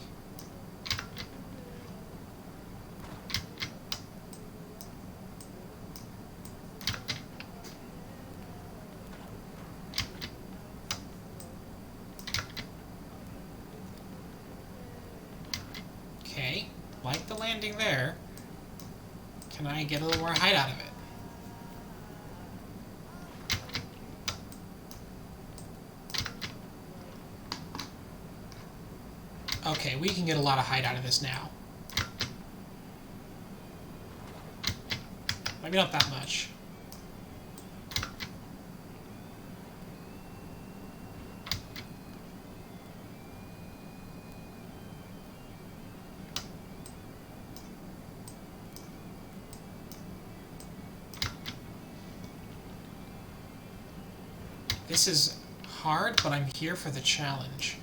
Okay, like the landing there. Can I get a little more height out of it? Okay, we can get a lot of height out of this now. Maybe not that much. This is hard, but I'm here for the challenge.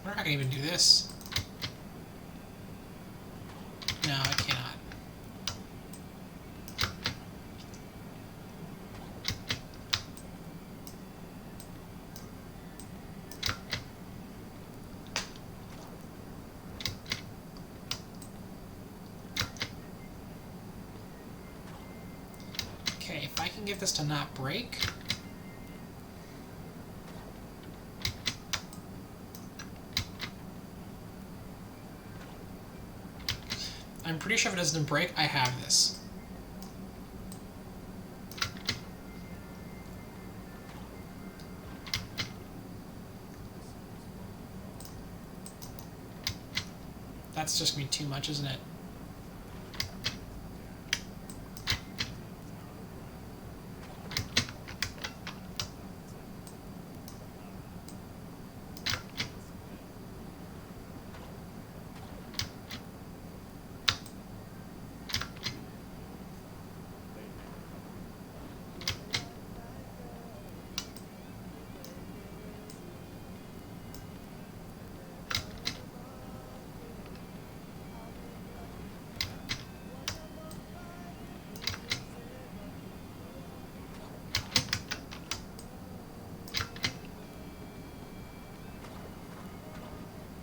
I wonder if I can even do this. No, I cannot. Okay, if I can get this to not break... I'm pretty sure if it doesn't break, I have this. That's just gonna be too much, isn't it?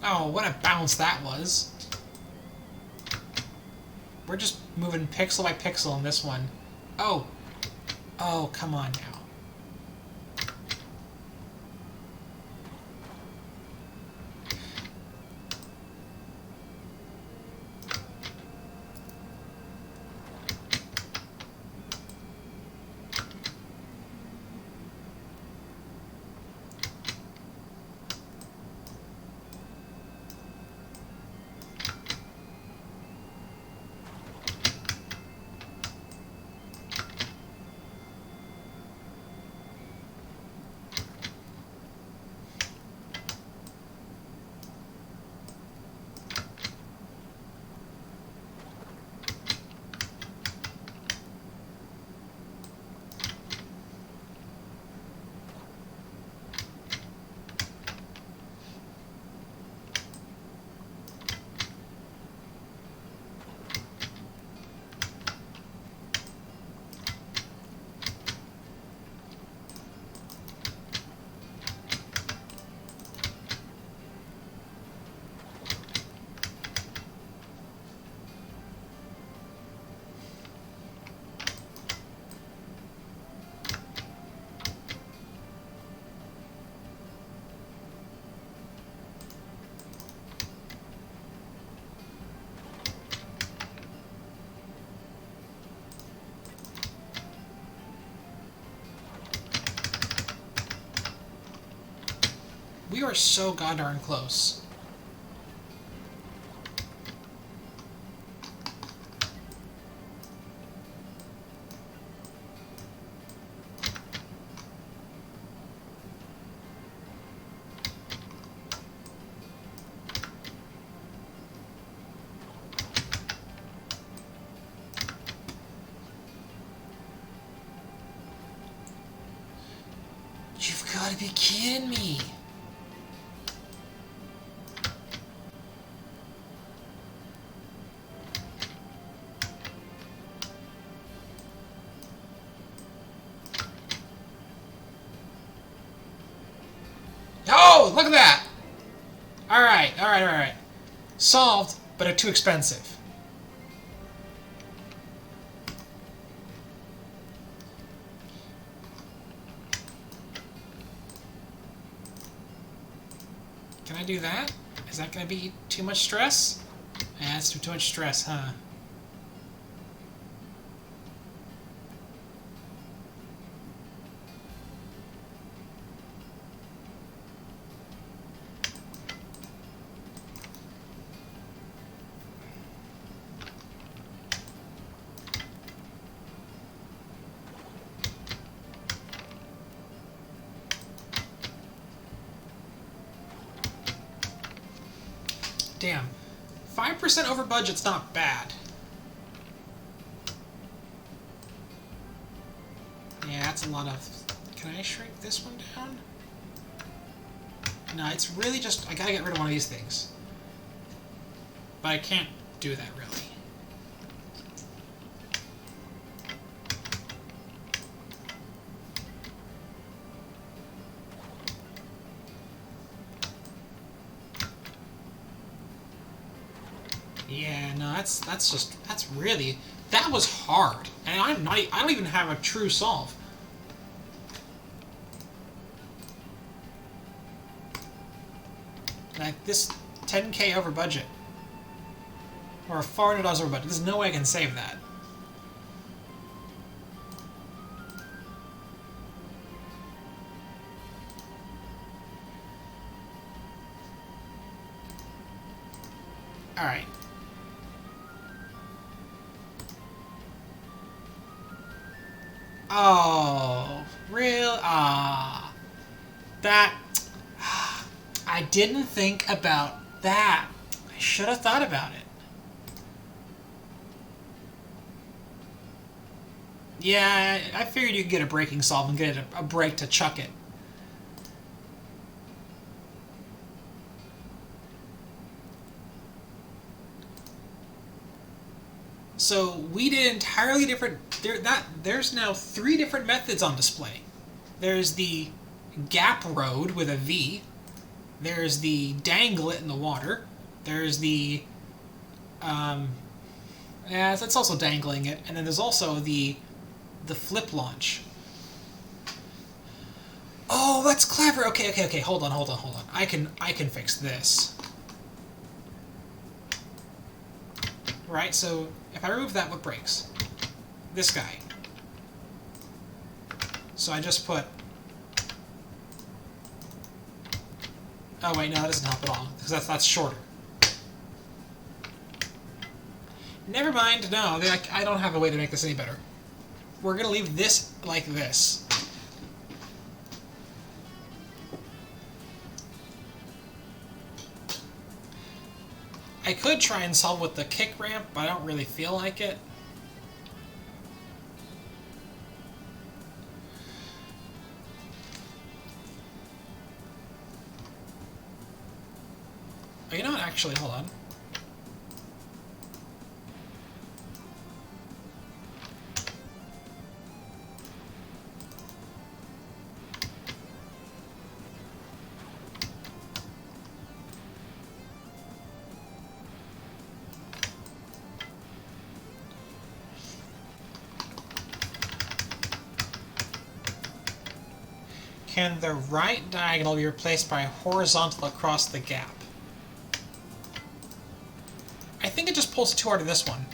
Oh, what a bounce that was. We're just moving pixel by pixel in this one. Oh. Oh, come on now. We are so goddamn close. You've got to be kidding me. Oh, look at that! Alright, alright, alright. Solved, but too expensive. Can I do that? Is that going to be too much stress? Yeah, it's too much stress, huh? Damn. 5% over budget's not bad. Yeah, that's a lot of... Can I shrink this one down? No, it's really just... I gotta get rid of one of these things. But I can't do that, really. Yeah, no, that's really, that was hard, and I don't even have a true solve. Like this, 10K over budget, or $400 over budget. There's no way I can save that. All right. Oh, real? Ah. That... I didn't think about that. I should have thought about it. Yeah, I figured you could get a breaking solve and get a break to chuck it. So we did entirely different... There's now 3 different methods on display. There's the gap road with a V. There's the dangle it in the water. There's the... yeah, that's also dangling it. And then there's also the flip launch. Oh, that's clever! Okay, okay, okay, hold on. I can fix this. Right, so if I remove that, what breaks? This guy. So I just put... Oh wait, no, that doesn't help at all, because that's shorter. Never mind, no, I don't have a way to make this any better. We're gonna leave this like this. I could try and solve with the kick ramp, but I don't really feel like it. Oh, you know what? Actually, hold on. Can the right diagonal be replaced by horizontal across the gap? I think it just pulls too hard to this one.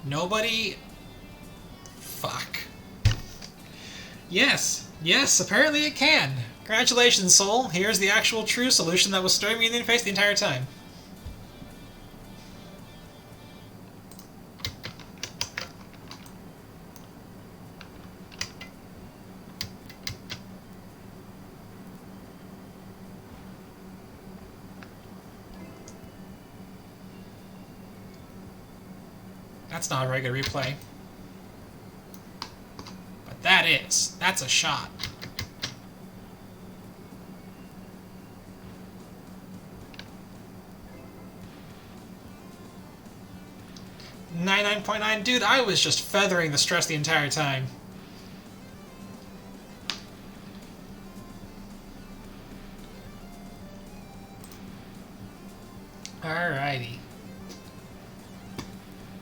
Nobody... Fuck. Yes. Yes, apparently it can. Congratulations, Soul. Here's the actual true solution that was staring me in the face the entire time. That's not a very good replay. But that is. That's a shot. 99.9, dude, I was just feathering the stress the entire time. Alrighty.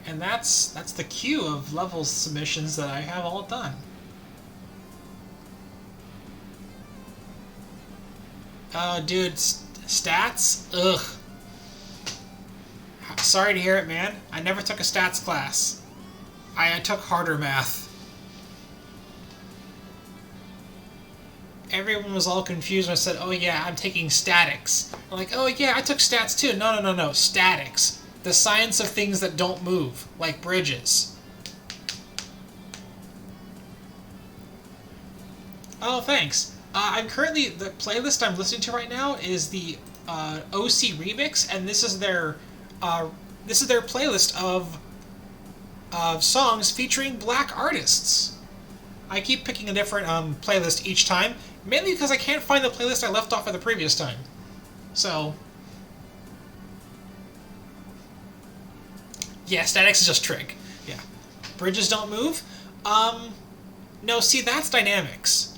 And that's the queue of levels submissions that I have all done. Oh, dude, stats? Ugh. Sorry to hear it, man. I never took a stats class. I took harder math. Everyone was all confused when I said, oh yeah, I'm taking statics. I'm like, oh yeah, I took stats too. No. Statics. The science of things that don't move, like bridges. Oh, thanks. I'm currently, the playlist I'm listening to right now is the OC Remix, and this is their playlist of songs featuring black artists. I keep picking a different playlist each time, mainly because I can't find the playlist I left off at the previous time. So, yeah, statics is just trig. Yeah. Bridges don't move? No, see, that's dynamics.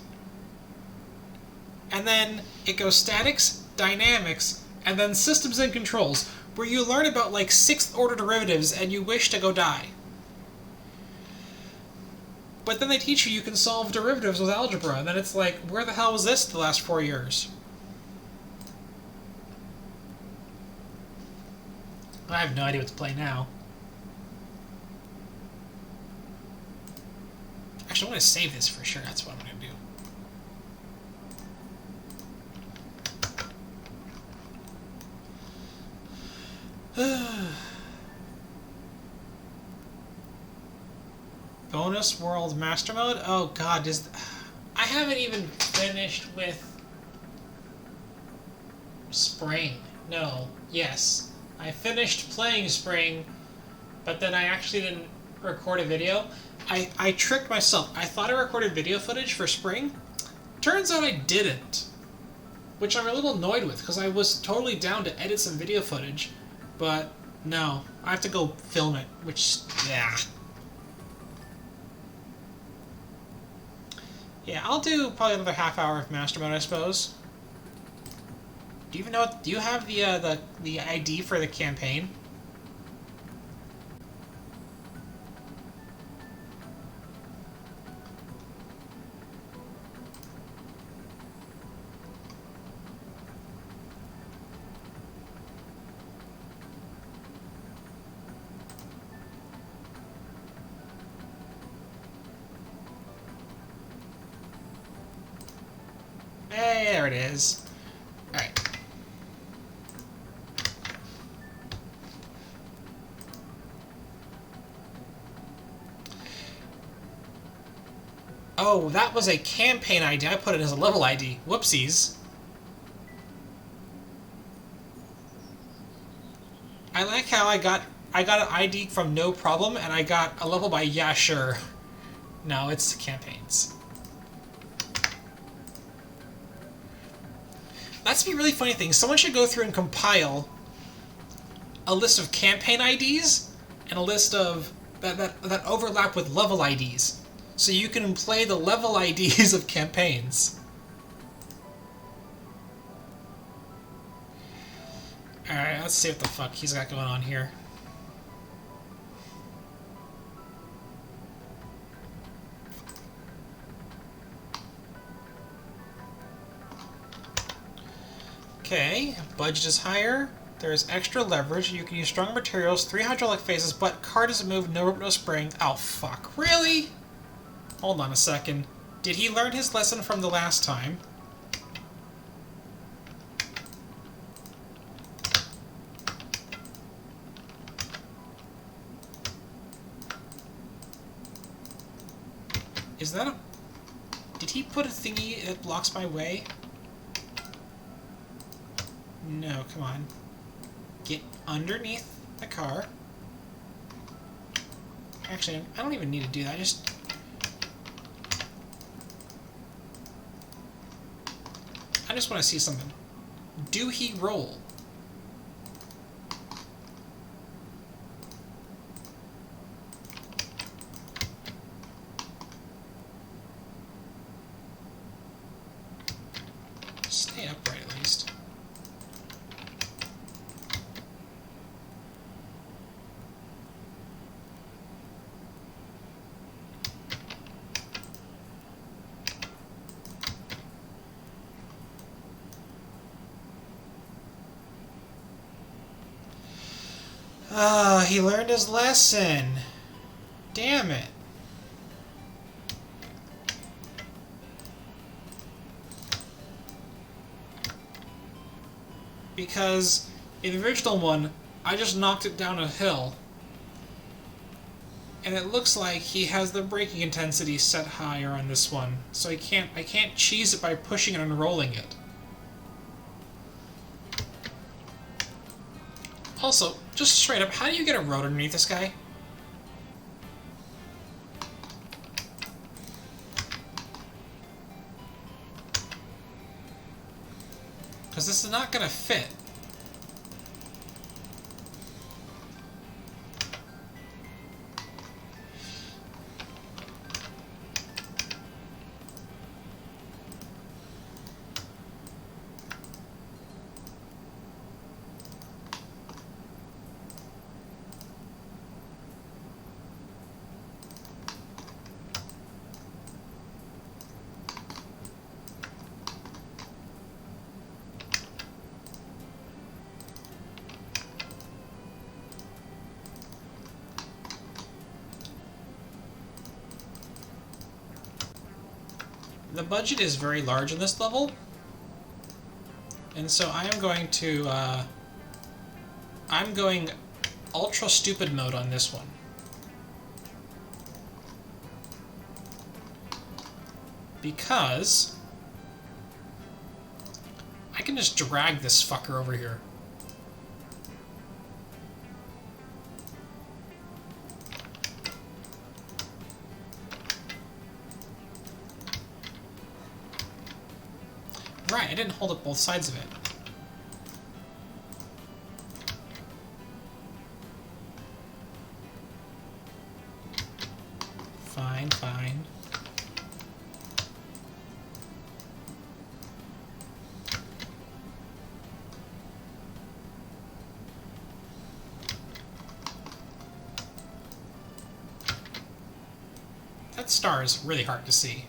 And then it goes statics, dynamics, and then systems and controls, where you learn about like 6th order derivatives and you wish to go die. But then they teach you can solve derivatives with algebra, and then it's like, where the hell was this the last 4 years? I have no idea what to play now. Actually, I want to save this for sure, that's what I'm going to do. Bonus World Master Mode? Oh god, I haven't even finished with Spring. No. Yes. I finished playing Spring, but then I actually didn't record a video. I tricked myself. I thought I recorded video footage for Spring. Turns out I didn't. Which I'm a little annoyed with, because I was totally down to edit some video footage. But, no. I have to go film it, which, yeah. Yeah, I'll do probably another half hour of Master Mode, I suppose. Do you even know, do you have the ID for the campaign? Hey, there it is. Alright. Oh, that was a campaign ID. I put it as a level ID. Whoopsies. I like how I got an ID from no problem, and I got a level by yeah, sure. No, it's campaigns. That's be really funny thing. Someone should go through and compile a list of campaign IDs and a list of that overlap with level IDs, so you can play the level IDs of campaigns. All right, let's see what the fuck he's got going on here. Okay, budget is higher. There's extra leverage. You can use stronger materials, 3 hydraulic phases, but car doesn't move, no rope, no spring. Oh, fuck. Really? Hold on a second. Did he learn his lesson from the last time? Is that a... Did he put a thingy that blocks my way? No, come on. Get underneath the car. Actually, I don't even need to do that. I just want to see something. Do he roll? Stay upright at least. Ah, he learned his lesson. Damn it. Because in the original one, I just knocked it down a hill. And it looks like he has the braking intensity set higher on this one. So I can't cheese it by pushing it and rolling it. Also, just straight up, how do you get a road underneath this guy? Because this is not going to fit. The budget is very large in this level, and so I am going to, I'm going ultra stupid mode on this one. Because I can just drag this fucker over here. Right, I didn't hold up both sides of it. Fine, fine. That star is really hard to see.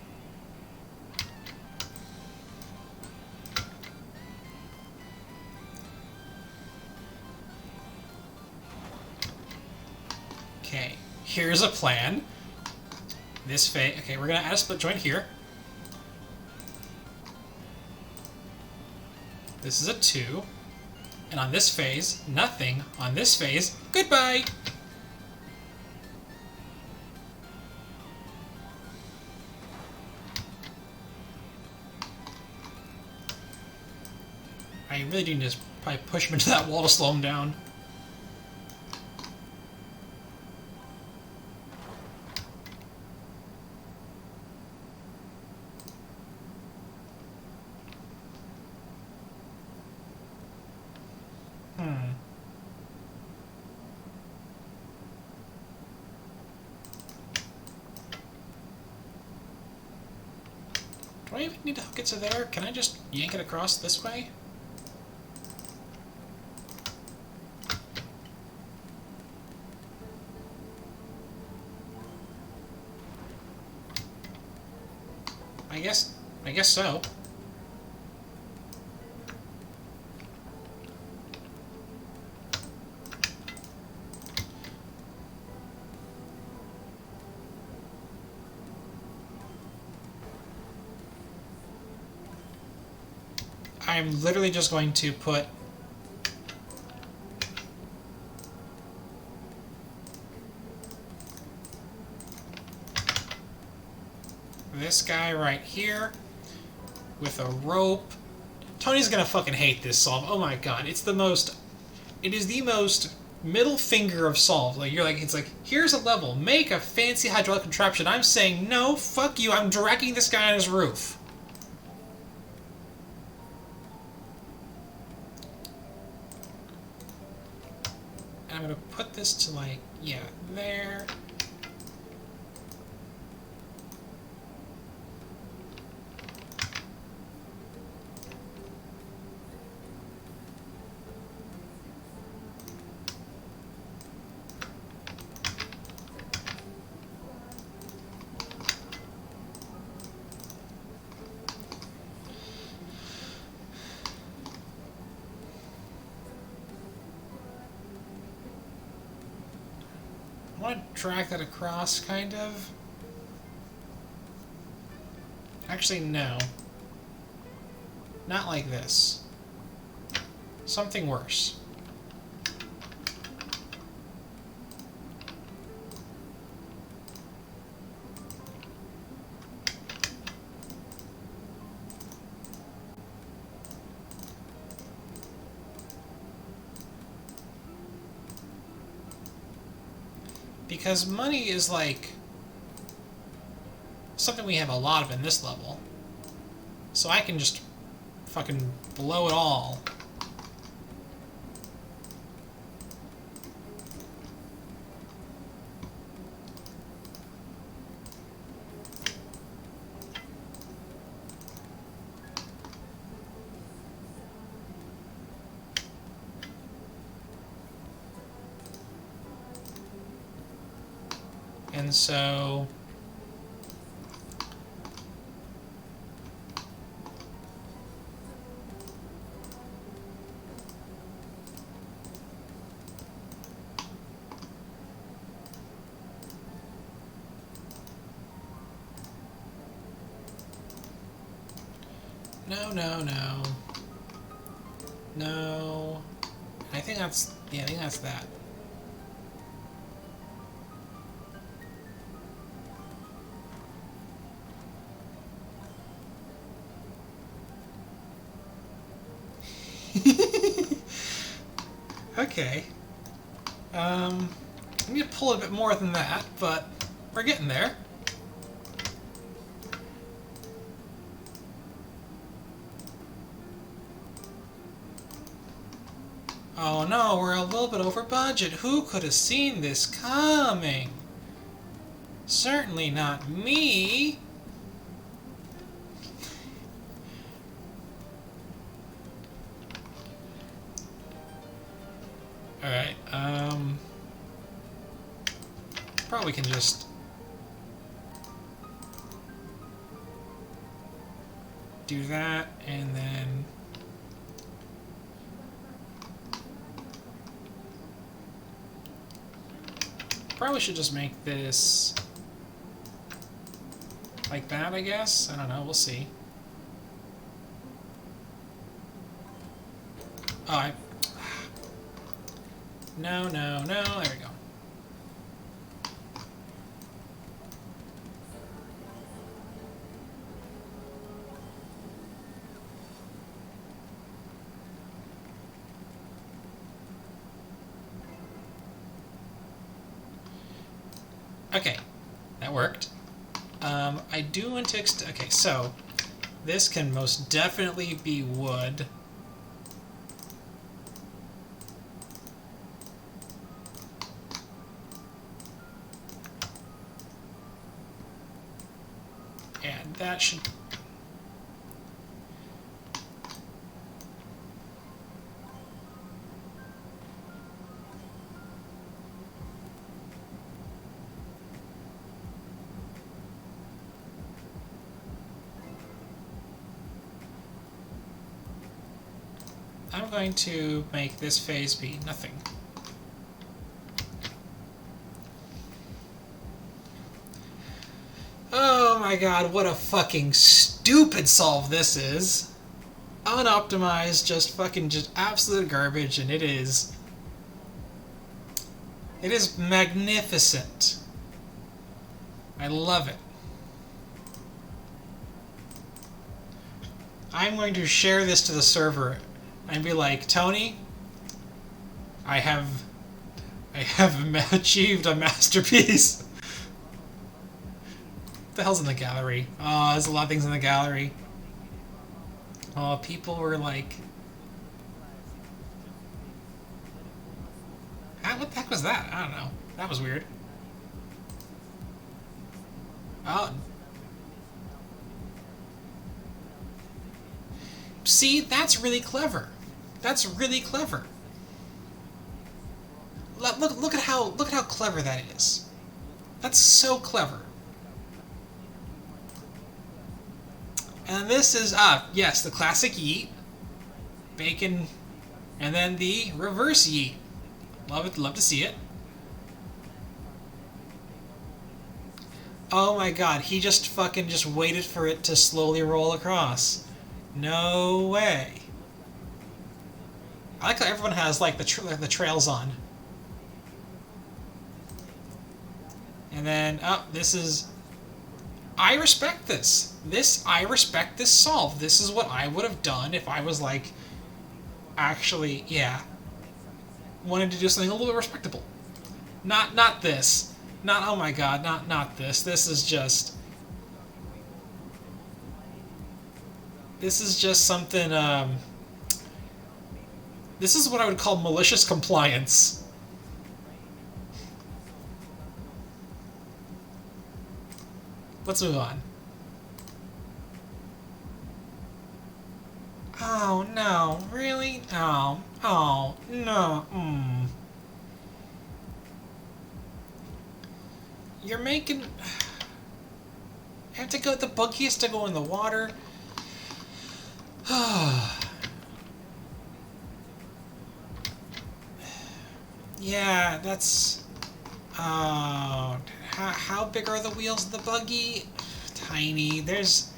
Okay, here's a plan. This phase, okay, we're gonna add a split joint here. This is a 2. And on this phase, nothing. On this phase, goodbye! I really do need to probably push him into that wall to slow him down. Do I even need to hook it to there? Can I just yank it across this way? I guess so. I'm literally just going to put this guy right here with a rope. Tony's gonna fucking hate this solve. Oh my god, it is the most middle finger of solve. Like, you're like, it's like, here's a level, make a fancy hydraulic contraption. I'm saying, no, fuck you, I'm dragging this guy on his roof. And I'm gonna put this to, like, yeah, there. I want to drag that across, kind of. Actually, no. Not like this. Something worse. Because money is like something we have a lot of in this level. So I can just fucking blow it all. And so no. No. I think that's, yeah, I think that's that. Okay. I'm gonna pull a bit more than that, but we're getting there. Oh no, we're a little bit over budget. Who could have seen this coming? Certainly not me. Alright, probably can just do that, and then probably should just make this like that, I guess. I don't know, we'll see. Oh, no, there we go. Okay, that worked. I do want to okay, so this can most definitely be wood. And that should... I'm going to make this phase be nothing. Oh my god, what a fucking stupid solve this is. unoptimized, just fucking just absolute garbage, and it is magnificent. I love it. I'm going to share this to the server and be like, Tony, I have achieved a masterpiece. What the hell's in the gallery? Oh, there's a lot of things in the gallery. Oh, people were like, what the heck was that? I don't know. That was weird. Oh. See, that's really clever. That's really clever. Look at how clever that is. That's so clever. And this is yes, the classic yeet, bacon, and then the reverse yeet. Love it. Love to see it. Oh my god, he just fucking just waited for it to slowly roll across. No way. I like how everyone has like the trails on. And then, this is... I respect this. I respect this solve. This is what I would have done if I was like, actually, yeah, wanted to do something a little bit respectable. Not this. Not, oh my god, not this. This is just something, this is what I would call malicious compliance. Let's move on. Oh no, really? Oh no. You're making... I have to go... The buggy has to go in the water. Yeah, that's... how big are the wheels of the buggy? Tiny. There's...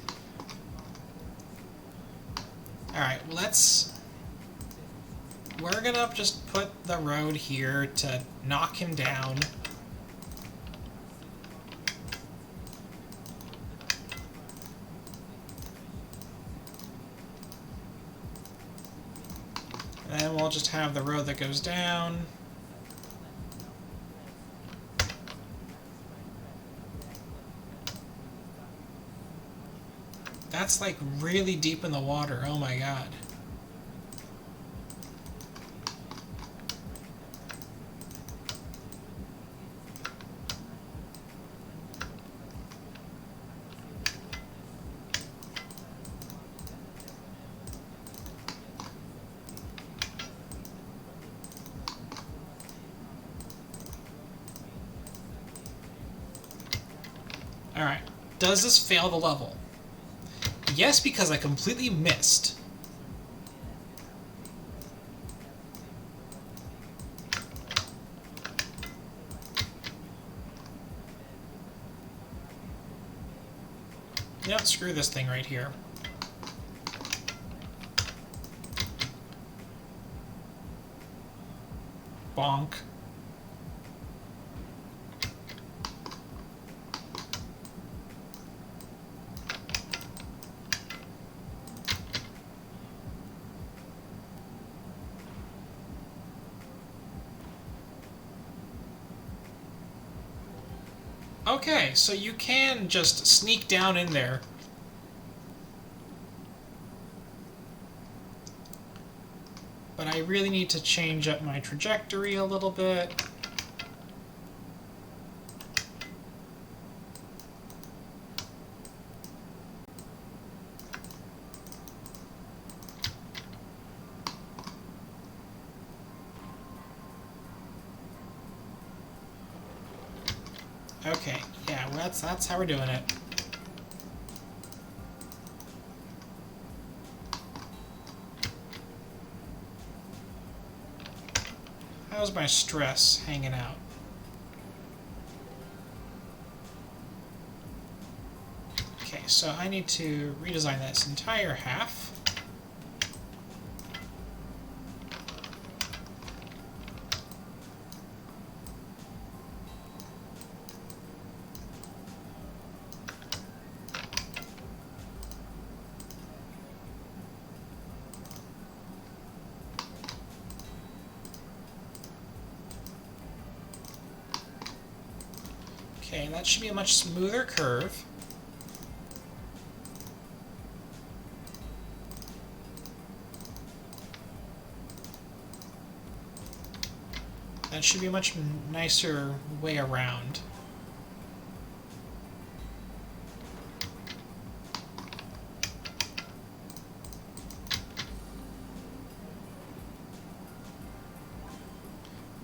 Alright, we're gonna just put the road here to knock him down. And then we'll just have the road that goes down. That's like really deep in the water. Oh my god. Alright. Does this fail the level? Yes, because I completely missed. Yep, screw this thing right here. Bonk. Okay, so you can just sneak down in there. But I really need to change up my trajectory a little bit. Okay, yeah, well, that's how we're doing it. How's my stress hanging out? Okay, so I need to redesign this entire half. Okay, that should be a much smoother curve. That should be a much nicer way around.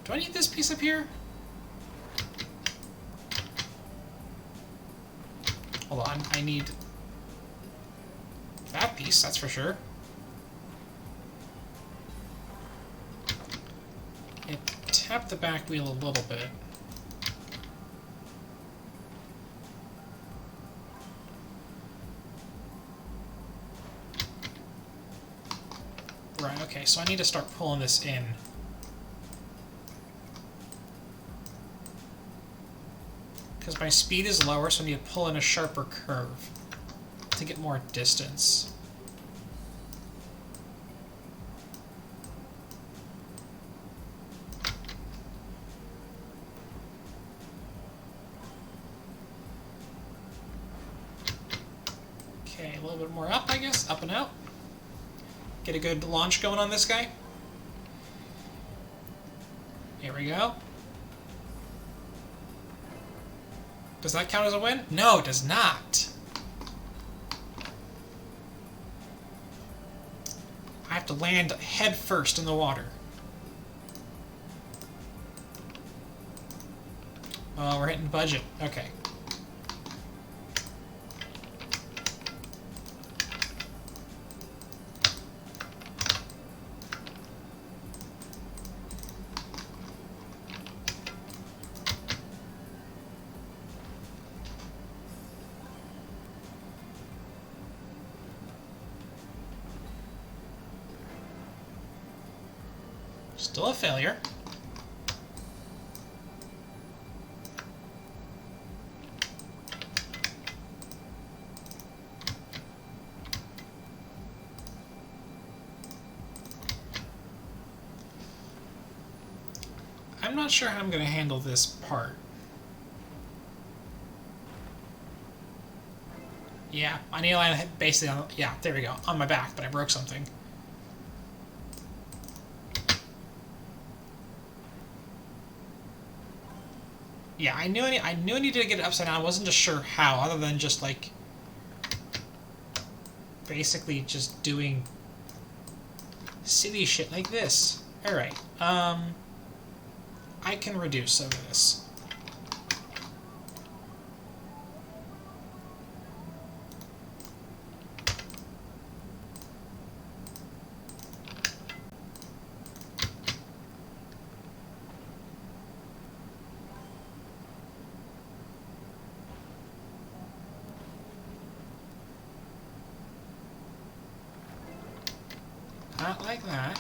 Do I need this piece up here? Hold on, I need that piece, that's for sure. And tap the back wheel a little bit. Right, okay, so I need to start pulling this in. Because my speed is lower, so I need to pull in a sharper curve to get more distance. Okay, a little bit more up, I guess. Up and out. Get a good launch going on this guy. Here we go. Does that count as a win? No, it does not. I have to land head first in the water. Oh, we're hitting budget. Okay. Still a failure. I'm not sure how I'm going to handle this part. Yeah, I need to land basically on... Yeah, there we go. On my back, but I broke something. Yeah, I knew I needed to get it upside down. I wasn't just sure how, other than just like basically just doing silly shit like this. All right, I can reduce some of this. Not like that.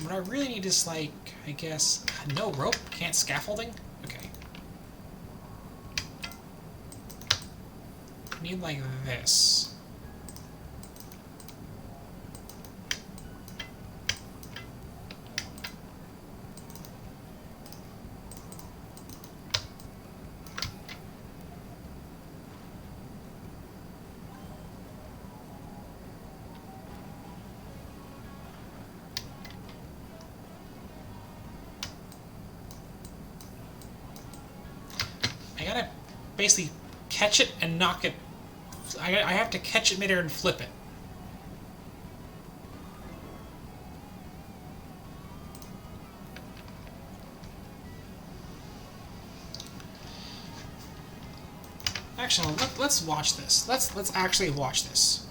What I really need is, like, I guess, no rope, can't scaffolding? Okay. I need, like, this. I gotta basically catch it and knock it. I have to catch it midair and flip it. Actually, let's watch this. Let's actually watch this.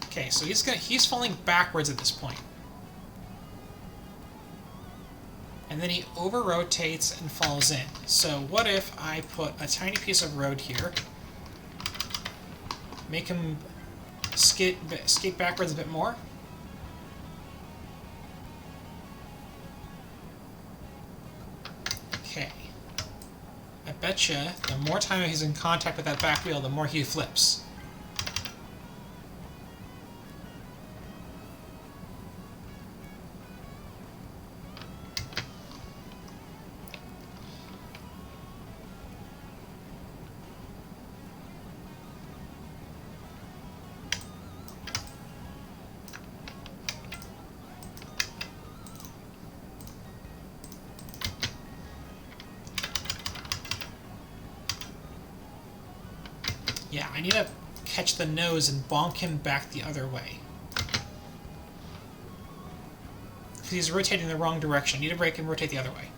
Okay, so he's falling backwards at this point. And then he over-rotates and falls in. So what if I put a tiny piece of road here, make him skate backwards a bit more, Okay. I betcha the more time he's in contact with that back wheel, the more he flips. Yeah, I need to catch the nose and bonk him back the other way. Because he's rotating the wrong direction. I need to brake and rotate the other way.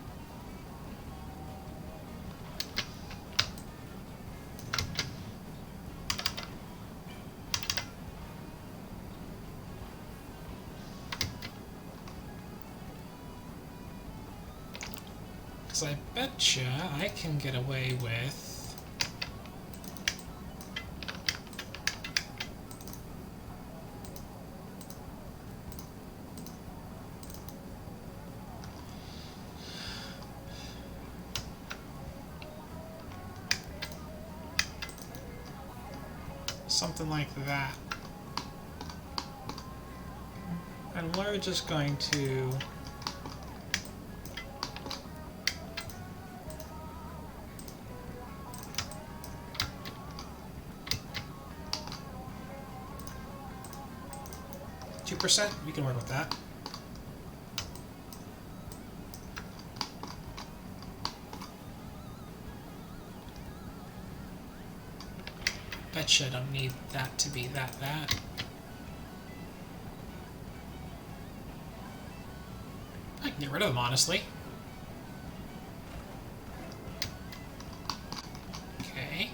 Because I betcha I can get away with... something like that. And we're just going to... %? We can work with that. Betcha I don't need that to be that. I can get rid of them, honestly. Okay.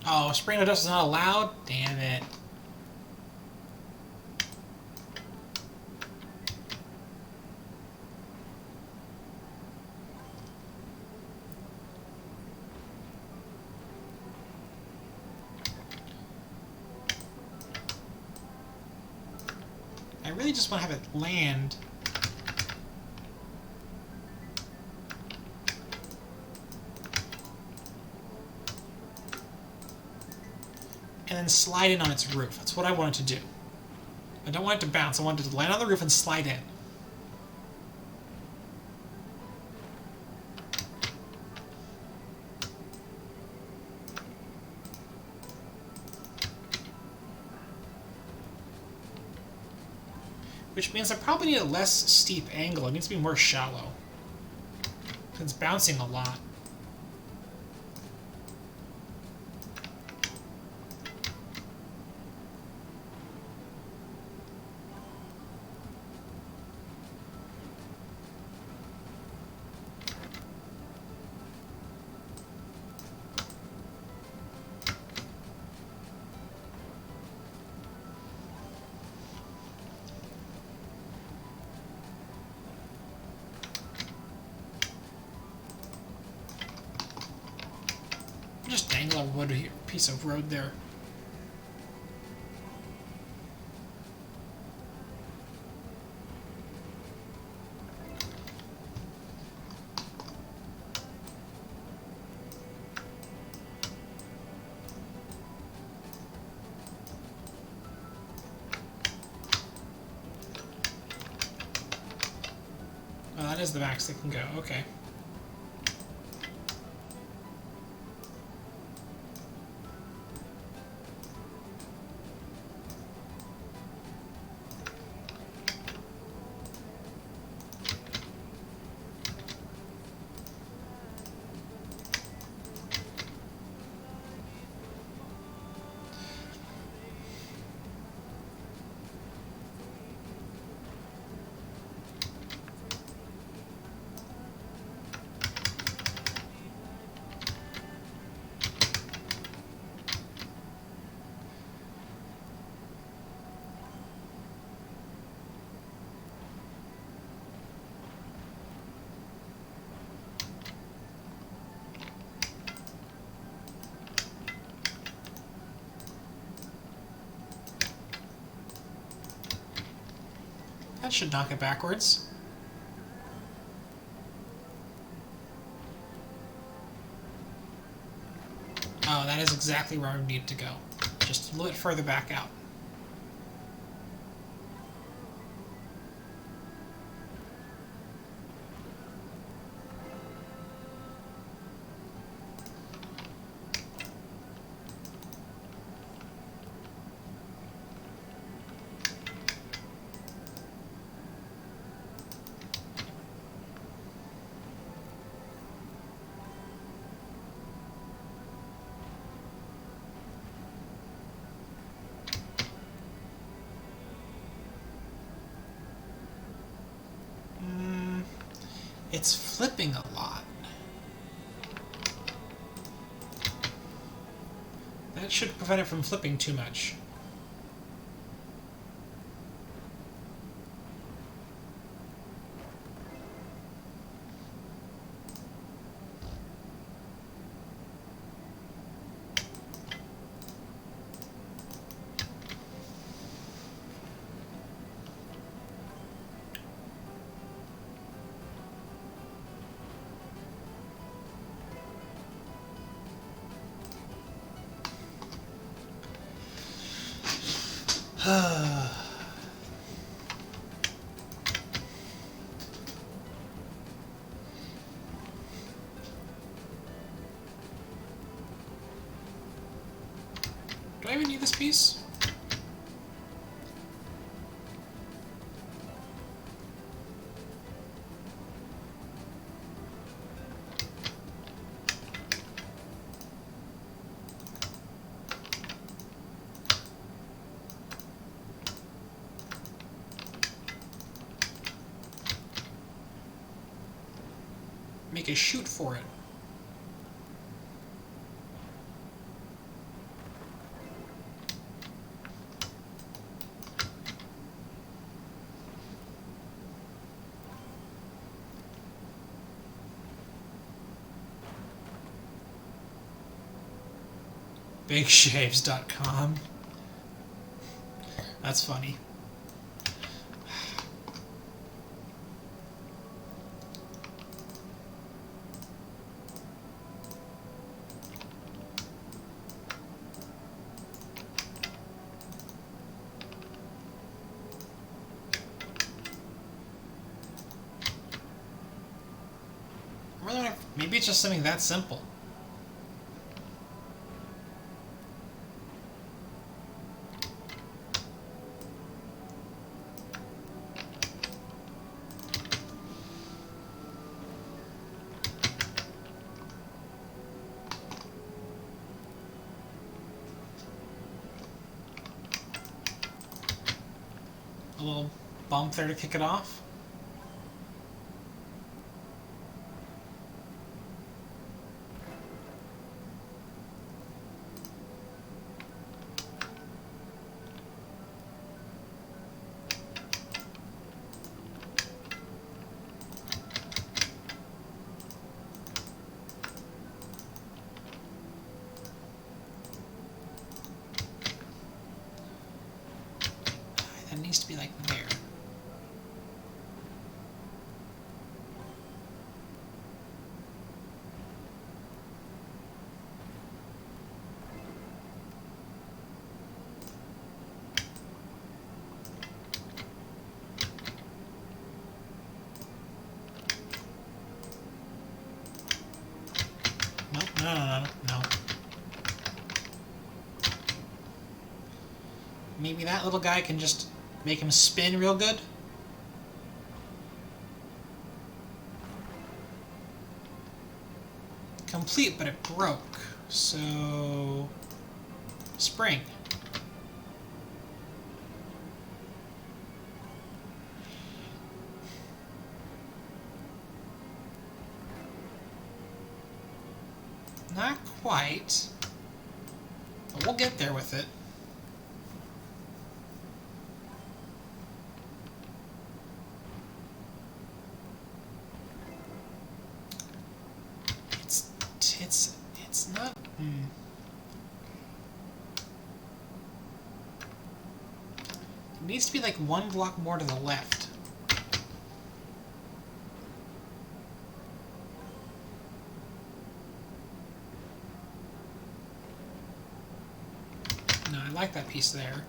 Oh, spring adjust is not allowed? Damn it. I really just want to have it land. And then slide in on its roof. That's what I want it to do. I don't want it to bounce. I want it to land on the roof and slide in. Which means I probably need a less steep angle. It needs to be more shallow. It's bouncing a lot. Just dangle a wood piece of road there. Oh, that is the max they can go. Okay. That should knock it backwards. Oh, that is exactly where I need to go. Just a little bit further back out. It's flipping a lot. That should prevent it from flipping too much. Do I even need this piece? Make a shoot for it. BigShaves.com. That's funny. Maybe it's just something that simple. A little bump there to kick it off. That needs to be like there. No. Maybe that little guy can just make him spin real good? Complete, but it broke. So... spring. Not quite. But we'll get there with it. It's not... It needs to be like one block more to the left. like that piece there.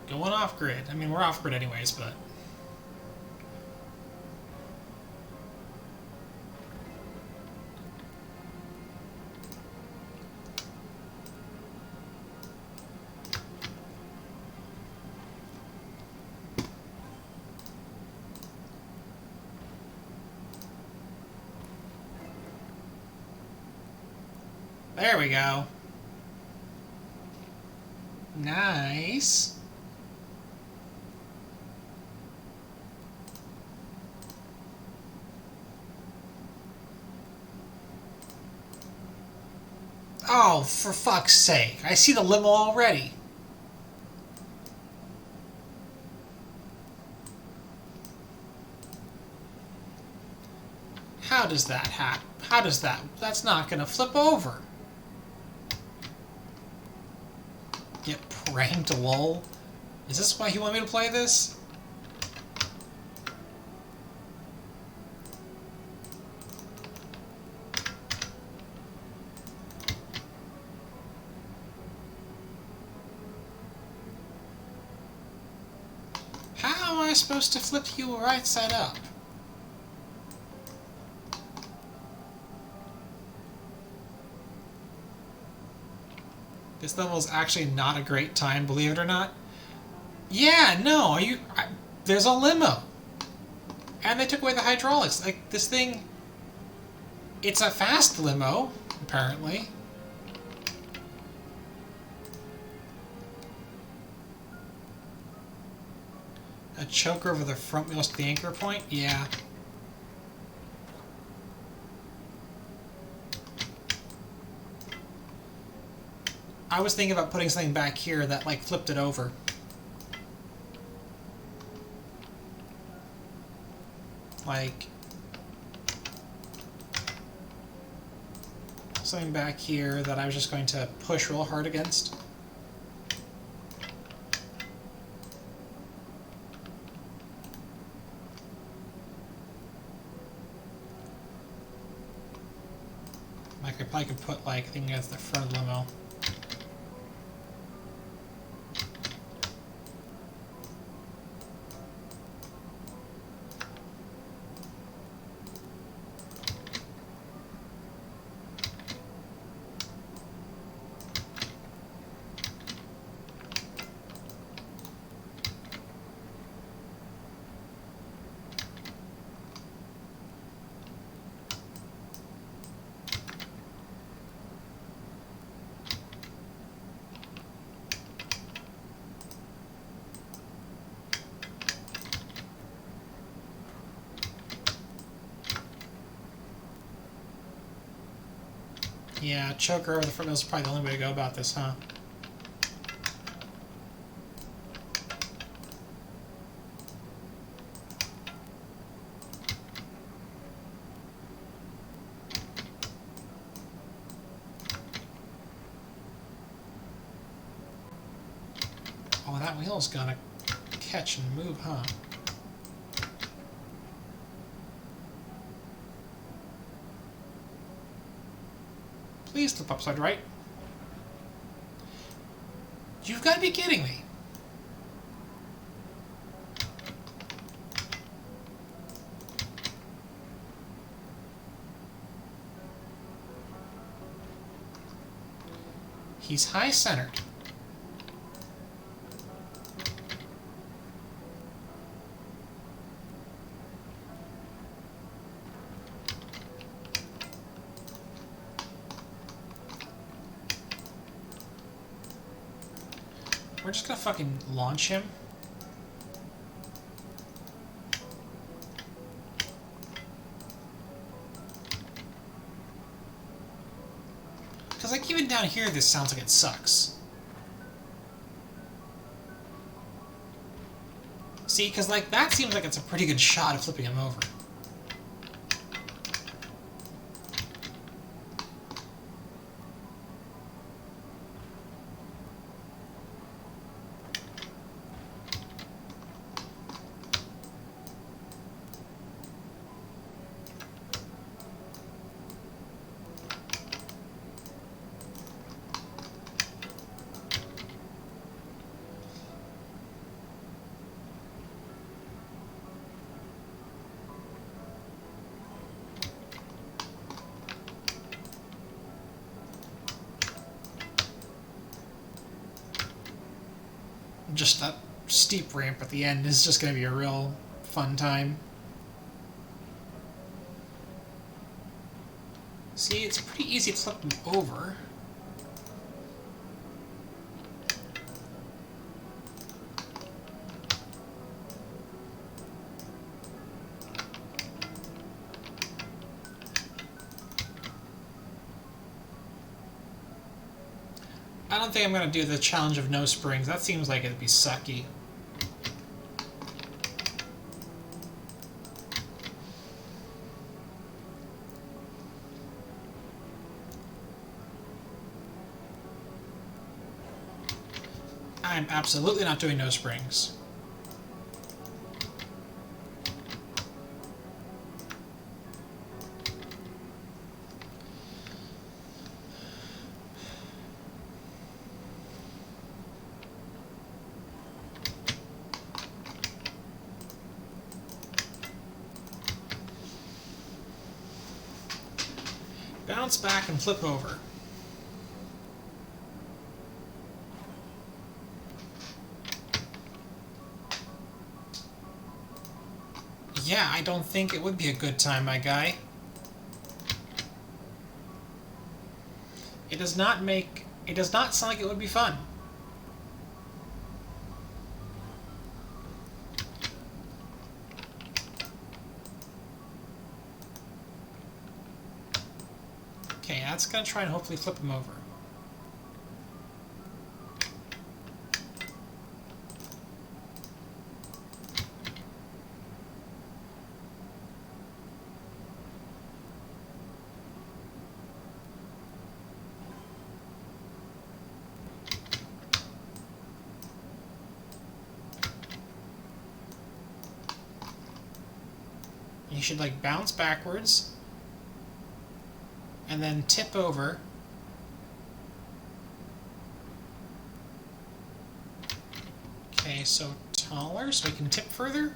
Going off-grid. I mean, we're off-grid anyways, but... There we go. Nice. Oh, for fuck's sake. I see the limo already. How does that happen? How does that... That's not gonna flip over. Get pranked, lol. Is this why you want me to play this? How am I supposed to flip you right side up? This level is actually not a great time, believe it or not. Yeah, no, there's a limo. And they took away the hydraulics. Like, this thing... It's a fast limo, apparently. A choker over the front wheels to the anchor point? Yeah. I was thinking about putting something back here that, like, flipped it over. Like... something back here that I was just going to push real hard against. Like, I probably could put, like, a thing against the front of the limo. Yeah, choker over the front wheels is probably the only way to go about this, huh? Oh, that wheel's gonna catch and move, huh? Please flip upside right. You've got to be kidding me. He's high-centered. We're just gonna fucking launch him. Because, like, even down here, this sounds like it sucks. See, because, like, that seems like it's a pretty good shot of flipping him over. just that steep ramp at the end is just going to be a real fun time. See, it's pretty easy to flip them over. I don't think I'm going to do the challenge of no springs. That seems like it'd be sucky. I'm absolutely not doing no springs. Bounce back and flip over. Yeah, I don't think it would be a good time, my guy. It does not sound like it would be fun. Okay, that's gonna try and hopefully flip him over. You should like bounce backwards and then tip over. Okay, so taller so we can tip further.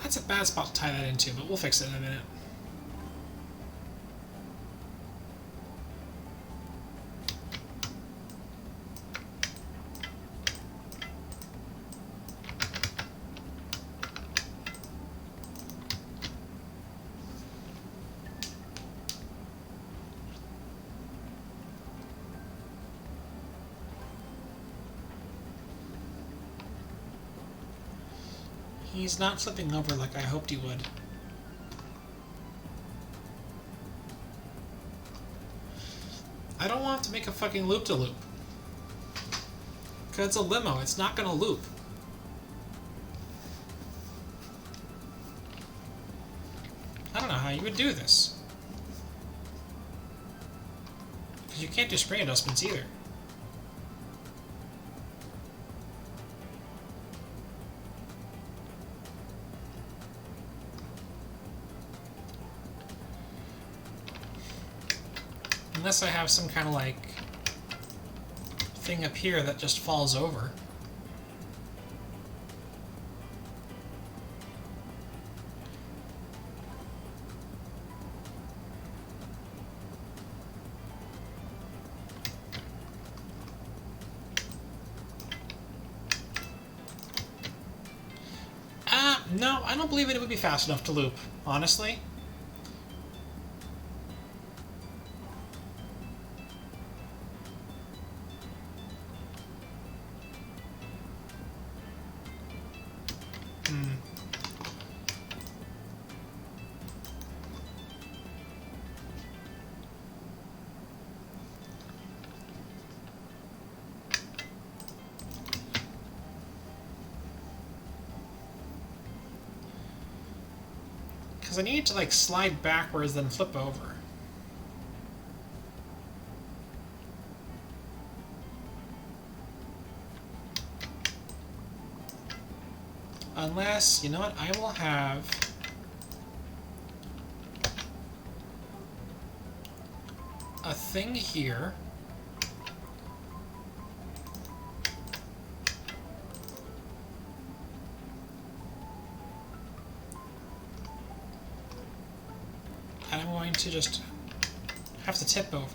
That's a bad spot to tie that into, but we'll fix it in a minute. He's not flipping over like I hoped he would. I don't want to make a fucking loop-to-loop. Because it's a limo, it's not gonna loop. I don't know how you would do this. Because you can't do spring adjustments either. Unless I have some kind of like thing up here that just falls over. No, I don't believe it would be fast enough to loop, honestly. Because I need to like slide backwards then flip over. Unless, you know what, I will have a thing here. And I'm going to just have to tip over.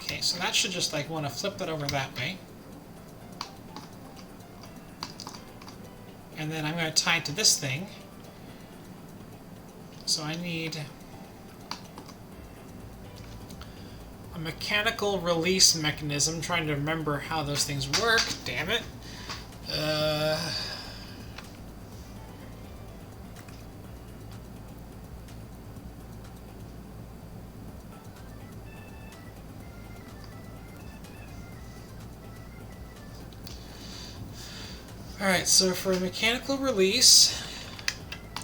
Okay, so that should just like want to flip that over that way. And then I'm going to tie it to this thing. So I need a mechanical release mechanism. I'm trying to remember how those things work. Damn it. Alright, so for a mechanical release,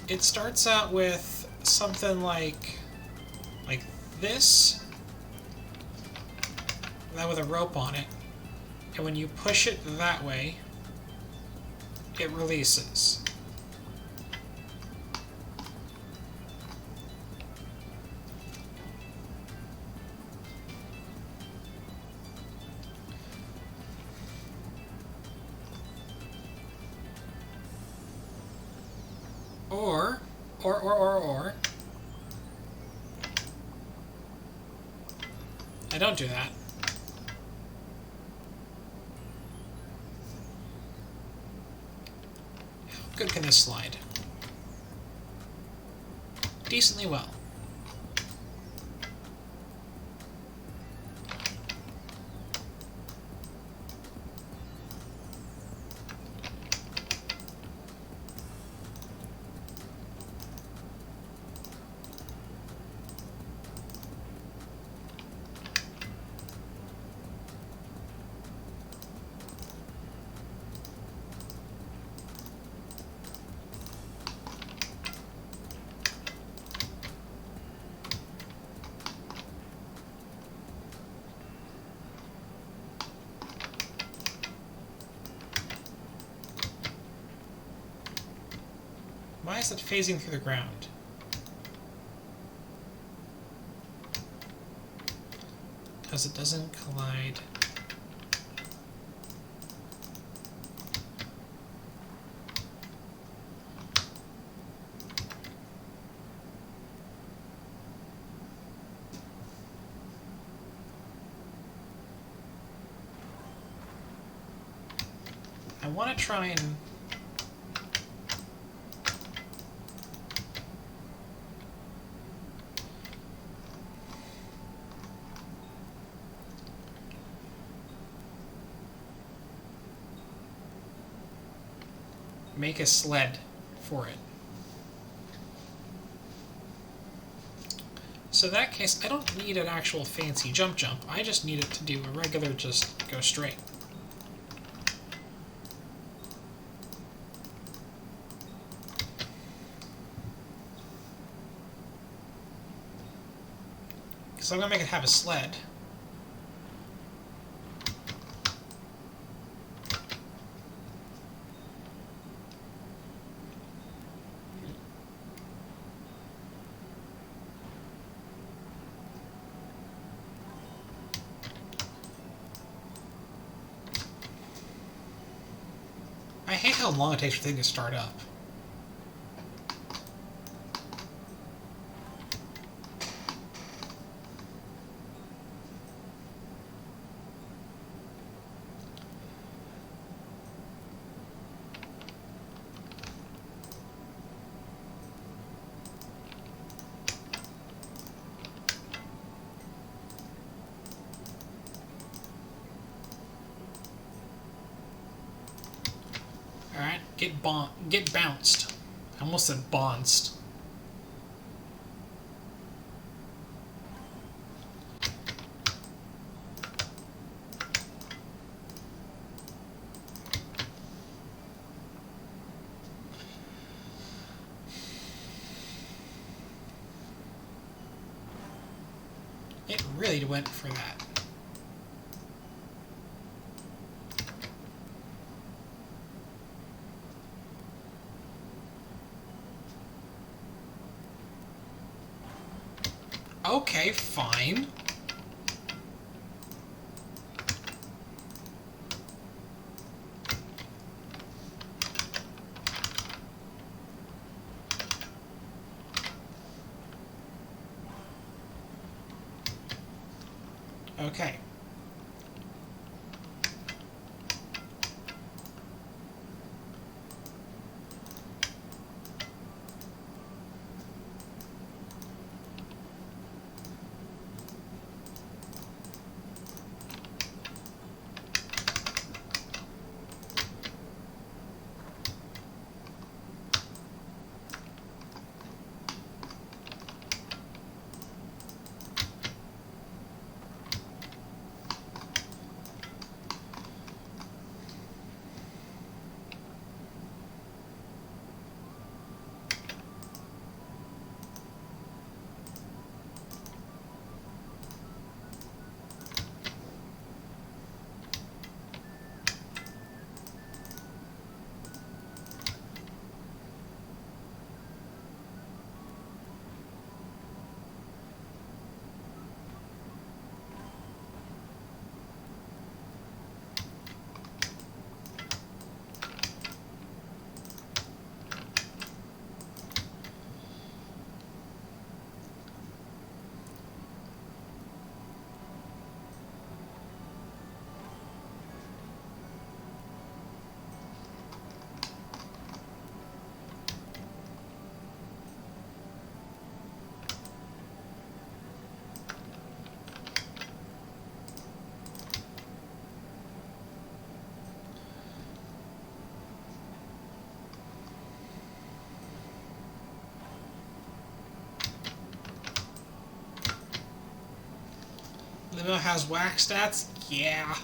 it starts out with something like this, that with a rope on it, and when you push it that way, it releases. Or, I don't do that. How good can this slide? Decently well. Why is it phasing through the ground? Because it doesn't collide. I want to try and make a sled for it. So in that case, I don't need an actual fancy jump. I just need it to do a regular just go straight. So I'm going to make it have a sled. I hate how long it takes for things to start up. Get bounced. I almost said bounced. It really went for that. Okay, fine. Okay. Limo has whack stats? Yeah.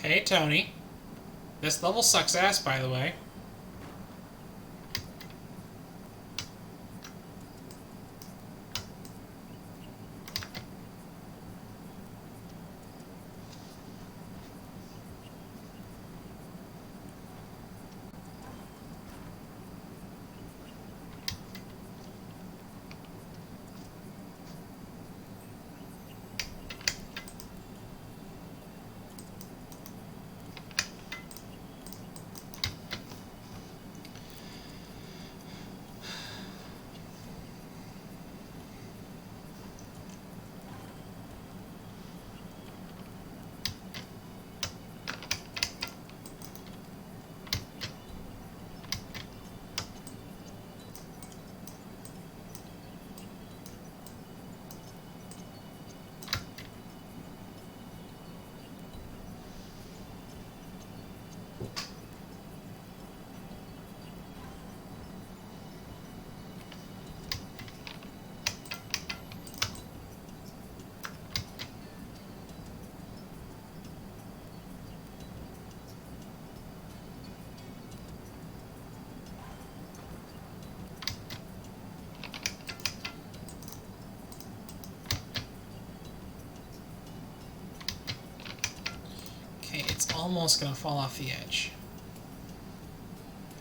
Hey, Tony. This level sucks ass, by the way. Okay, it's almost gonna fall off the edge.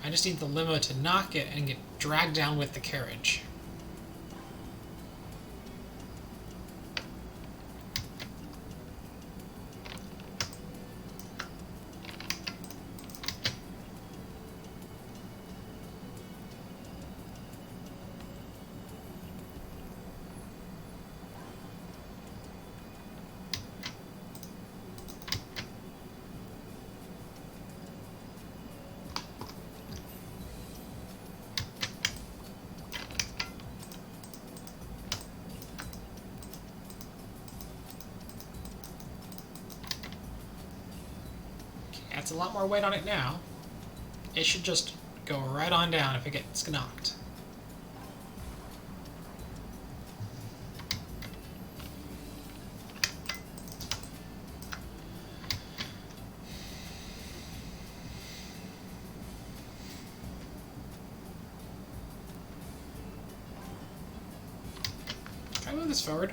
I just need the limo to knock it and get dragged down with the carriage. a lot more weight on it now. It should just go right on down if it gets knocked. Can I move this forward?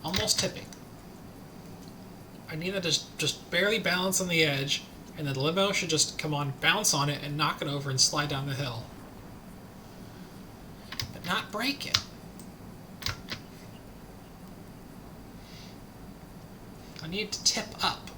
Almost tipping. I need that to just barely balance on the edge, and the limo should just come on, bounce on it, and knock it over and slide down the hill. But not break it. I need it to tip up.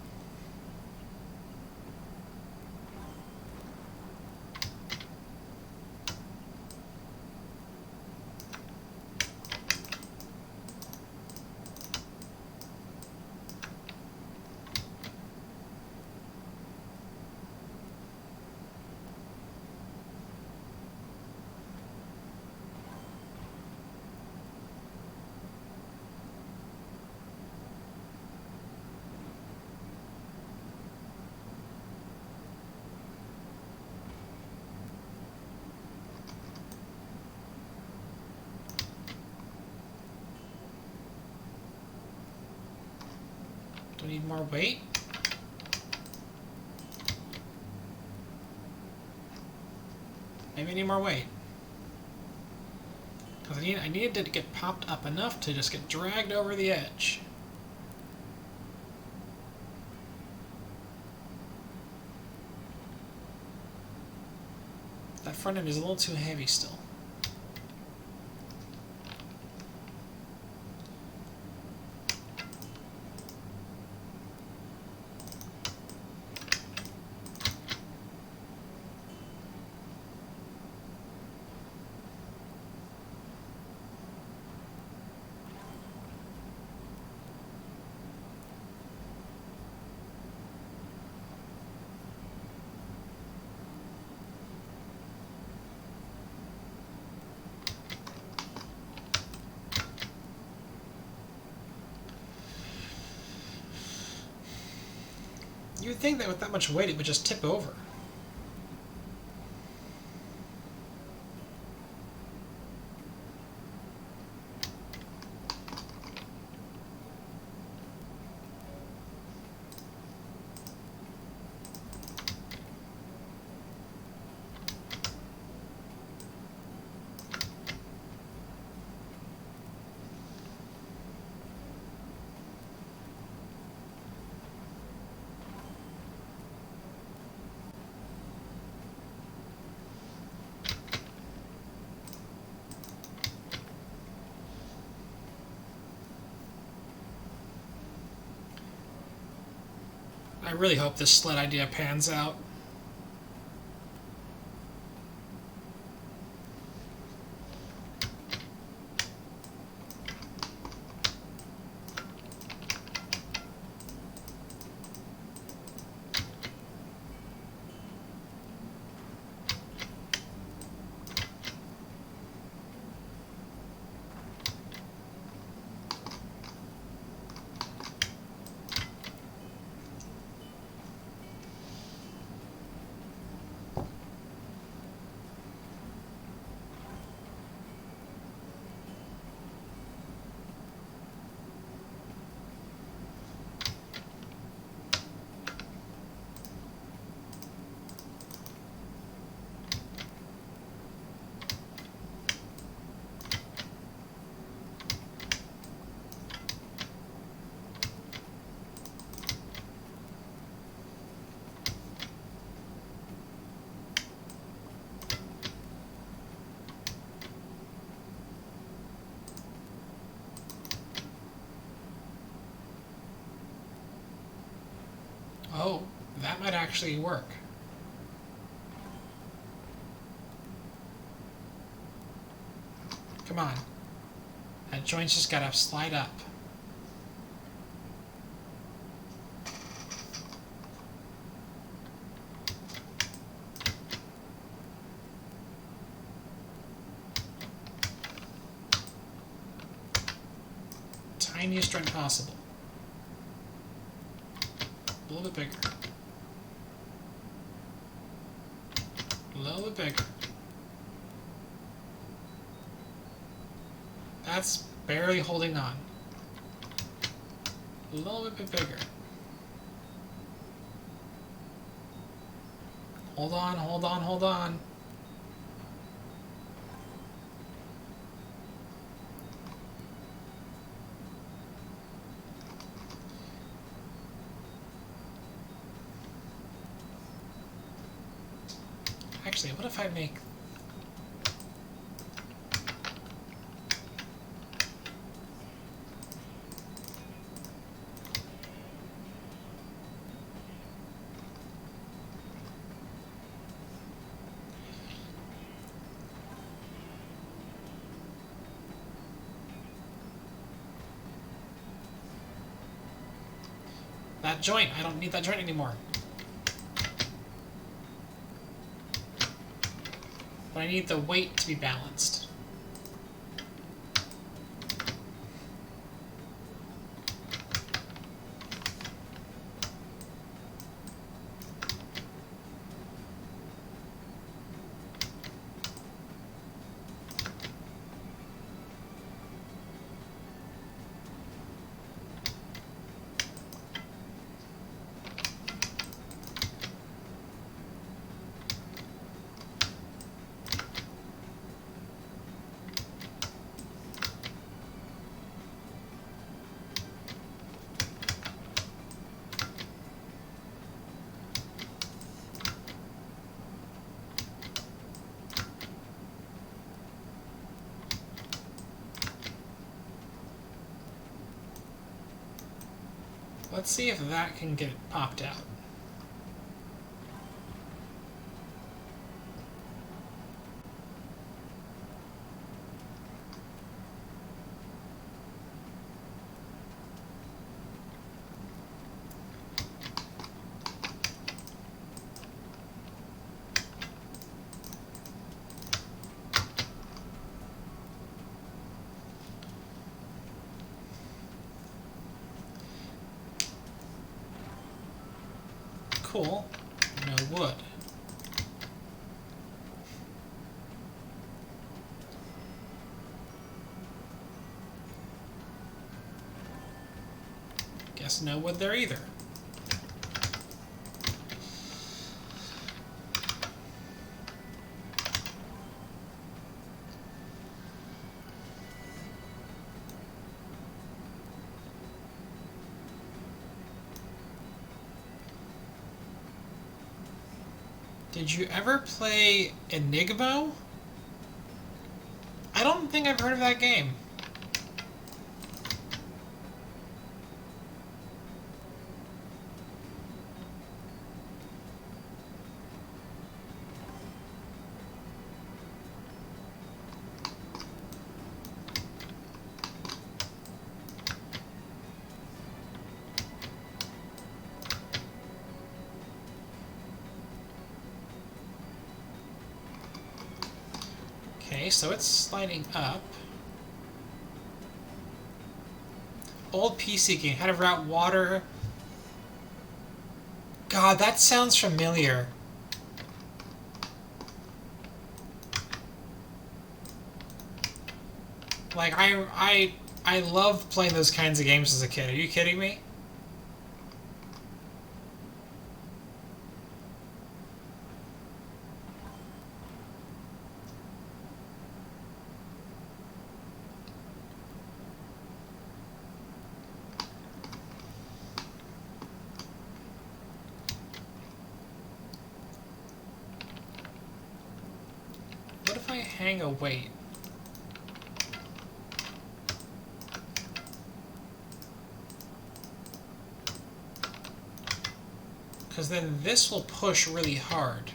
Do I need more weight? Maybe I need more weight. Because I needed it to get popped up enough to just get dragged over the edge. That front end is a little too heavy still. You would think that with that much weight it would just tip over. I really hope this sled idea pans out. Oh, that might actually work. Come on. That joint's just gotta slide up. Tiniest joint possible. A little bit bigger. A little bit bigger. That's barely holding on. A little bit bigger. Hold on, hold on, hold on. Actually, what if I make... that joint, I don't need that joint anymore. But I need the weight to be balanced. Let's see if that can get popped out. Cool. No wood. Guess no wood there either. Did you ever play Enigmo? I don't think I've heard of that game. Okay, so it's sliding up. Old PC game, how to route water. God, that sounds familiar. Like, I loved playing those kinds of games as a kid. Are you kidding me? What if I hang a weight? Because then this will push really hard.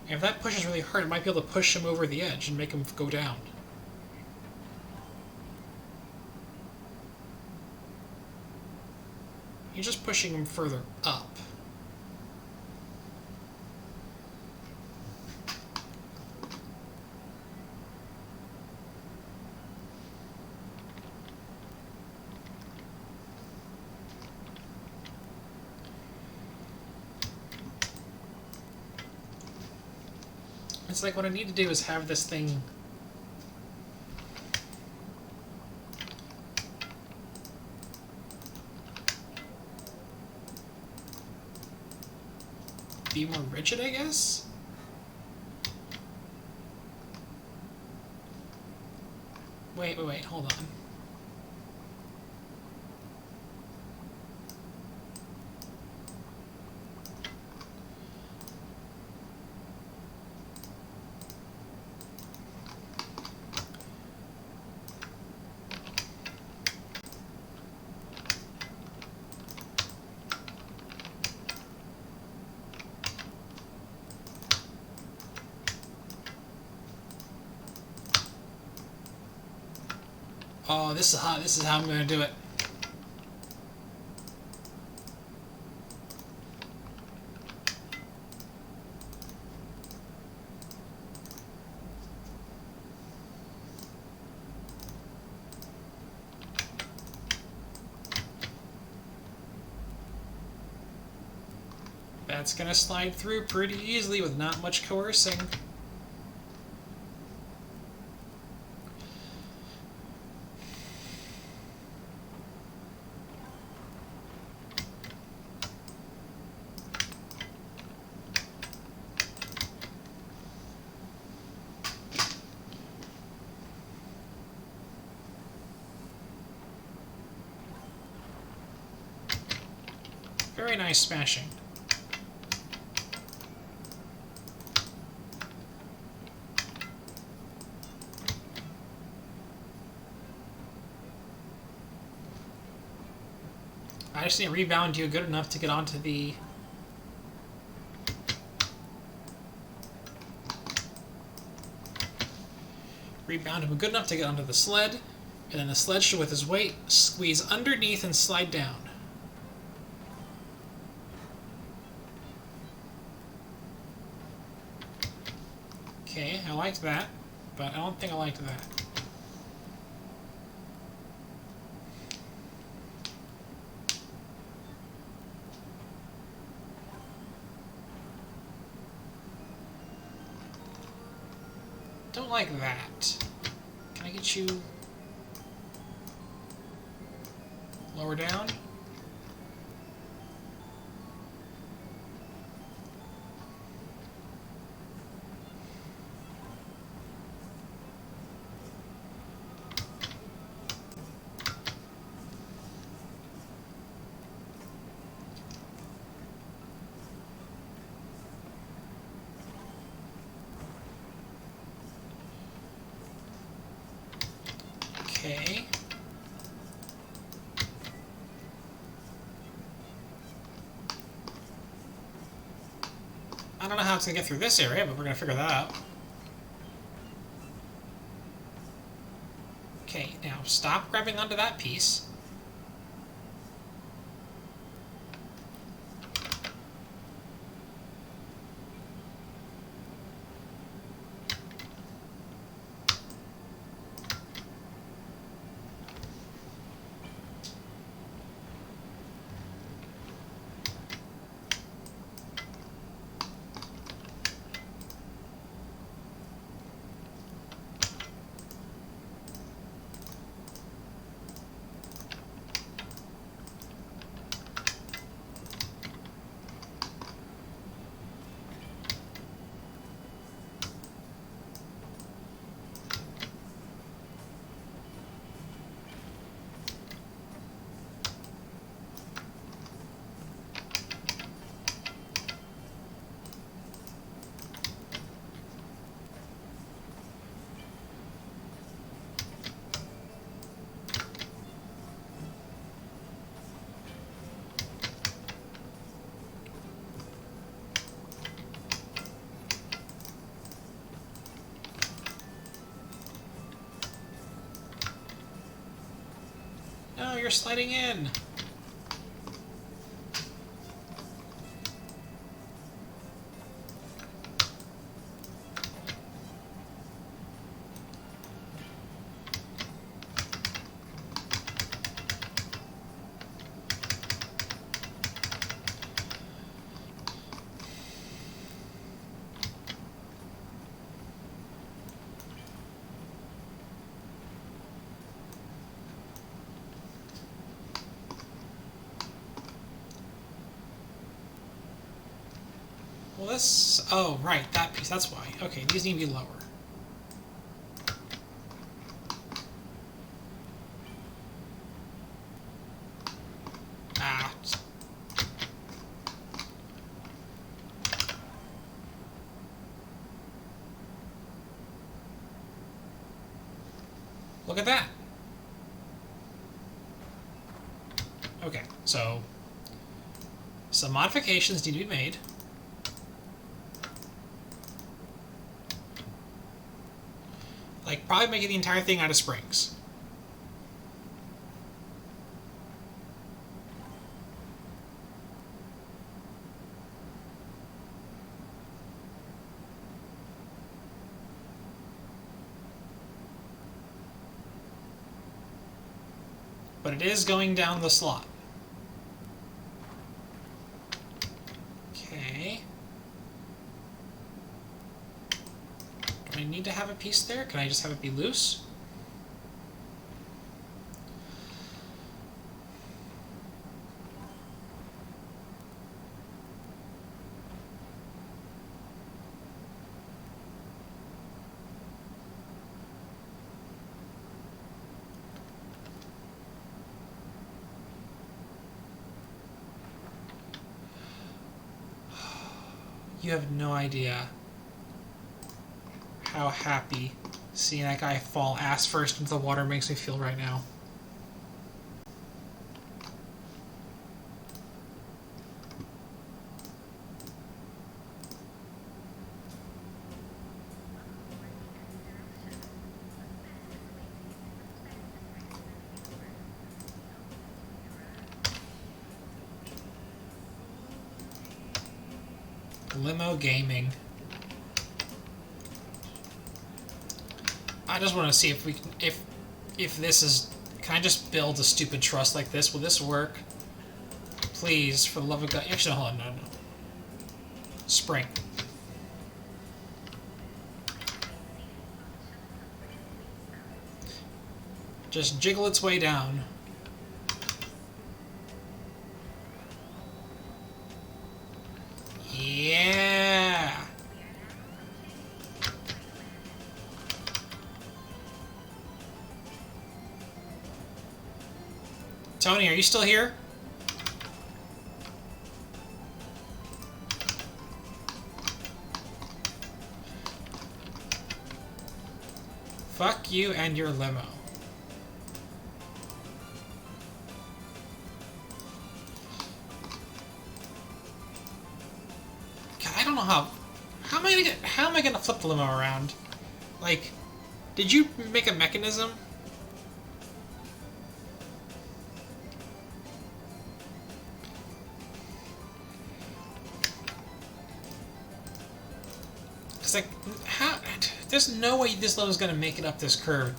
If that pushes really hard, it might be able to push him over the edge and make him go down. You're just pushing him further up. It's like what I need to do is have this thing be more rigid, I guess? Wait, hold on. Oh, this is how I'm gonna do it. That's gonna slide through pretty easily with not much coercing. Very nice smashing. I just need to rebound you good enough to get onto the... Rebound him good enough to get onto the sled, and then the sled should, with his weight, squeeze underneath and slide down. Okay, I liked that, but I don't think I liked that. Don't like that. Can I get you lower down? Okay. I don't know how it's going to get through this area, but we're going to figure that out. Okay, now stop grabbing onto that piece. you're sliding in. Well, this... Oh, right, that piece. That's why. Okay, these need to be lower. Ah. Look at that. Okay, so... some modifications need to be made. Like, probably making the entire thing out of springs. But it is going down the slot. Okay. Do I need to have a piece there? Can I just have it be loose? You have no idea how happy seeing that guy fall ass first into the water makes me feel right now. Limo gaming. I just want to see if we can, if this is, can I just build a stupid truss like this? Will this work? Please, for the love of God. Actually, hold on, no. Spring. Just jiggle its way down. Yeah. Tony, are you still here? Fuck you and your limo. God, I don't know how am I gonna flip the limo around? Like, did you make a mechanism? Cause like, how? There's no way this limo's gonna make it up this curve.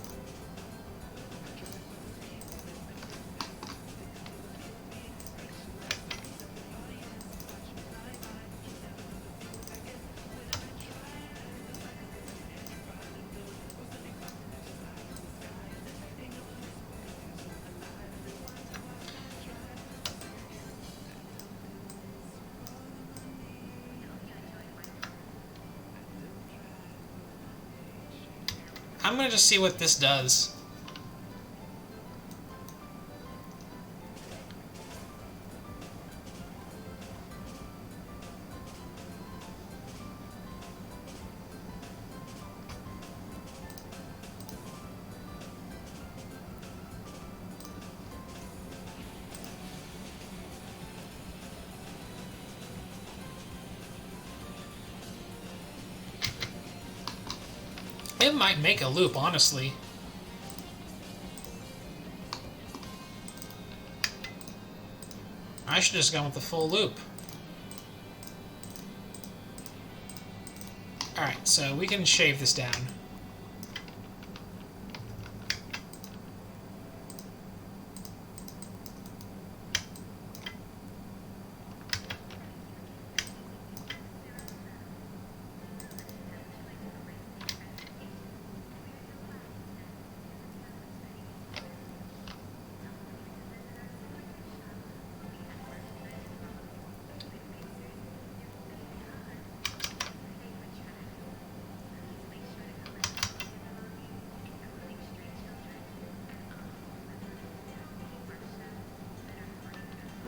I'm gonna just see what this does. It might make a loop, honestly. I should just go with the full loop. Alright, so we can shave this down.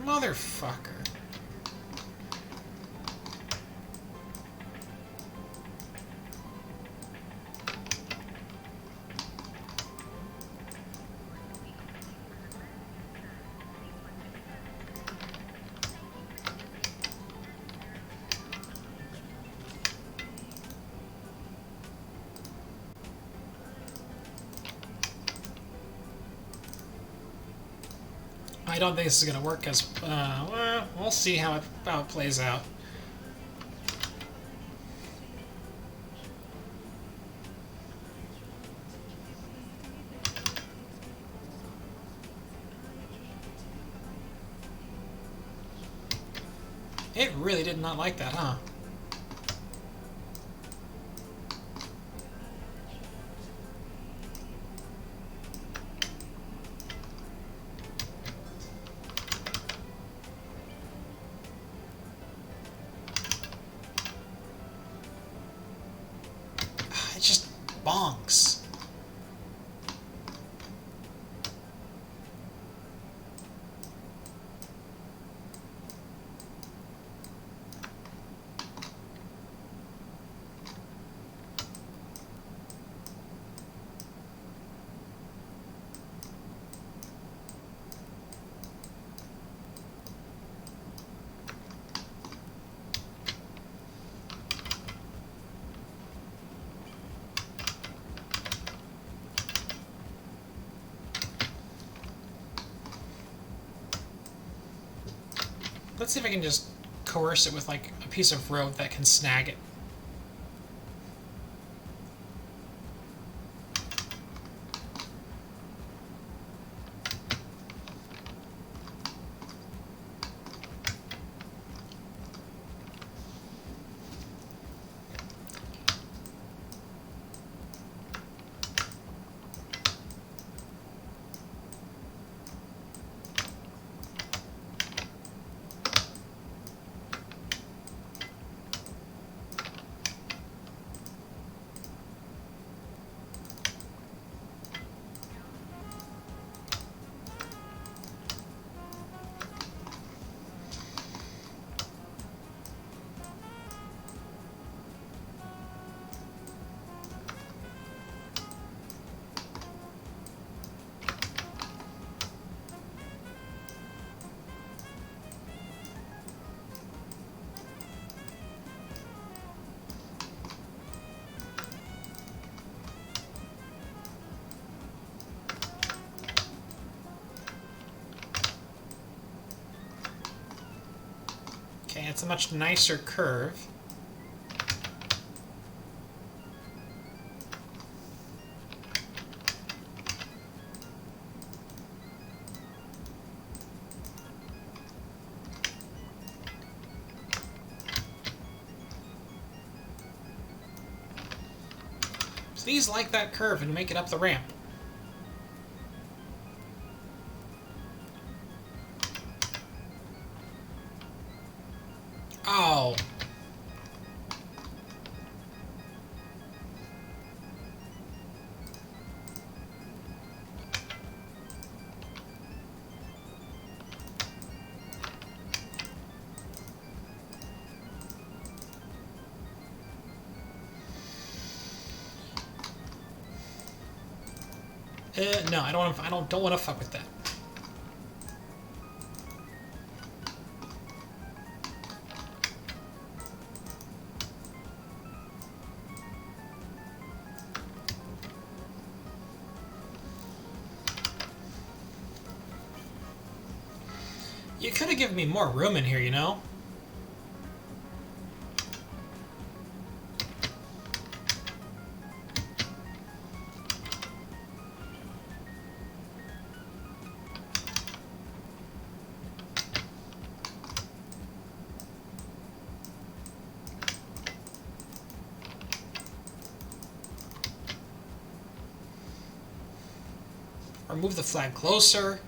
Motherfucker. I don't think this is going to work because, well, we'll see how it plays out. It really did not like that, huh? It just bonks. Let's see if I can just coerce it with, like, a piece of rope that can snag it. Okay, it's a much nicer curve. Please like that curve and make it up the ramp. Oh. No, I don't want to fuck with that. You could have given me more room in here, you know? Or move the flag closer.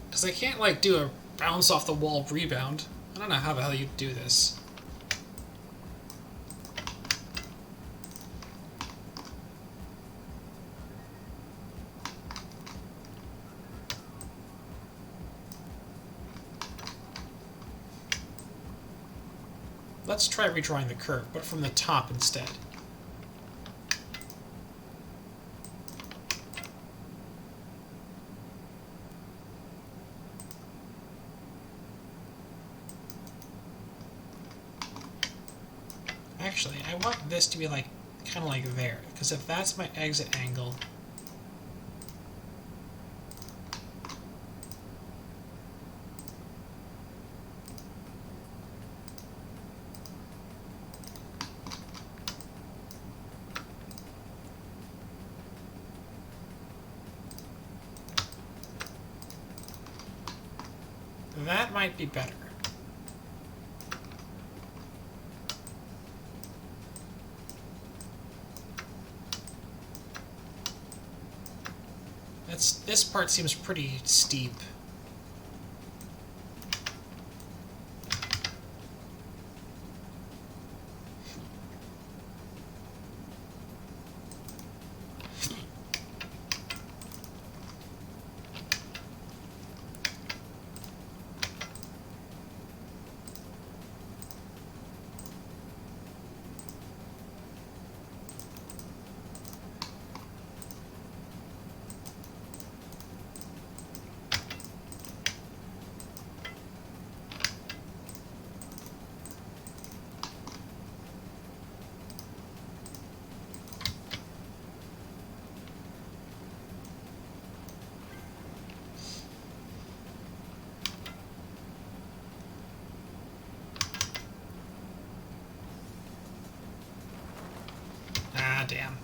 Because I can't, like, do a bounce off the wall rebound. I don't know how the hell you do this. Let's try redrawing the curve, but from the top instead. Actually, I want this to be like, kind of like there, because if that's my exit angle, that might be better. This part seems pretty steep. Ah, damn.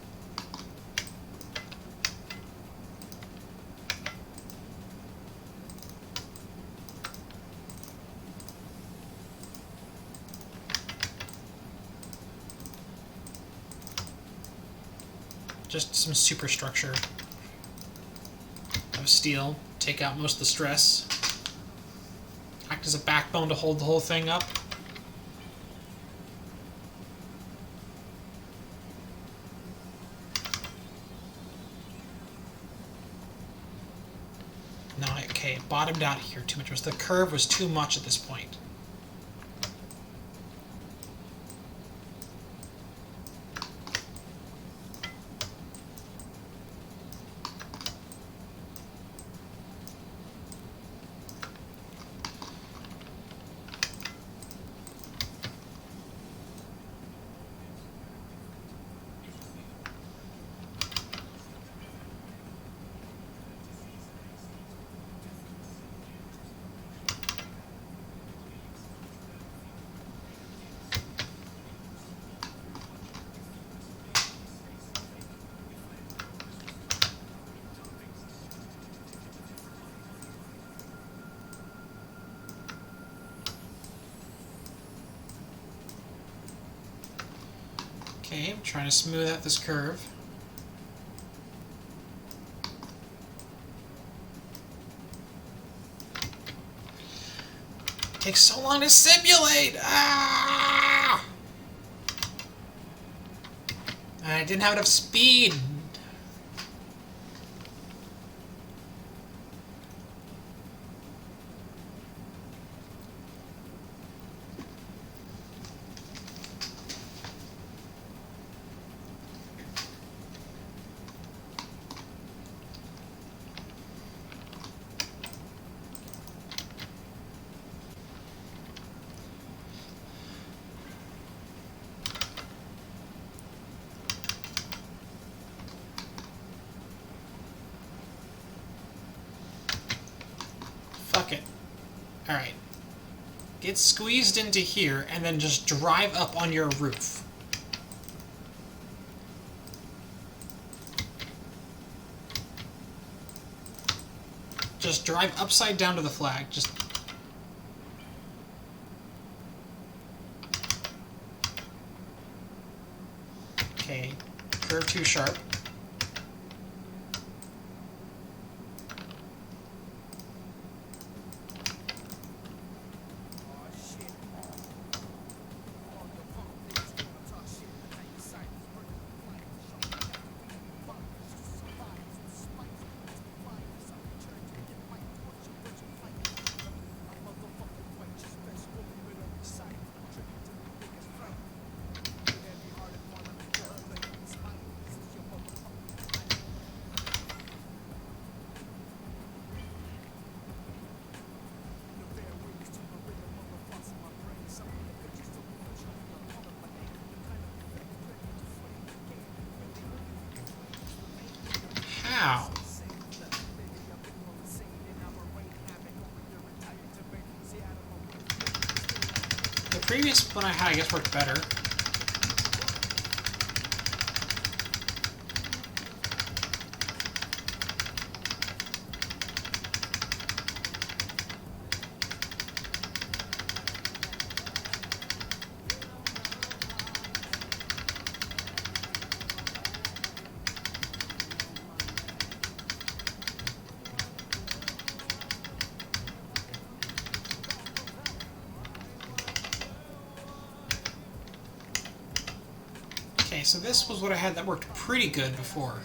Just some superstructure of steel. Take out most of the stress. Act as a backbone to hold the whole thing up. No, okay, it bottomed out here too much. The curve was too much at this point. Okay, I'm trying to smooth out this curve. It takes so long to simulate! Ah! I didn't have enough speed. Alright. Get squeezed into here, and then just drive up on your roof. Just drive upside down to the flag. Just... Okay. Curve too sharp. How? The previous one I had, I guess, worked better. Okay, so this was what I had that worked pretty good before.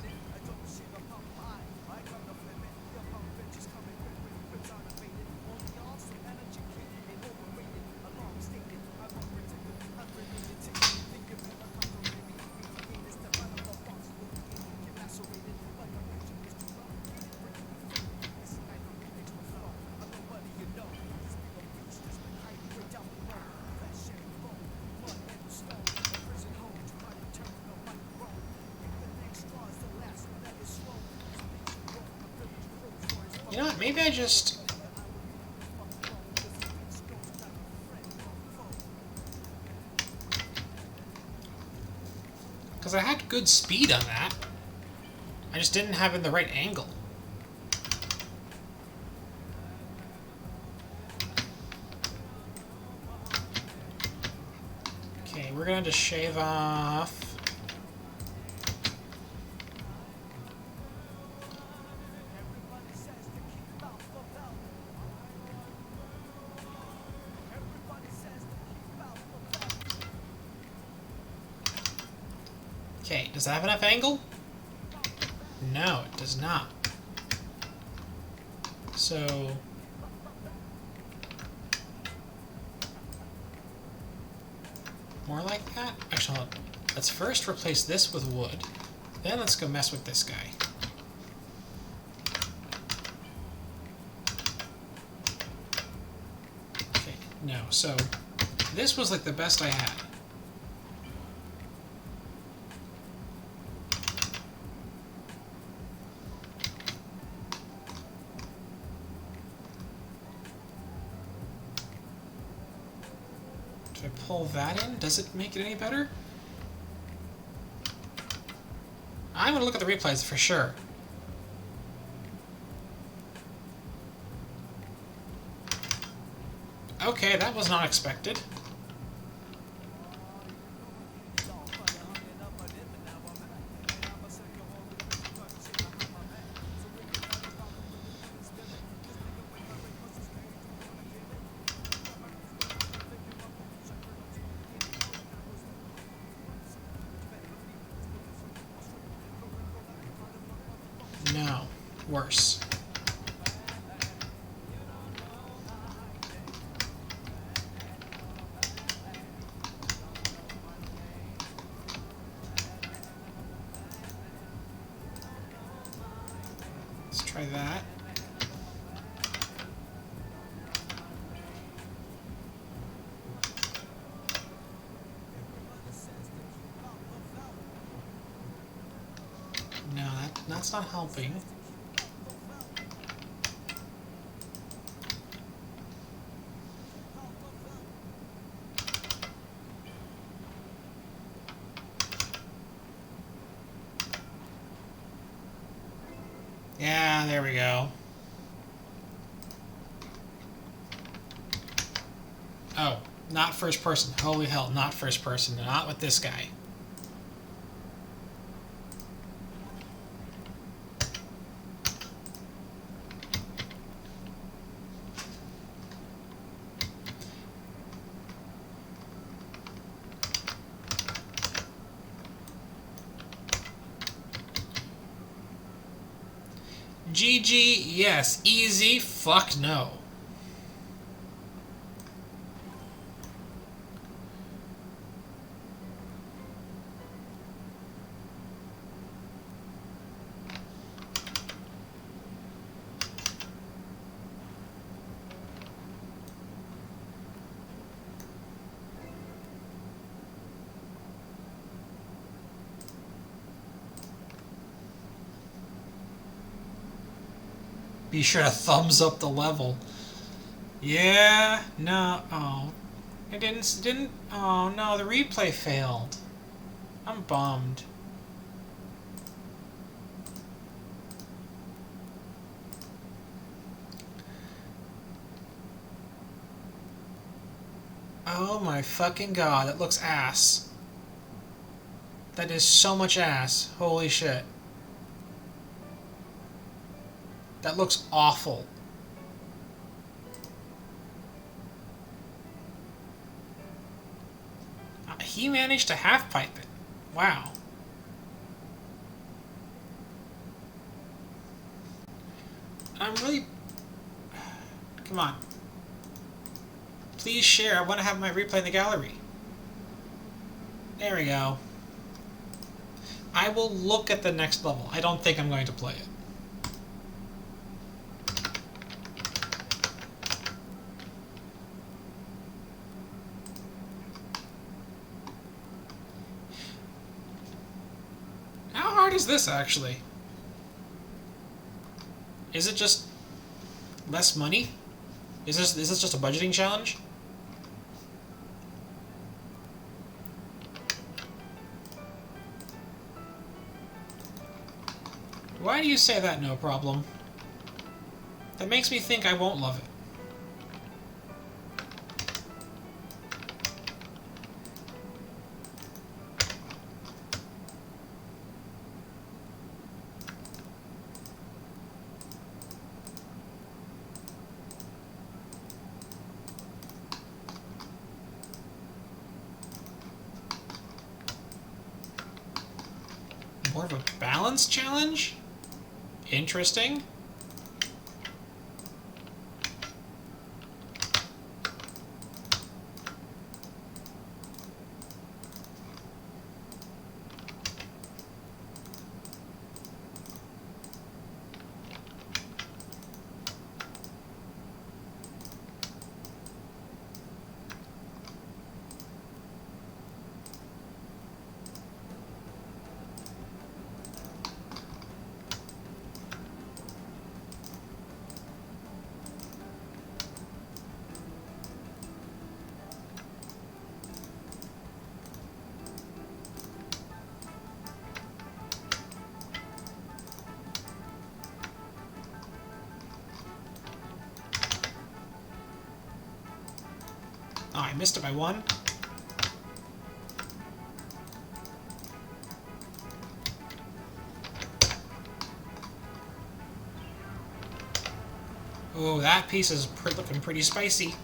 You know what, maybe I just... Because I had good speed on that. I just didn't have it in the right angle. Okay, we're gonna just shave off... Okay, does that have enough angle? No, it does not. So... more like that? Actually, hold on. Let's first replace this with wood. Then let's go mess with this guy. Okay, no, so... this was like the best I had. I pull that in? Does it make it any better? I'm gonna look at the replays for sure. Okay, that was not expected. No, worse. Let's try that. No, that's not helping. Yeah, there we go. Oh, not first person. Holy hell, not first person. Not with this guy. GG, yes. Easy, fuck no. Be sure to thumbs up the level. Yeah, no, oh. It didn't, oh no, the replay failed. I'm bummed. Oh my fucking god, that looks ass. That is so much ass. Holy shit. That looks awful. He managed to half pipe it. Wow. I'm really... Come on. Please share. I want to have my replay in the gallery. There we go. I will look at the next level. I don't think I'm going to play it. How hard is this, actually? Is it just less money? Is this just a budgeting challenge? Why do you say that, no problem? That makes me think I won't love it. More of a balance challenge? Interesting. Oh, I missed it by one. Oh, that piece is looking pretty spicy.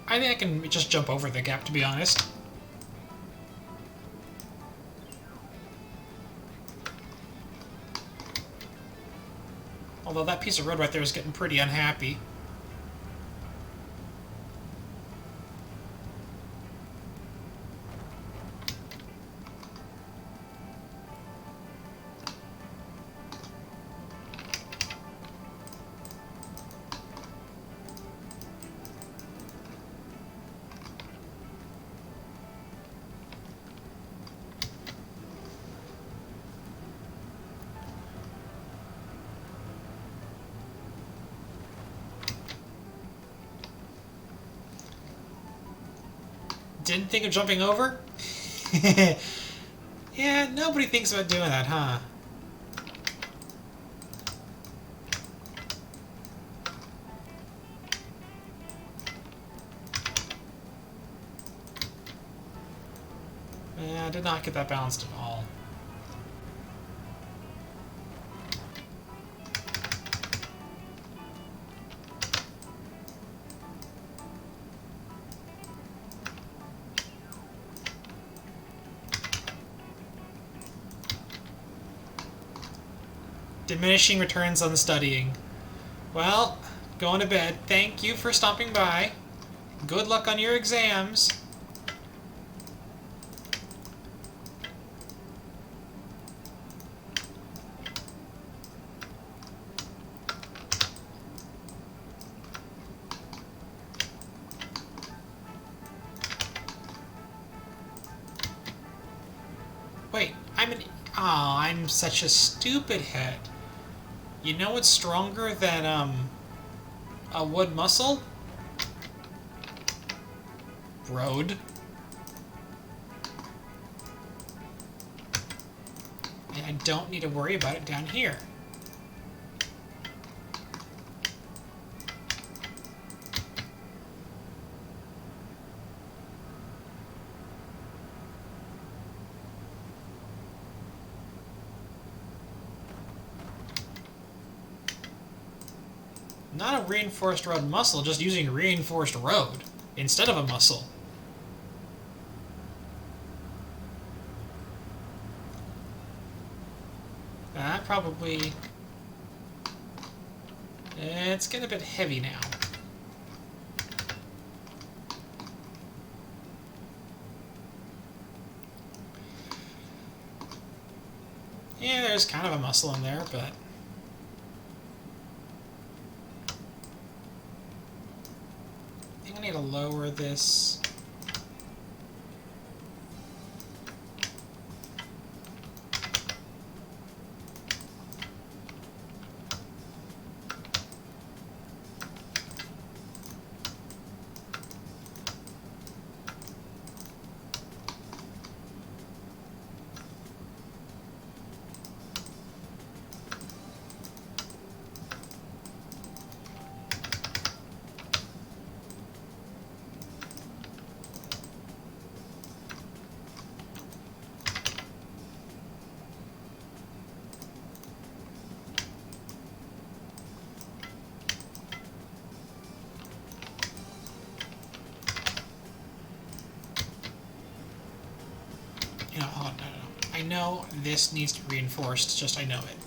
I think I can just jump over the gap, to be honest. Although that piece of road right there is getting pretty unhappy. Didn't think of jumping over? Yeah, nobody thinks about doing that, huh? Yeah, I did not get that balanced at all. Diminishing returns on studying. Well, going to bed. Thank you for stopping by. Good luck on your exams. Wait, I'm such a stupid head. You know what's stronger than, a wood muscle? Road. And I don't need to worry about it down here. Not a reinforced road muscle, just using reinforced road instead of a muscle. That probably... It's getting a bit heavy now. Yeah, there's kind of a muscle in there, but... I think I need to lower this. You know, oh, no. I know this needs to be reinforced, just I know it.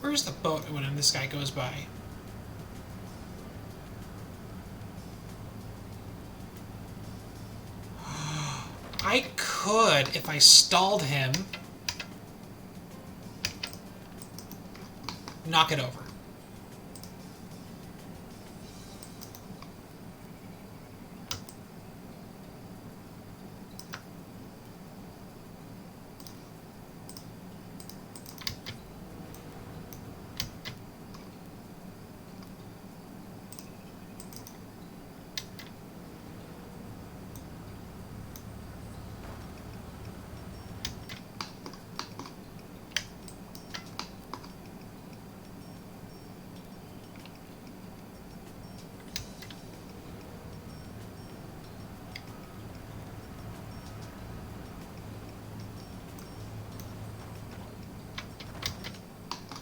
Where's the boat when this guy goes by? I could, if I stalled him, knock it over.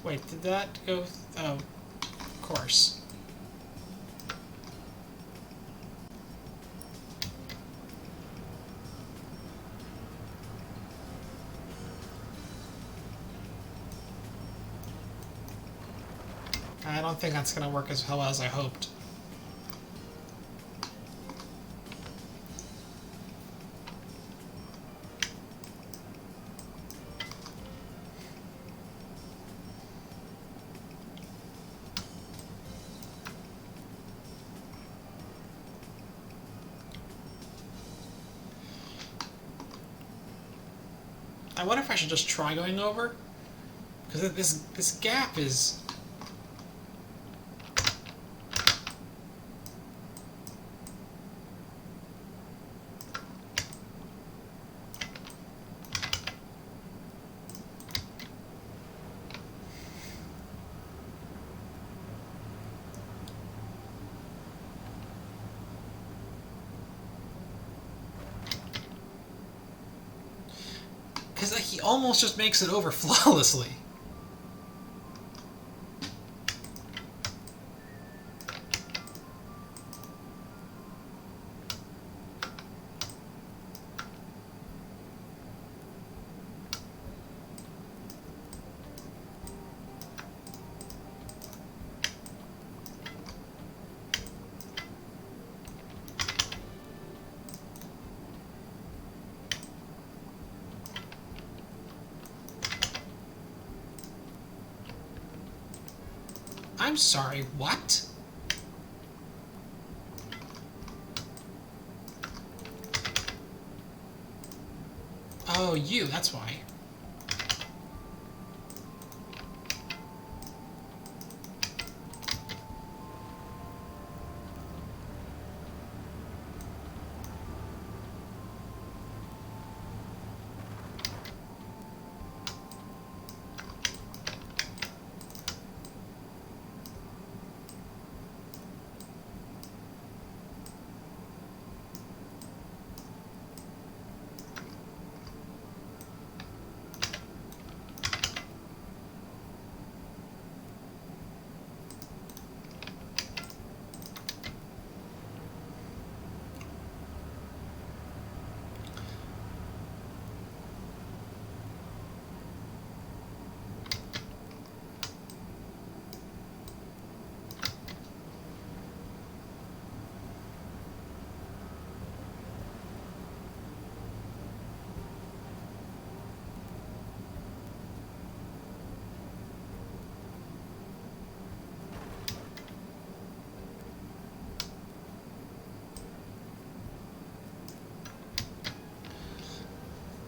Wait, did that go... Oh, of course. I don't think that's going to work as well as I hoped. I wonder if I should just try going over, because this gap is. Because he almost just makes it over flawlessly. I'm sorry, what? Oh, you, that's why.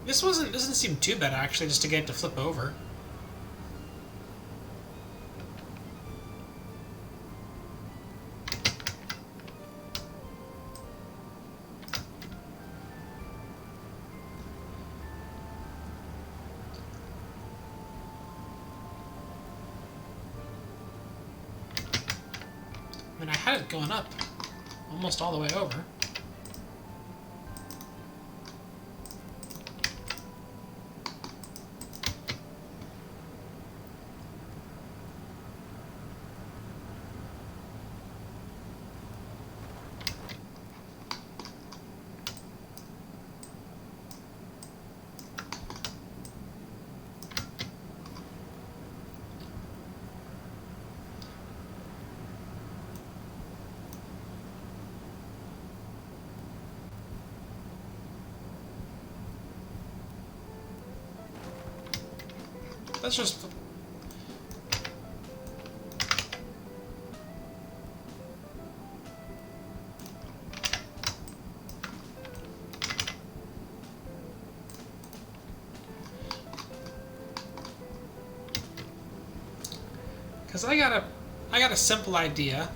This doesn't seem too bad actually, just to get it to flip over. I mean, I had it going up almost all the way over. That's just... Because I got a simple idea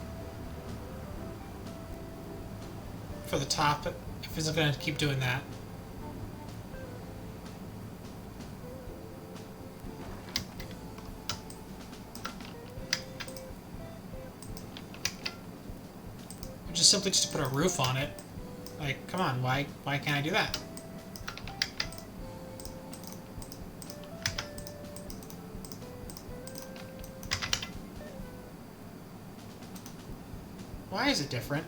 for the top, if he's going to keep doing that. Which is simply just to put a roof on it. Like, come on, why can't I do that? Why is it different?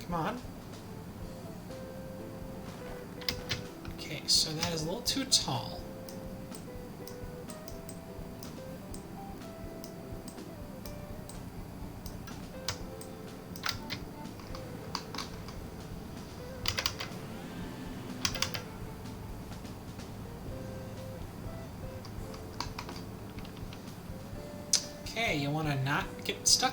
Come on. Okay, so that is a little too tall. Okay, you want to not get stuck?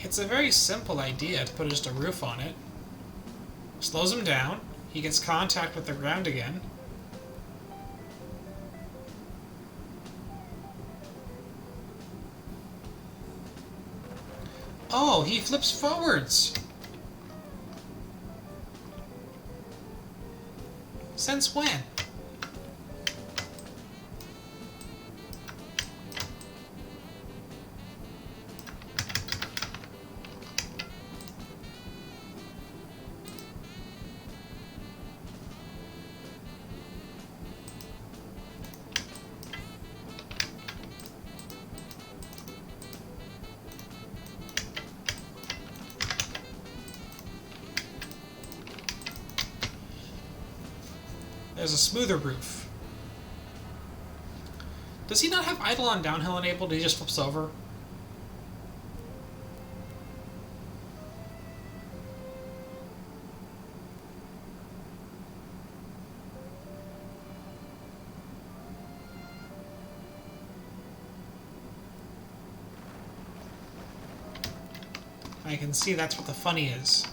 It's a very simple idea to put just a roof on it. Slows him down. He gets contact with the ground again. Oh, he flips forwards! Since when? There's a smoother roof. Does he not have idle on downhill enabled? He just flips over? I can see that's what the funny is.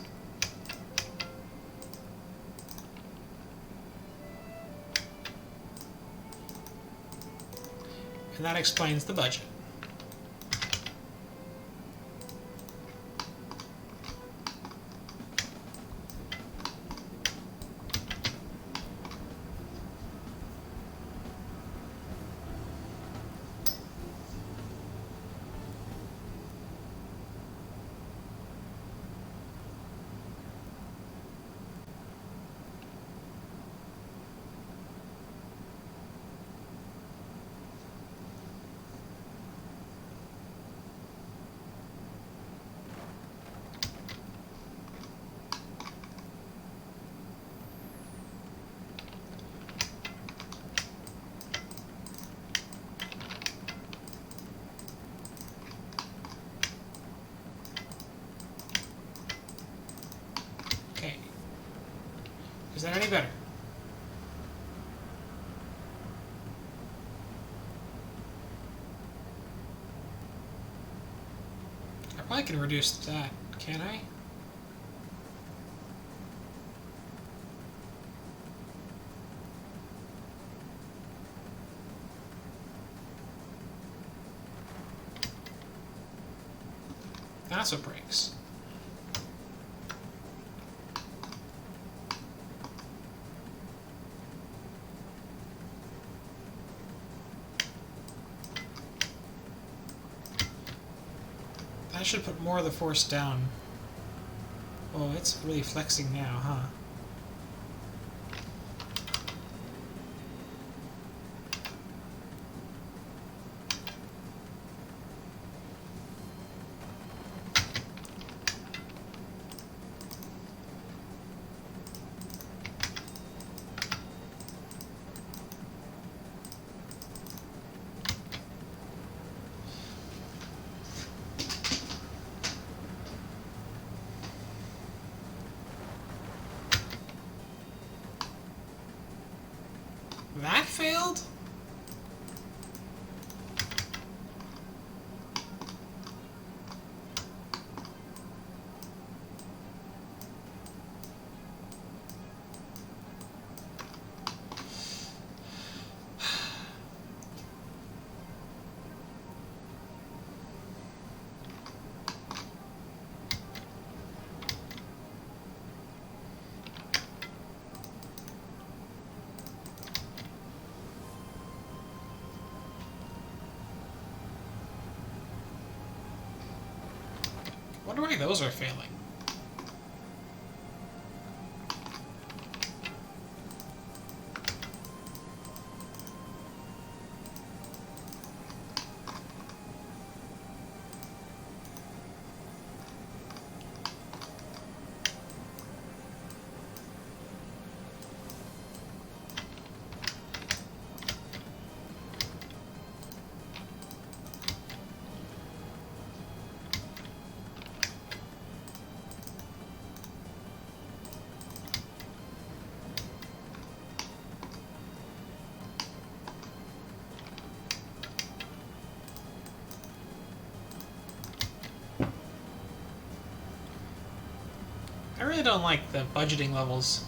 And that explains the budget. Is that any better? I probably can reduce that, can I? That's what breaks. I should put more of the force down. Oh, it's really flexing now, huh? That failed? Wonder why those are failing. really don't like the budgeting levels.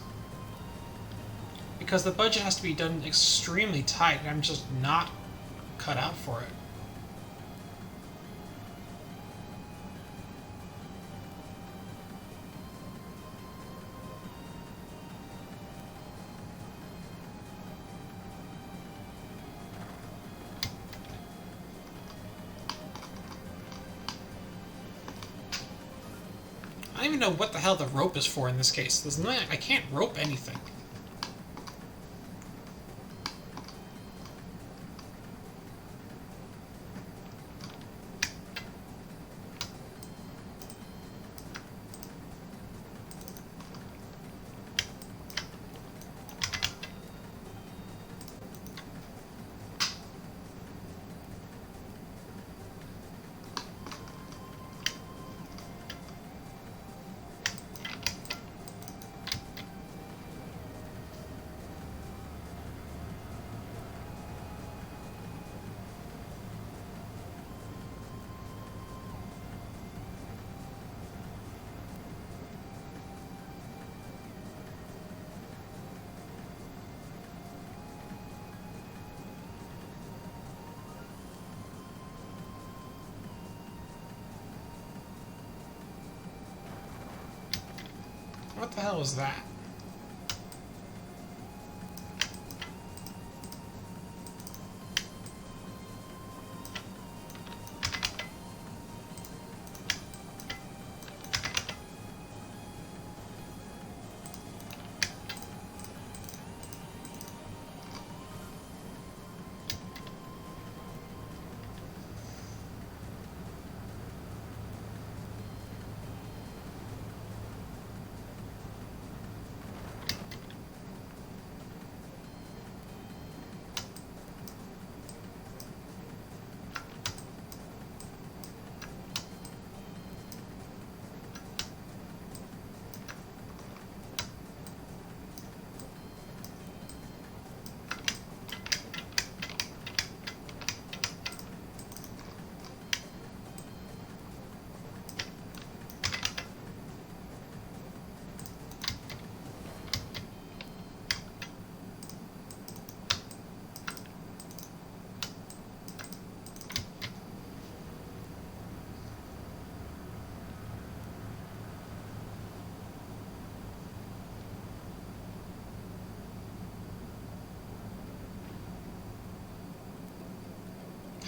Because the budget has to be done extremely tight, and I'm just not cut out for it. I don't even know what the hell the rope is for in this case. There's nothing, I can't rope anything. What the hell was that?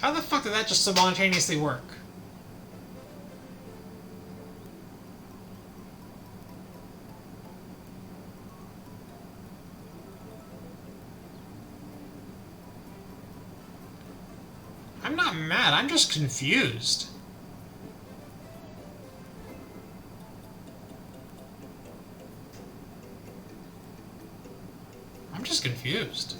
How the fuck did that just simultaneously work? I'm not mad, I'm just confused. I'm just confused.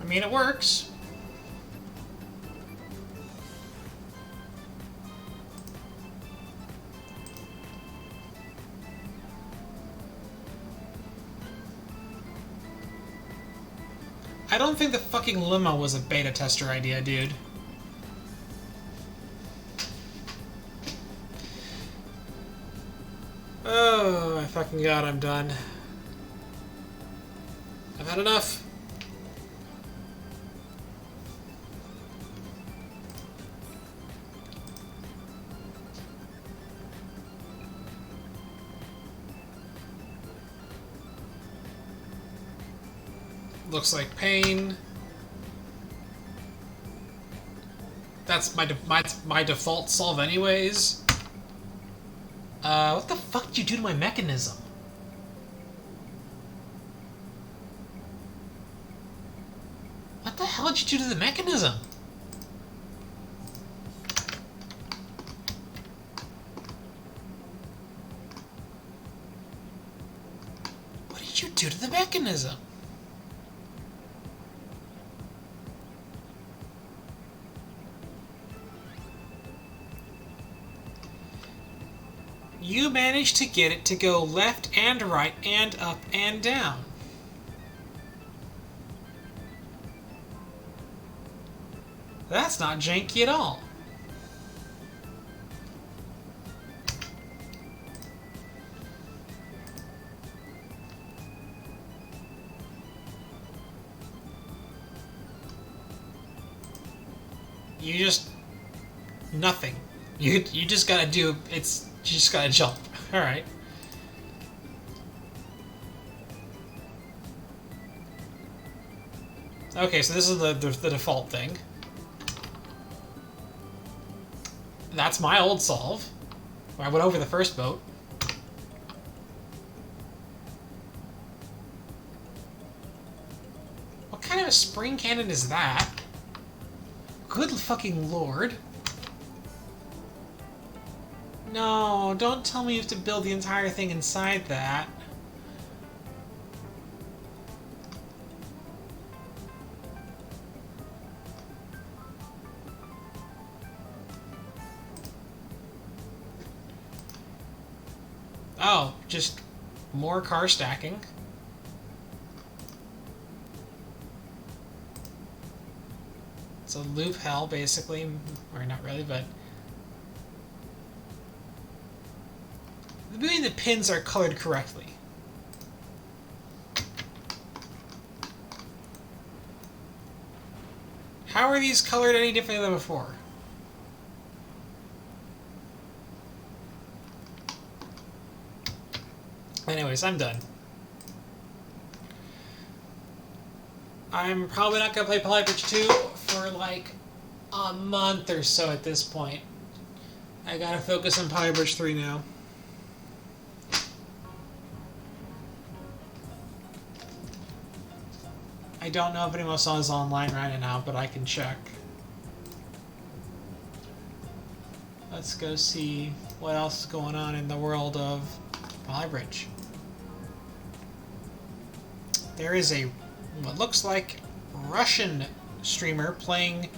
I mean, it works. I don't think the fucking limo was a beta tester idea, dude. Oh my fucking god, I'm done. I've had enough. Looks like pain. That's my default solve anyways. What the fuck did you do to my mechanism? did you do to the mechanism? What did you do to the mechanism? You managed to get it to go left and right and up and down. That's not janky at all. You just... nothing. You just gotta do... you just gotta jump. Alright. Okay, so this is the default thing. That's my old solve, where I went over the first boat. What kind of a spring cannon is that? Good fucking lord. No, don't tell me you have to build the entire thing inside that. Oh, just more car stacking. It's a loop hell, basically. Or not really, but... maybe the pins are colored correctly. How are these colored any different than before? Anyways, I'm done. I'm probably not going to play Poly Bridge 2 for like a month or so at this point. I gotta focus on Poly Bridge 3 now. I don't know if anyone else is online right now, but I can check. Let's go see what else is going on in the world of Poly Bridge. There is a what looks like Russian streamer playing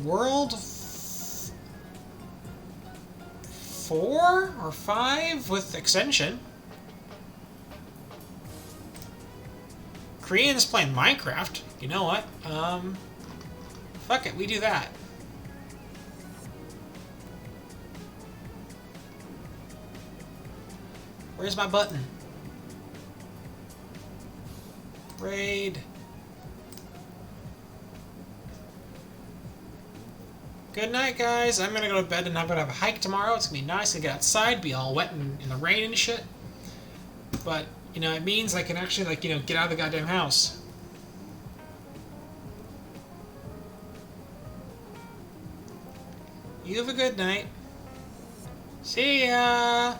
World 4 or 5 with extension. Koreans playing Minecraft. You know what? Fuck it, we do that. Where's my button? Raid. Good night, guys. I'm gonna go to bed and I'm gonna have a hike tomorrow. It's gonna be nice to get outside, be all wet and in the rain and shit. But, you know, it means I can actually, like, you know, get out of the goddamn house. You have a good night. See ya!